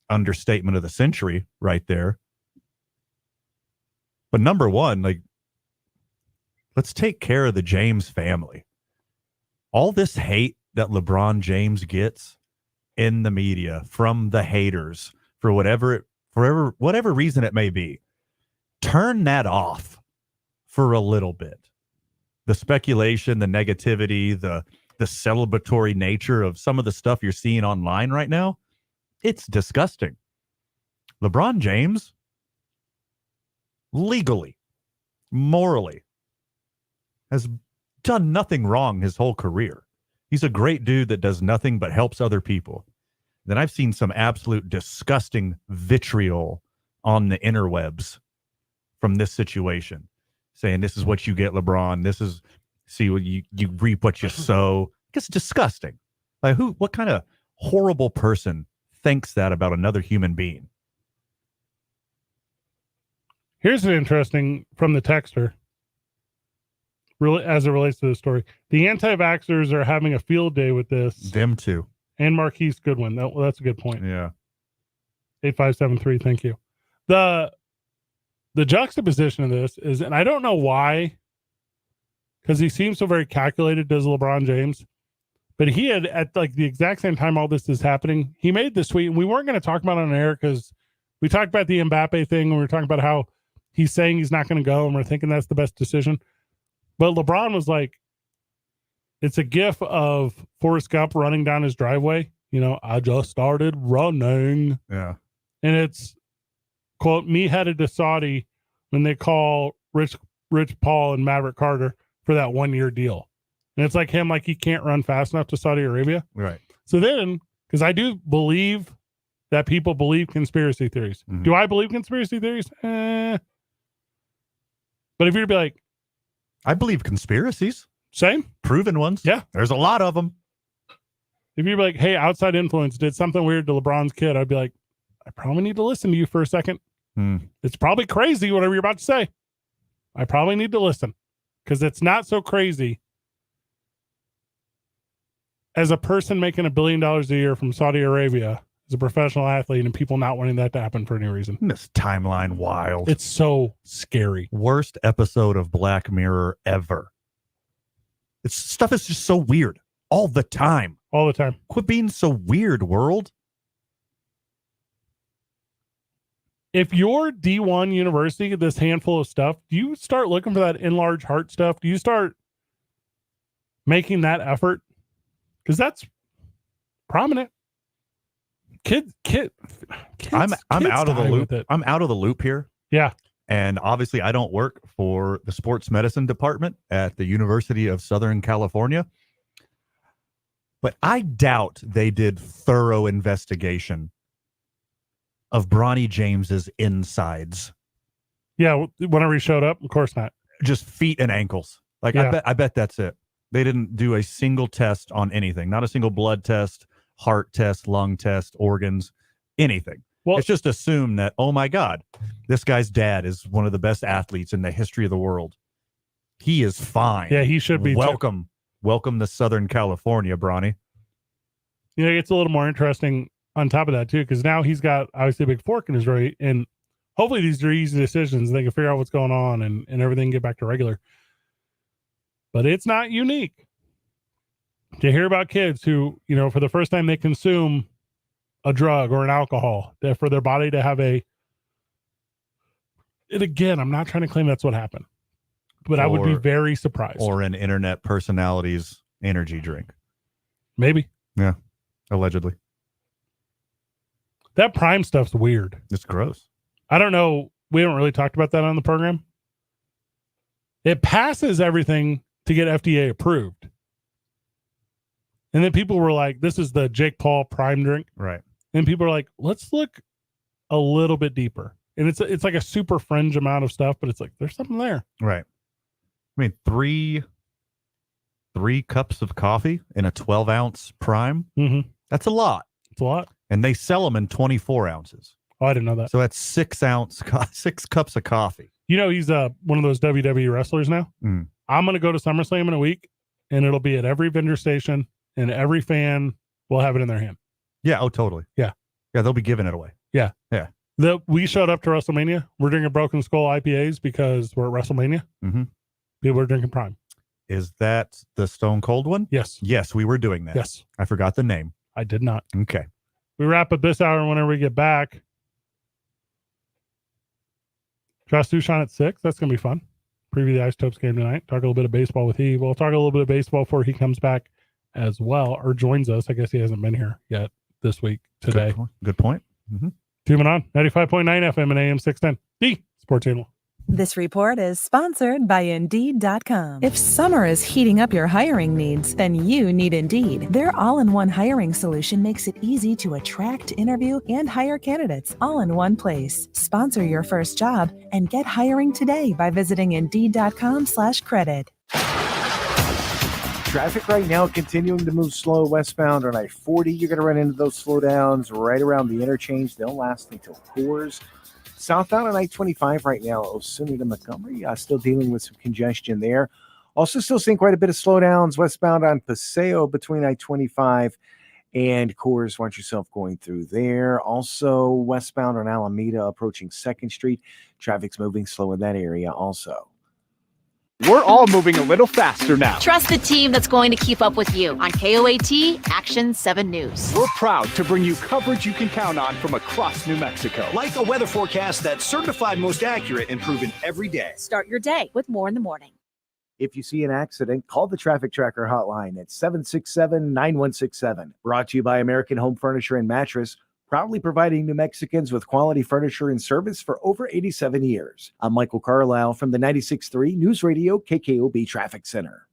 Understatement of the century, right there. But number one, let's take care of the James family. All this hate that LeBron James gets in the media from the haters for whatever reason it may be, turn that off for a little bit. The speculation, the negativity, the celebratory nature of some of the stuff you're seeing online right now, it's disgusting. LeBron James, legally, morally, has done nothing wrong his whole career. He's a great dude that does nothing but helps other people. Then I've seen some absolute disgusting vitriol on the interwebs from this situation, saying this is what you get, LeBron. This is, see, what you reap what you sow. It's disgusting. What kind of horrible person thinks that about another human being? Here's an interesting from the texter, really, as it relates to the story. The anti-vaxxers are having a field day with this. Them too. And Marquise Goodwin. That's a good point. Yeah. 8573. Thank you. The juxtaposition of this is, and I don't know why, because he seems so very calculated, does LeBron James, but he had at the exact same time all this is happening, he made this tweet, and we weren't going to talk about it on air because we talked about the Mbappe thing, and we were talking about how he's saying he's not going to go, and we're thinking that's the best decision. But LeBron was like, it's a gif of Forrest Gump running down his driveway. I just started running. Yeah. And it's, quote, me headed to Saudi when they call Rich Paul and Maverick Carter for that 1-year deal. And it's like him, he can't run fast enough to Saudi Arabia. Right. So then, because I do believe that people believe conspiracy theories. Mm-hmm. Do I believe conspiracy theories? But if you'd be like, I believe conspiracies. Same. Proven ones. Yeah. There's a lot of them. If you'd be like, hey, outside influence did something weird to LeBron's kid, I'd be like, I probably need to listen to you for a second. It's probably crazy, whatever you're about to say. I probably need to listen because it's not so crazy as a person making $1 billion a year from Saudi Arabia as a professional athlete and people not wanting that to happen for any reason. This timeline wild. It's so scary. Worst episode of Black Mirror ever. Stuff is just so weird all the time. All the time. Quit being so weird, world. If you're D1 university, this handful of stuff, do you start looking for that enlarged heart stuff? Do you start making that effort? Because that's prominent. Kids I'm out of the loop. It. I'm out of the loop here. Yeah. And obviously I don't work for the sports medicine department at the University of Southern California. But I doubt they did thorough investigation of Bronny James's insides. Yeah, whenever he showed up, of course not. Just feet and ankles. I bet that's it. They didn't do a single test on anything, not a single blood test heart test, lung test, organs, anything. Well, it's just assumed that, oh my God, this guy's dad is one of the best athletes in the history of the world. He is fine. Yeah, he should be. Welcome to Southern California, Bronny. It's a little more interesting on top of that too, because now he's got obviously a big fork in his right, and hopefully these are easy decisions. They can figure out what's going on and everything get back to regular. But it's not unique to hear about kids who, for the first time they consume a drug or an alcohol, that for their body to have and again, I'm not trying to claim that's what happened, but I would be very surprised. Or an internet personality's energy drink. Maybe. Yeah, allegedly. That Prime stuff's weird. It's gross. I don't know. We haven't really talked about that on the program. It passes everything to get FDA approved. And then people were like, this is the Jake Paul Prime drink. Right. And people are like, let's look a little bit deeper. And it's like a super fringe amount of stuff, but it's like, there's something there. Right. I mean, three cups of coffee in a 12-ounce Prime. Mm-hmm. That's a lot. It's a lot. And they sell them in 24 ounces. Oh, I didn't know that. So that's 6 cups of coffee. He's one of those WWE wrestlers now. Mm. I'm going to go to SummerSlam in a week, and it'll be at every vendor station, and every fan will have it in their hand. Yeah. Oh, totally. Yeah. Yeah. They'll be giving it away. Yeah. Yeah. We showed up to WrestleMania. We're drinking Broken Skull IPAs because we're at WrestleMania. Mm-hmm. People are drinking Prime. Is that the Stone Cold one? Yes. Yes, we were doing that. Yes. I forgot the name. I did not. Okay. We wrap up this hour, and whenever we get back, Josh Sushan at 6. That's going to be fun. Preview the Isotopes game tonight. Talk a little bit of baseball with he. We'll talk a little bit of baseball before he comes back as well, or joins us. I guess he hasn't been here yet this week, today. Good point. Mm-hmm. Tuning on 95.9 FM and AM 610, the Sports Channel. This report is sponsored by Indeed.com. If summer is heating up your hiring needs, then you need Indeed. Their all-in-one hiring solution makes it easy to attract, interview, and hire candidates all in one place. Sponsor your first job and get hiring today by visiting Indeed.com/credit. Traffic right now continuing to move slow westbound on I-40. You're going to run into those slowdowns right around the interchange. They'll last until Coors. Southbound on I-25 right now, Osunni to Montgomery, still dealing with some congestion there. Also still seeing quite a bit of slowdowns westbound on Paseo between I-25 and Coors. Want yourself going through there. Also westbound on Alameda approaching 2nd Street. Traffic's moving slow in that area also. We're all moving a little faster now. Trust the team that's going to keep up with you on KOAT Action 7 News. We're proud to bring you coverage you can count on from across New Mexico. Like a weather forecast that's certified most accurate and proven every day. Start your day with more in the morning. If you see an accident, call the Traffic Tracker hotline at 767-9167. Brought to you by American Home Furniture and Mattress, proudly providing New Mexicans with quality furniture and service for over 87 years. I'm Michael Carlisle from the 96.3 News Radio KKOB Traffic Center.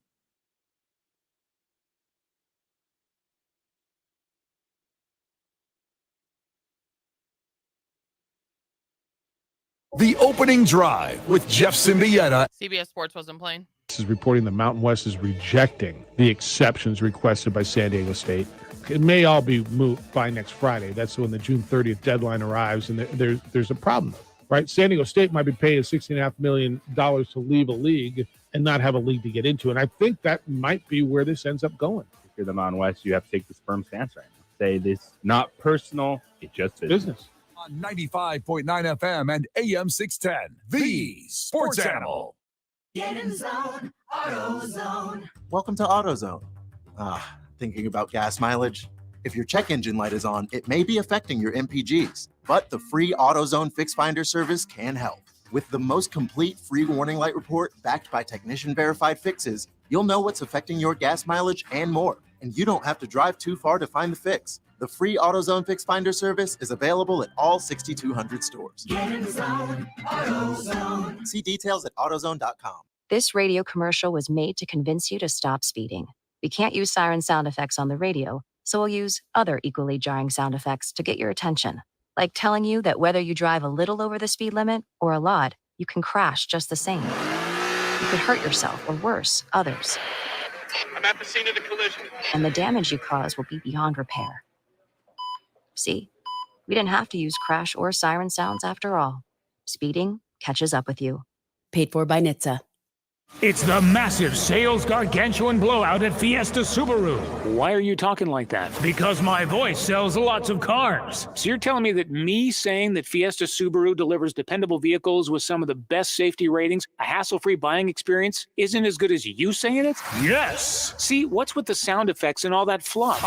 The Opening Drive with Jeff Symbieta. CBS Sports wasn't playing. This is reporting the Mountain West is rejecting the exceptions requested by San Diego State. It may all be moot by next Friday. That's when the June 30th deadline arrives, and there's a problem, right? San Diego State might be paying $16.5 million to leave a league and not have a league to get into, and I think that might be where this ends up going. If you're the Mountain West, you have to take this firm stance right now. Say this not personal, it's just business. On 95.9 FM and AM 610, the Sports Animal. Get in zone, AutoZone. Welcome to AutoZone. Thinking about gas mileage? If your check engine light is on, it may be affecting your MPGs, but the free AutoZone Fix Finder service can help. With the most complete free warning light report backed by technician-verified fixes, you'll know what's affecting your gas mileage and more, and you don't have to drive too far to find the fix. The free AutoZone Fix Finder service is available at all 6,200 stores. Get in zone, AutoZone. See details at AutoZone.com. This radio commercial was made to convince you to stop speeding. We can't use siren sound effects on the radio, so we'll use other equally jarring sound effects to get your attention. Like telling you that whether you drive a little over the speed limit or a lot, you can crash just the same. You could hurt yourself or worse, others. I'm at the scene of the collision. And the damage you cause will be beyond repair. See? We didn't have to use crash or siren sounds after all. Speeding catches up with you. Paid for by NHTSA. It's the massive sales gargantuan blowout at Fiesta Subaru. Why are you talking like that? Because my voice sells lots of cars. So you're telling me that me saying that Fiesta Subaru delivers dependable vehicles with some of the best safety ratings, a hassle-free buying experience, isn't as good as you saying it? Yes. See, what's with the sound effects and all that fluff?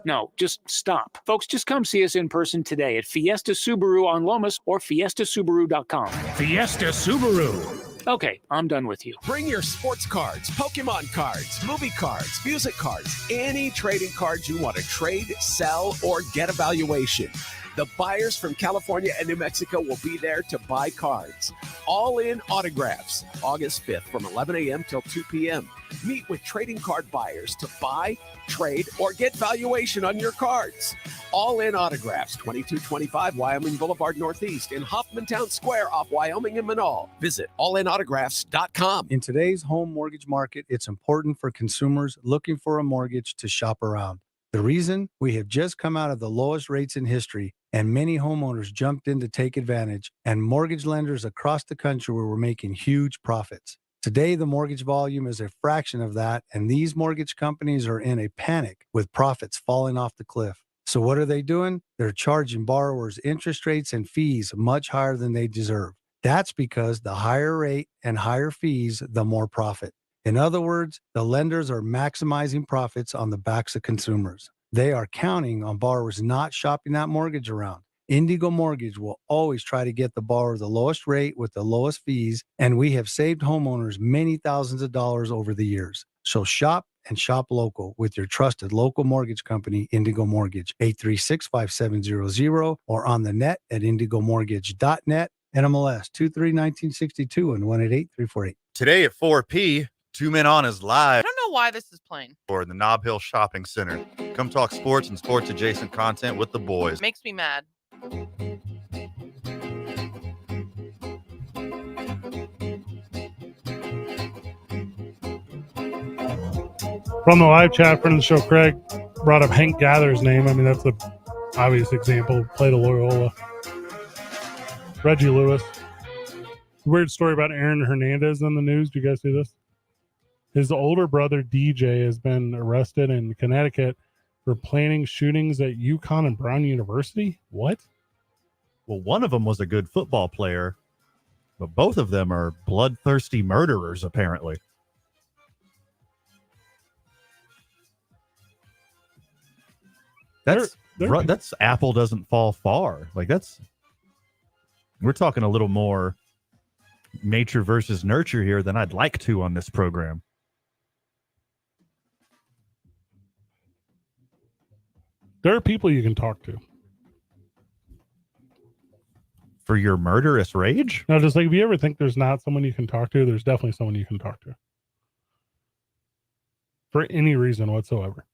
No, just stop. Folks, just come see us in person today at Fiesta Subaru on Lomas or fiestasubaru.com. Fiesta Subaru. Okay, I'm done with you. Bring your sports cards, Pokemon cards, movie cards, music cards, any trading cards you want to trade, sell, or get a valuation. The buyers from California and New Mexico will be there to buy cards. All in autographs, August 5th from 11 a.m. till 2 p.m. Meet with trading card buyers to buy, trade, or get valuation on your cards. All in autographs, 2225 Wyoming Boulevard Northeast in Hoffmantown Square off Wyoming and Manal. Visit allinautographs.com. In today's home mortgage market, it's important for consumers looking for a mortgage to shop around. The reason? We have just come out of the lowest rates in history, and many homeowners jumped in to take advantage, and mortgage lenders across the country were making huge profits. Today, the mortgage volume is a fraction of that, and these mortgage companies are in a panic with profits falling off the cliff. So what are they doing? They're charging borrowers interest rates and fees much higher than they deserve. That's because the higher rate and higher fees, the more profit. In other words, the lenders are maximizing profits on the backs of consumers. They are counting on borrowers not shopping that mortgage around. Indigo Mortgage will always try to get the borrower the lowest rate with the lowest fees, and we have saved homeowners many thousands of dollars over the years. So shop and shop local with your trusted local mortgage company, Indigo Mortgage, 836-5700, or on the net at indigomortgage.net, NMLS 231962 and 188348. Today at 4p, Two Men On is live. I don't know why this is playing. For the Nob Hill Shopping Center. Come talk sports and sports adjacent content with the boys. Makes me mad. From the live chat, friend of the show, Craig brought up Hank Gather's name. I mean, that's the obvious example. Played a Loyola. Reggie Lewis. Weird story about Aaron Hernandez in the news. Do you guys see this? His older brother, DJ, has been arrested in Connecticut for planning shootings at UConn and Brown University. What? Well, one of them was a good football player, but both of them are bloodthirsty murderers, apparently. That's apple doesn't fall far. Like we're talking a little more nature versus nurture here than I'd like to on this program. There are people you can talk to. For your murderous rage? No, just like if you ever think there's not someone you can talk to, there's definitely someone you can talk to. For any reason whatsoever.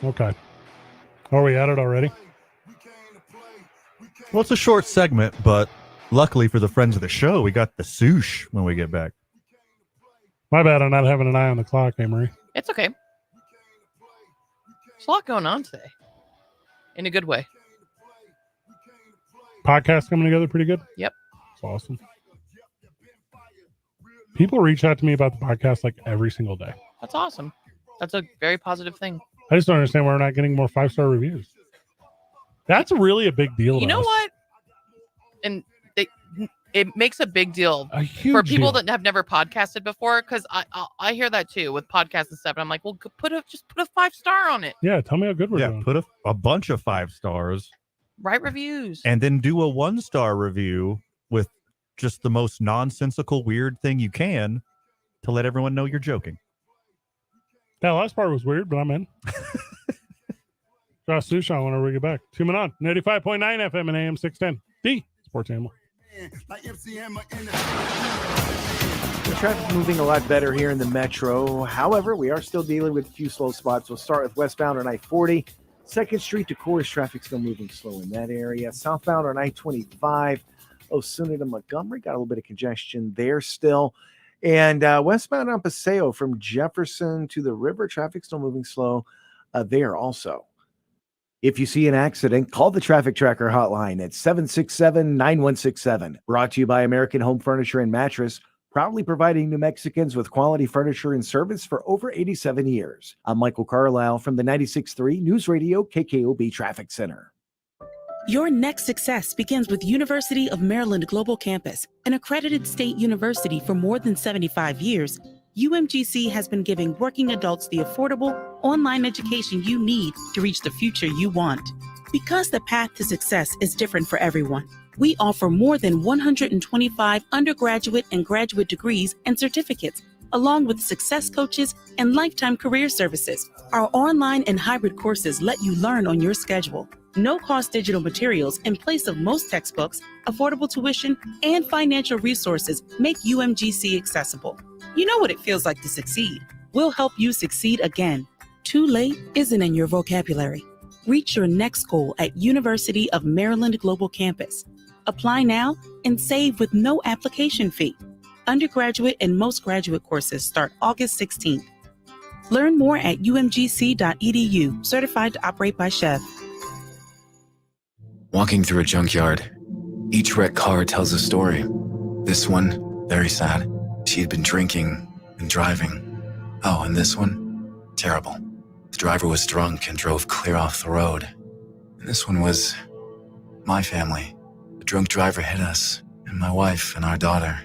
Okay. Are we at it already? Well, it's a short segment, but luckily for the friends of the show, we got the sush when we get back. My bad on not having an eye on the clock, Amory. It's okay. There's a lot going on today. In a good way. Podcast coming together pretty good? Yep. It's awesome. People reach out to me about the podcast like every single day. That's awesome. That's a very positive thing. I just don't understand why we're not getting more 5-star reviews. That's really a big deal. You know what? And it makes a big deal a huge for people deal. that have never podcasted before, because I hear that too with podcasts and stuff. And I'm like, well, just put a 5-star on it. Yeah, tell me how good we're doing. Put a bunch of 5 stars. Write reviews. And then do a 1-star review with just the most nonsensical, weird thing you can to let everyone know you're joking. That last part was weird, but I'm in. Josh Sushan whenever we get back. 2 Men On, 95.9 FM and AM 610. The Sports Animal. The traffic's moving a lot better here in the metro. However, we are still dealing with a few slow spots. We'll start with westbound on I-40. 2nd Street to Coors, traffic still moving slow in that area. Southbound on I-25, Osuna to Montgomery. Got a little bit of congestion there still. And westbound on Paseo from Jefferson to the river, traffic still moving slow there also. If you see an accident, call the Traffic Tracker hotline at 767-9167. Brought to you by American Home Furniture and Mattress, proudly providing New Mexicans with quality furniture and service for over 87 years. I'm Michael Carlisle from the 96.3 News Radio KKOB Traffic Center. Your next success begins with University of Maryland Global Campus, an accredited state university for more than 75 years. UMGC has been giving working adults the affordable online education you need to reach the future you want. Because the path to success is different for everyone, we offer more than 125 undergraduate and graduate degrees and certificates, along with success coaches and lifetime career services. Our online and hybrid courses let you learn on your schedule. No-cost digital materials in place of most textbooks, affordable tuition, and financial resources make UMGC accessible. You know what it feels like to succeed. We'll help you succeed again. Too late isn't in your vocabulary. Reach your next goal at University of Maryland Global Campus. Apply now and save with no application fee. Undergraduate and most graduate courses start August 16th. Learn more at umgc.edu, certified to operate by Chev. Walking through a junkyard. Each wrecked car tells a story. This one, very sad. She had been drinking and driving. Oh, and this one, terrible. The driver was drunk and drove clear off the road. And this one was my family. The drunk driver hit us, and my wife and our daughter.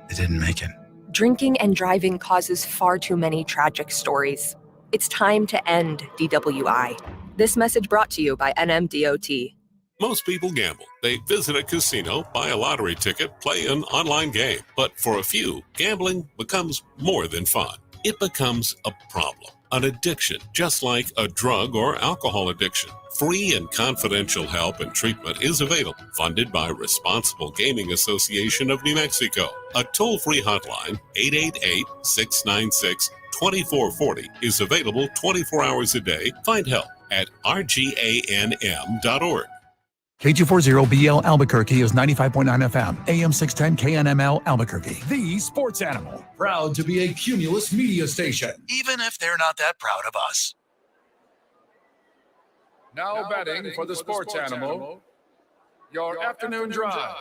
They didn't make it. Drinking and driving causes far too many tragic stories. It's time to end DWI. This message brought to you by NMDOT. Most people gamble. They visit a casino, buy a lottery ticket, play an online game. But for a few, gambling becomes more than fun. It becomes a problem, an addiction, just like a drug or alcohol addiction. Free and confidential help and treatment is available, funded by Responsible Gaming Association of New Mexico. A toll-free hotline, 888-696-2440, is available 24 hours a day. Find help at rganm.org. K240BL Albuquerque is 95.9 FM, AM 610 KNML Albuquerque. The sports animal. Proud to be a Cumulus media station. Even if they're not that proud of us. Now betting for the sports animal. Your afternoon drive.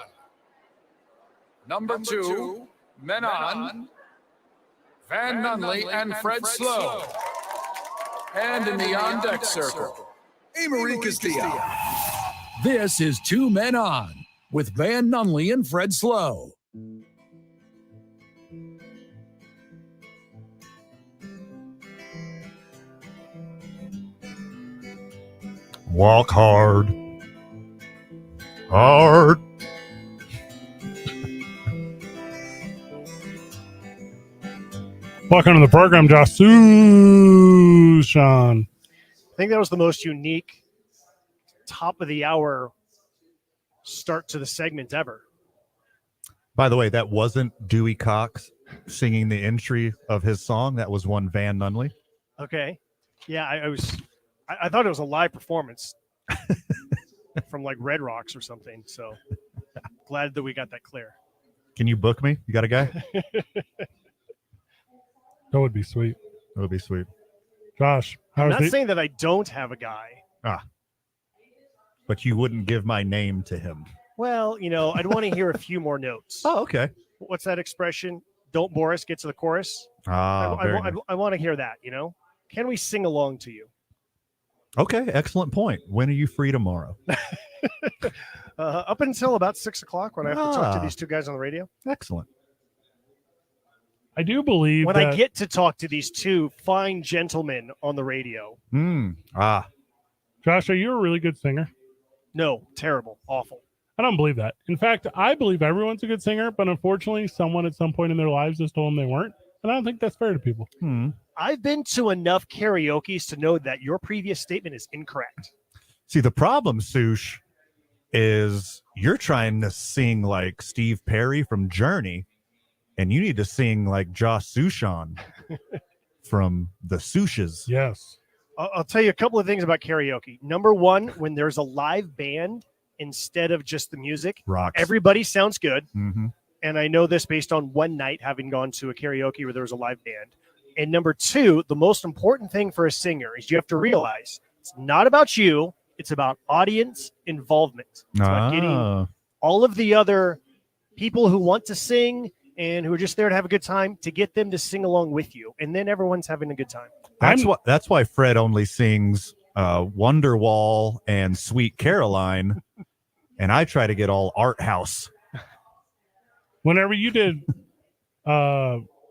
Number 2, Men On, Van Nunley and Fred Slow. And in the on-deck circle, Amory Castillo. This is Two Men On with Van Nunley and Fred Slow. Walk hard. Hard. Welcome to the program, Jasu Sean. I think that was the most unique top of the hour start to the segment ever. By the way, that wasn't Dewey Cox singing the entry of his song. That was one Van Nunley. Okay. Yeah, I thought it was a live performance from like Red Rocks or something. So glad that we got that clear. Can you book me? You got a guy? That would be sweet. That would be sweet. Josh, I'm not saying that I don't have a guy. But you wouldn't give my name to him. Well, I'd want to hear a few more notes. Oh, okay. What's that expression? Don't bore us, get to the chorus. I want to hear that, Can we sing along to you? Okay, excellent point. When are you free tomorrow? Up until about 6 o'clock when I have to talk to these two guys on the radio. Excellent. I do believe when I get to talk to these two fine gentlemen on the radio. Josh, are you a really good singer? No, terrible, awful. I don't believe that. In fact, I believe everyone's a good singer, but unfortunately, someone at some point in their lives has told them they weren't. And I don't think that's fair to people. I've been to enough karaoke's to know that your previous statement is incorrect. See, the problem, Sush, is you're trying to sing like Steve Perry from Journey, and you need to sing like Josh Sushan from the Sushes. Yes. I'll tell you a couple of things about karaoke. Number one, when there's a live band instead of just the music, Rocks. everybody sounds good. Mm-hmm. and I know this based on one night having gone to a karaoke where there was a live band. And number two, the most important thing for a singer is you have to realize it's not about you. It's about audience involvement. It's about getting all of the other people who want to sing and who are just there to have a good time to get them to sing along with you. And then everyone's having a good time. That's why Fred only sings Wonderwall and Sweet Caroline. And I try to get all art house. Whenever you did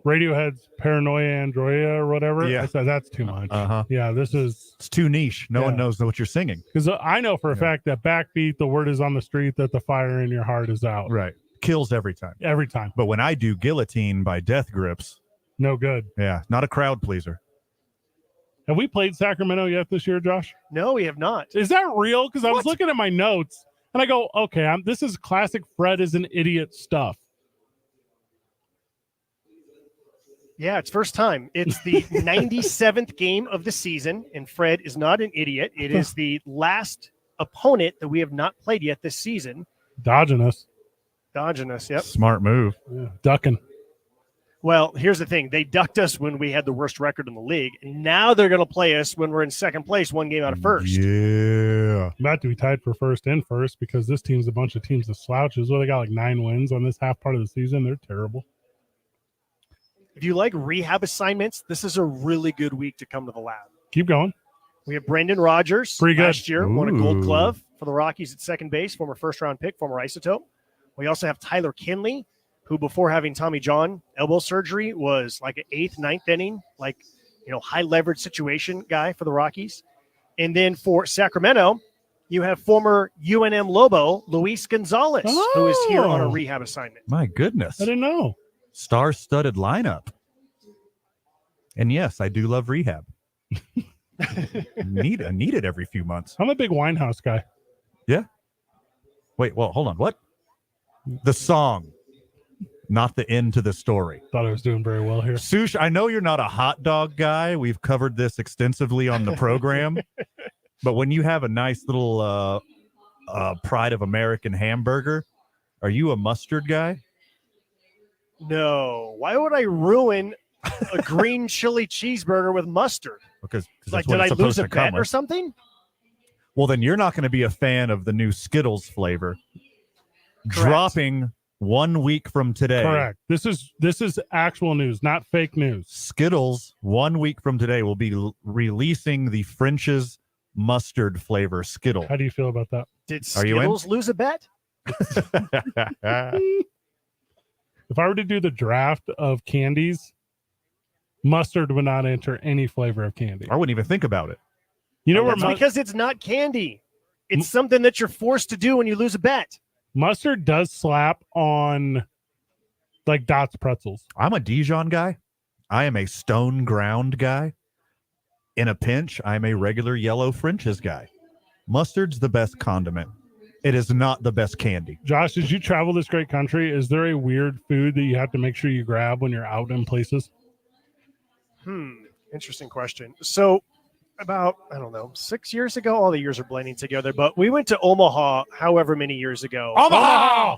Radiohead's Paranoia Androia or whatever, I said that's too much. Yeah, it's too niche. No one knows what you're singing. Because I know for a fact that Backbeat, the word is on the street that the fire in your heart is out. Right. Kills every time. Every time. But when I do Guillotine by Death Grips, no good. Yeah, not a crowd pleaser. Have we played Sacramento yet this year, Josh? No, we have not. Is that real? Because I was looking at my notes and I go, okay, this is classic Fred is an idiot stuff. Yeah, it's first time. It's the 97th game of the season, and Fred is not an idiot. It is the last opponent that we have not played yet this season. Dodging us, yep. Smart move. Yeah, ducking. Well, here's the thing. They ducked us when we had the worst record in the league. And now they're going to play us when we're in second place, one game out of first. Yeah. About to be tied for first and first because this team's a bunch of teams of slouches. Well, they got like 9 wins on this half part of the season. They're terrible. If you like rehab assignments, this is a really good week to come to the lab. Keep going. We have Brendan Rodgers. Pretty good. Last year won a gold glove for the Rockies at second base, former first-round pick, former Isotope. We also have Tyler Kinley, who before having Tommy John elbow surgery was like an 8th, 9th inning, like, high leverage situation guy for the Rockies. And then for Sacramento, you have former UNM Lobo, Luis Gonzalez, who is here on a rehab assignment. My goodness. I didn't know. Star-studded lineup. And yes, I do love rehab. Need it every few months. I'm a big Winehouse guy. Yeah. Wait, well, hold on. What? The song, not the end to the story. Thought I was doing very well here. Sush, I know you're not a hot dog guy. We've covered this extensively on the program. But when you have a nice little Pride of American hamburger, are you a mustard guy? No. Why would I ruin a green chili cheeseburger with mustard? Because like, did I lose a bet or something? Well, then you're not going to be a fan of the new Skittles flavor. Correct. Dropping 1 week from today. Correct. This is actual news, not fake news. Skittles 1 week from today will be releasing the French's mustard flavor Skittle. How do you feel about that? Did Skittles lose a bet? If I were to do the draft of candies, mustard would not enter any flavor of candy. I wouldn't even think about it. You know That's because it's not candy. It's something that you're forced to do when you lose a bet. Mustard does slap on like Dots pretzels. I'm a Dijon guy. I am a stone ground guy. In a pinch, I'm a regular yellow French's guy. Mustard's the best condiment. It is not the best candy. Josh, as you travel this great country, is there a weird food that you have to make sure you grab when you're out in places? Interesting question. So about, 6 years ago, all the years are blending together, but we went to Omaha however many years ago. Omaha!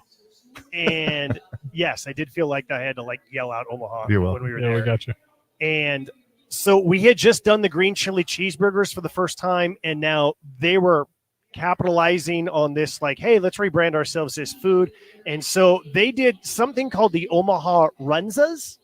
And yes, I did feel like I had to yell out Omaha when we were there. We got you. And so we had just done the green chili cheeseburgers for the first time, and now they were capitalizing on this, hey, let's rebrand ourselves as food. And so they did something called the Omaha Runzas.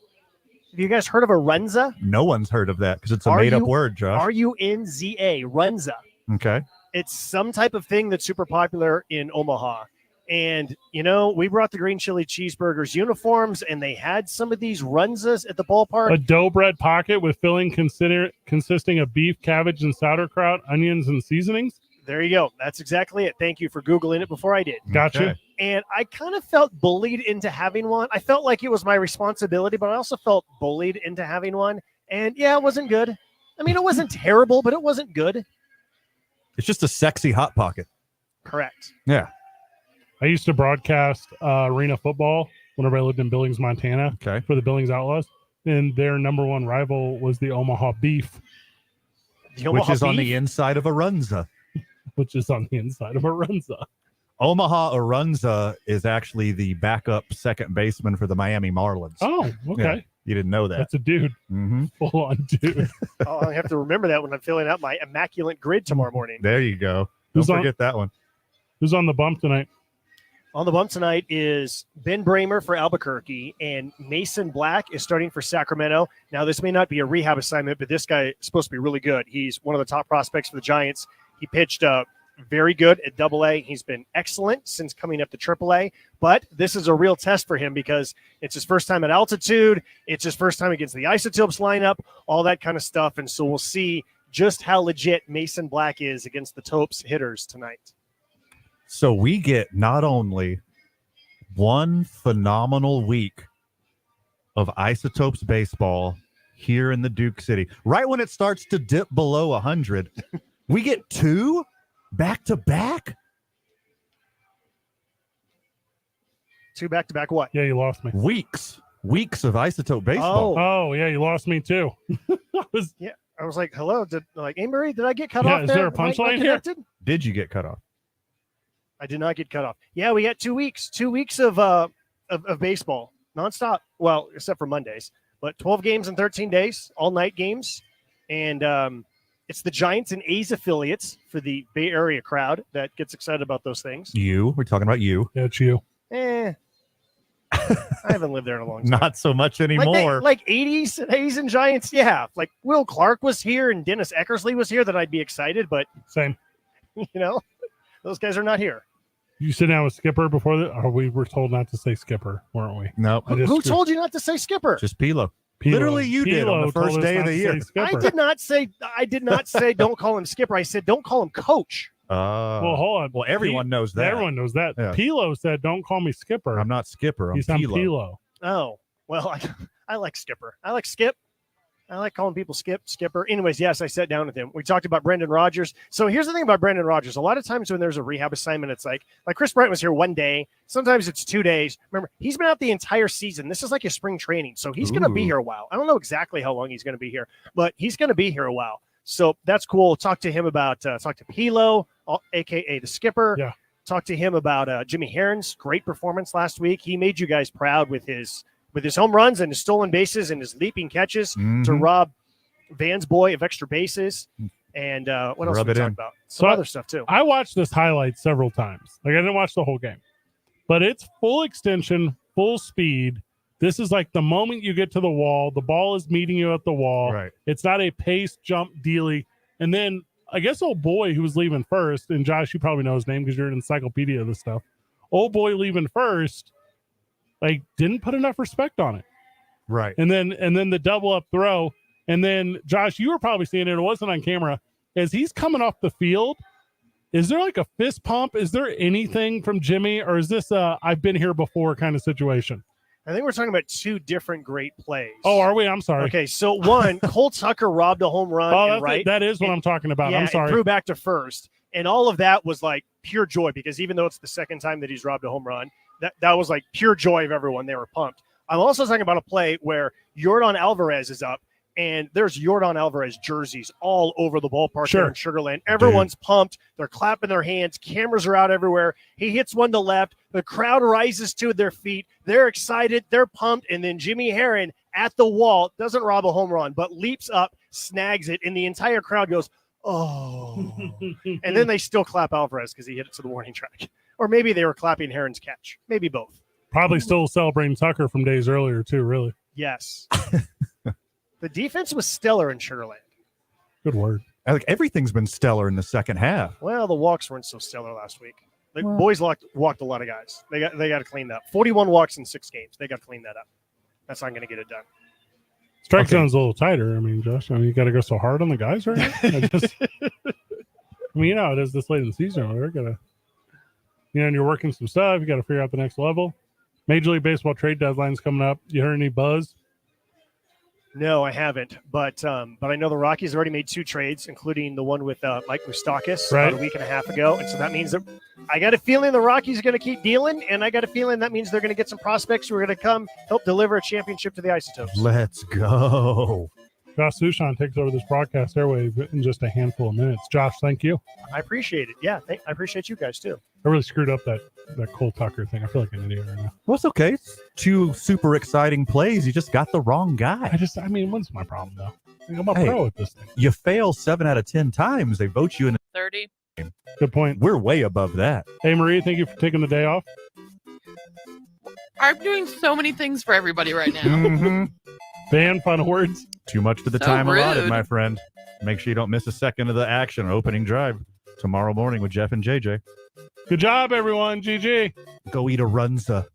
Have you guys heard of a Runza? No one's heard of that because it's a made-up word, Josh. R-U-N-Z-A, Runza. Okay. It's some type of thing that's super popular in Omaha. And, we brought the green chili cheeseburgers uniforms, and they had some of these Runzas at the ballpark. A dough bread pocket with filling consisting of beef, cabbage, and sauerkraut, onions, and seasonings. There you go. That's exactly it. Thank you for Googling it before I did. Gotcha. Okay. And I kind of felt bullied into having one. I felt like it was my responsibility, but I also felt bullied into having one. And yeah, it wasn't good. I mean, it wasn't terrible, but it wasn't good. It's just a sexy Hot Pocket. Correct. Yeah. I used to broadcast arena football whenever I lived in Billings, Montana for the Billings Outlaws. And their number one rival was the Omaha Beef. Which is on the inside of a Runza. Which is on the inside of a Runza. Omaha Arunza is actually the backup second baseman for the Miami Marlins. Oh, okay. Yeah, you didn't know that. That's a dude. Mm-hmm. Full on dude. I have to remember that when I'm filling out my immaculate grid tomorrow morning. There you go. Don't forget that one. Who's on the bump tonight? On the bump tonight is Ben Bramer for Albuquerque, and Mason Black is starting for Sacramento. Now, this may not be a rehab assignment, but this guy is supposed to be really good. He's one of the top prospects for the Giants. He pitched very good at Double-A. He's been excellent since coming up to Triple-A, but this is a real test for him because it's his first time at altitude. It's his first time against the Isotopes lineup, all that kind of stuff, and so we'll see just how legit Mason Black is against the Topes hitters tonight. So we get not only one phenomenal week of Isotopes baseball here in the Duke City, right when it starts to dip below 100, we get 2 back-to-back. 2 back-to-back what? Yeah, you lost me. Weeks of Isotope baseball. Oh yeah, you lost me too. I was like, hello, Amory, did I get cut off is there? there a punchline here? Did you get cut off? I did not get cut off. Yeah, we got 2 weeks. 2 weeks of baseball, nonstop. Well, except for Mondays, but 12 games in 13 days, all night games, and it's the Giants and A's affiliates for the Bay Area crowd that gets excited about those things. We're talking about you. Yeah, it's you. I haven't lived there in a long time. Not so much anymore. Like 80s A's and Giants, yeah. Like Will Clark was here and Dennis Eckersley was here, then I'd be excited, but same. Those guys are not here. You sit down with Skipper before that? Or we were told not to say Skipper, weren't we? No. Who told you not to say Skipper? Just Pilo. Literally, you did on the first day of the year. I did not say don't call him Skipper. I said don't call him Coach. Well, hold on. Well, everyone knows that. Everyone knows that. Yeah. Pilo said, "Don't call me Skipper." I'm not Skipper. I'm Pilo. Oh, well, I like Skipper. I like Skip. I like calling people Skipper. Anyways, yes, I sat down with him. We talked about Brendan Rodgers. So here's the thing about Brendan Rodgers. A lot of times when there's a rehab assignment, it's like Chris Bryant was here one day. Sometimes it's 2 days. Remember, he's been out the entire season. This is like his spring training. So he's going to be here a while. I don't know exactly how long he's going to be here, but he's going to be here a while. So that's cool. Talk to him about, talk to Pilo, a.k.a. the Skipper. Yeah. Talk to him about Jimmy Herron's great performance last week. He made you guys proud with his home runs and his stolen bases and his leaping catches to rob Van's boy of extra bases. And what else did we talk about? Some other stuff too. I watched this highlight several times. Like I didn't watch the whole game, but it's full extension, full speed. This is like the moment you get to the wall, the ball is meeting you at the wall. Right. It's not a pace jump dealy. And then I guess old boy who was leaving first, and Josh, you probably know his name because you're an encyclopedia of this stuff. Old boy leaving first, like didn't put enough respect on it. Right. And then the double up throw. And then Josh, you were probably seeing it. It wasn't on camera. As he's coming off the field, is there like a fist pump? Is there anything from Jimmy, or is this a I've been here before kind of situation? I think we're talking about 2 different great plays. Oh, are we? I'm sorry. Okay, so one, Cole Tucker robbed a home run. Oh, right. That is what I'm talking about. Yeah, I'm sorry. And threw back to first. And all of that was like pure joy because even though it's the second time that he's robbed a home run, that was like pure joy of everyone. They were pumped. I'm also talking about a play where Yordan Alvarez is up, and there's Yordan Alvarez jerseys all over the ballpark there in Sugar Land. Everyone's pumped. They're clapping their hands. Cameras are out everywhere. He hits one to left. The crowd rises to their feet. They're excited. They're pumped. And then Jimmy Herron at the wall doesn't rob a home run, but leaps up, snags it, and the entire crowd goes, oh. And then they still clap Alvarez because he hit it to the warning track. Or maybe they were clapping Herron's catch. Maybe both. Probably still celebrating Tucker from days earlier, too, really. Yes. The defense was stellar in Sugar Land. Good word. I think everything's been stellar in the second half. Well, the walks weren't so stellar last week. The boys walked a lot of guys. They got to clean that up. 41 walks in 6 games. They got to clean that up. That's not going to get it done. Strike zone's a little tighter. I mean, Josh, you got to go so hard on the guys right now. It is this late in the season. We're gonna, and you're working some stuff. You got to figure out the next level. Major League Baseball trade deadline's coming up. You heard any buzz? No, I haven't. But I know the Rockies already made 2 trades, including the one with Mike Moustakas about a week and a half ago. And so that means that I got a feeling the Rockies are going to keep dealing, and I got a feeling that means they're going to get some prospects who are going to come help deliver a championship to the Isotopes. Let's go. Josh Sushan takes over this broadcast airwave in just a handful of minutes. Josh, thank you. I appreciate it. Yeah, I appreciate you guys too. I really screwed up that Cole Tucker thing. I feel like an idiot right now. Well, it's okay. It's 2 super exciting plays. You just got the wrong guy. What's my problem, though? I'm a pro at this thing. You fail 7 out of 10 times. They vote you in. 30. Good point. We're way above that. Hey, Marie, thank you for taking the day off. I'm doing so many things for everybody right now. Mm-hmm. Van, final words? Too much for the So time allotted, rude. my friend. Make sure you don't miss a second of the action opening drive tomorrow morning with Jeff and JJ. Good job, everyone. GG. Go eat a runza.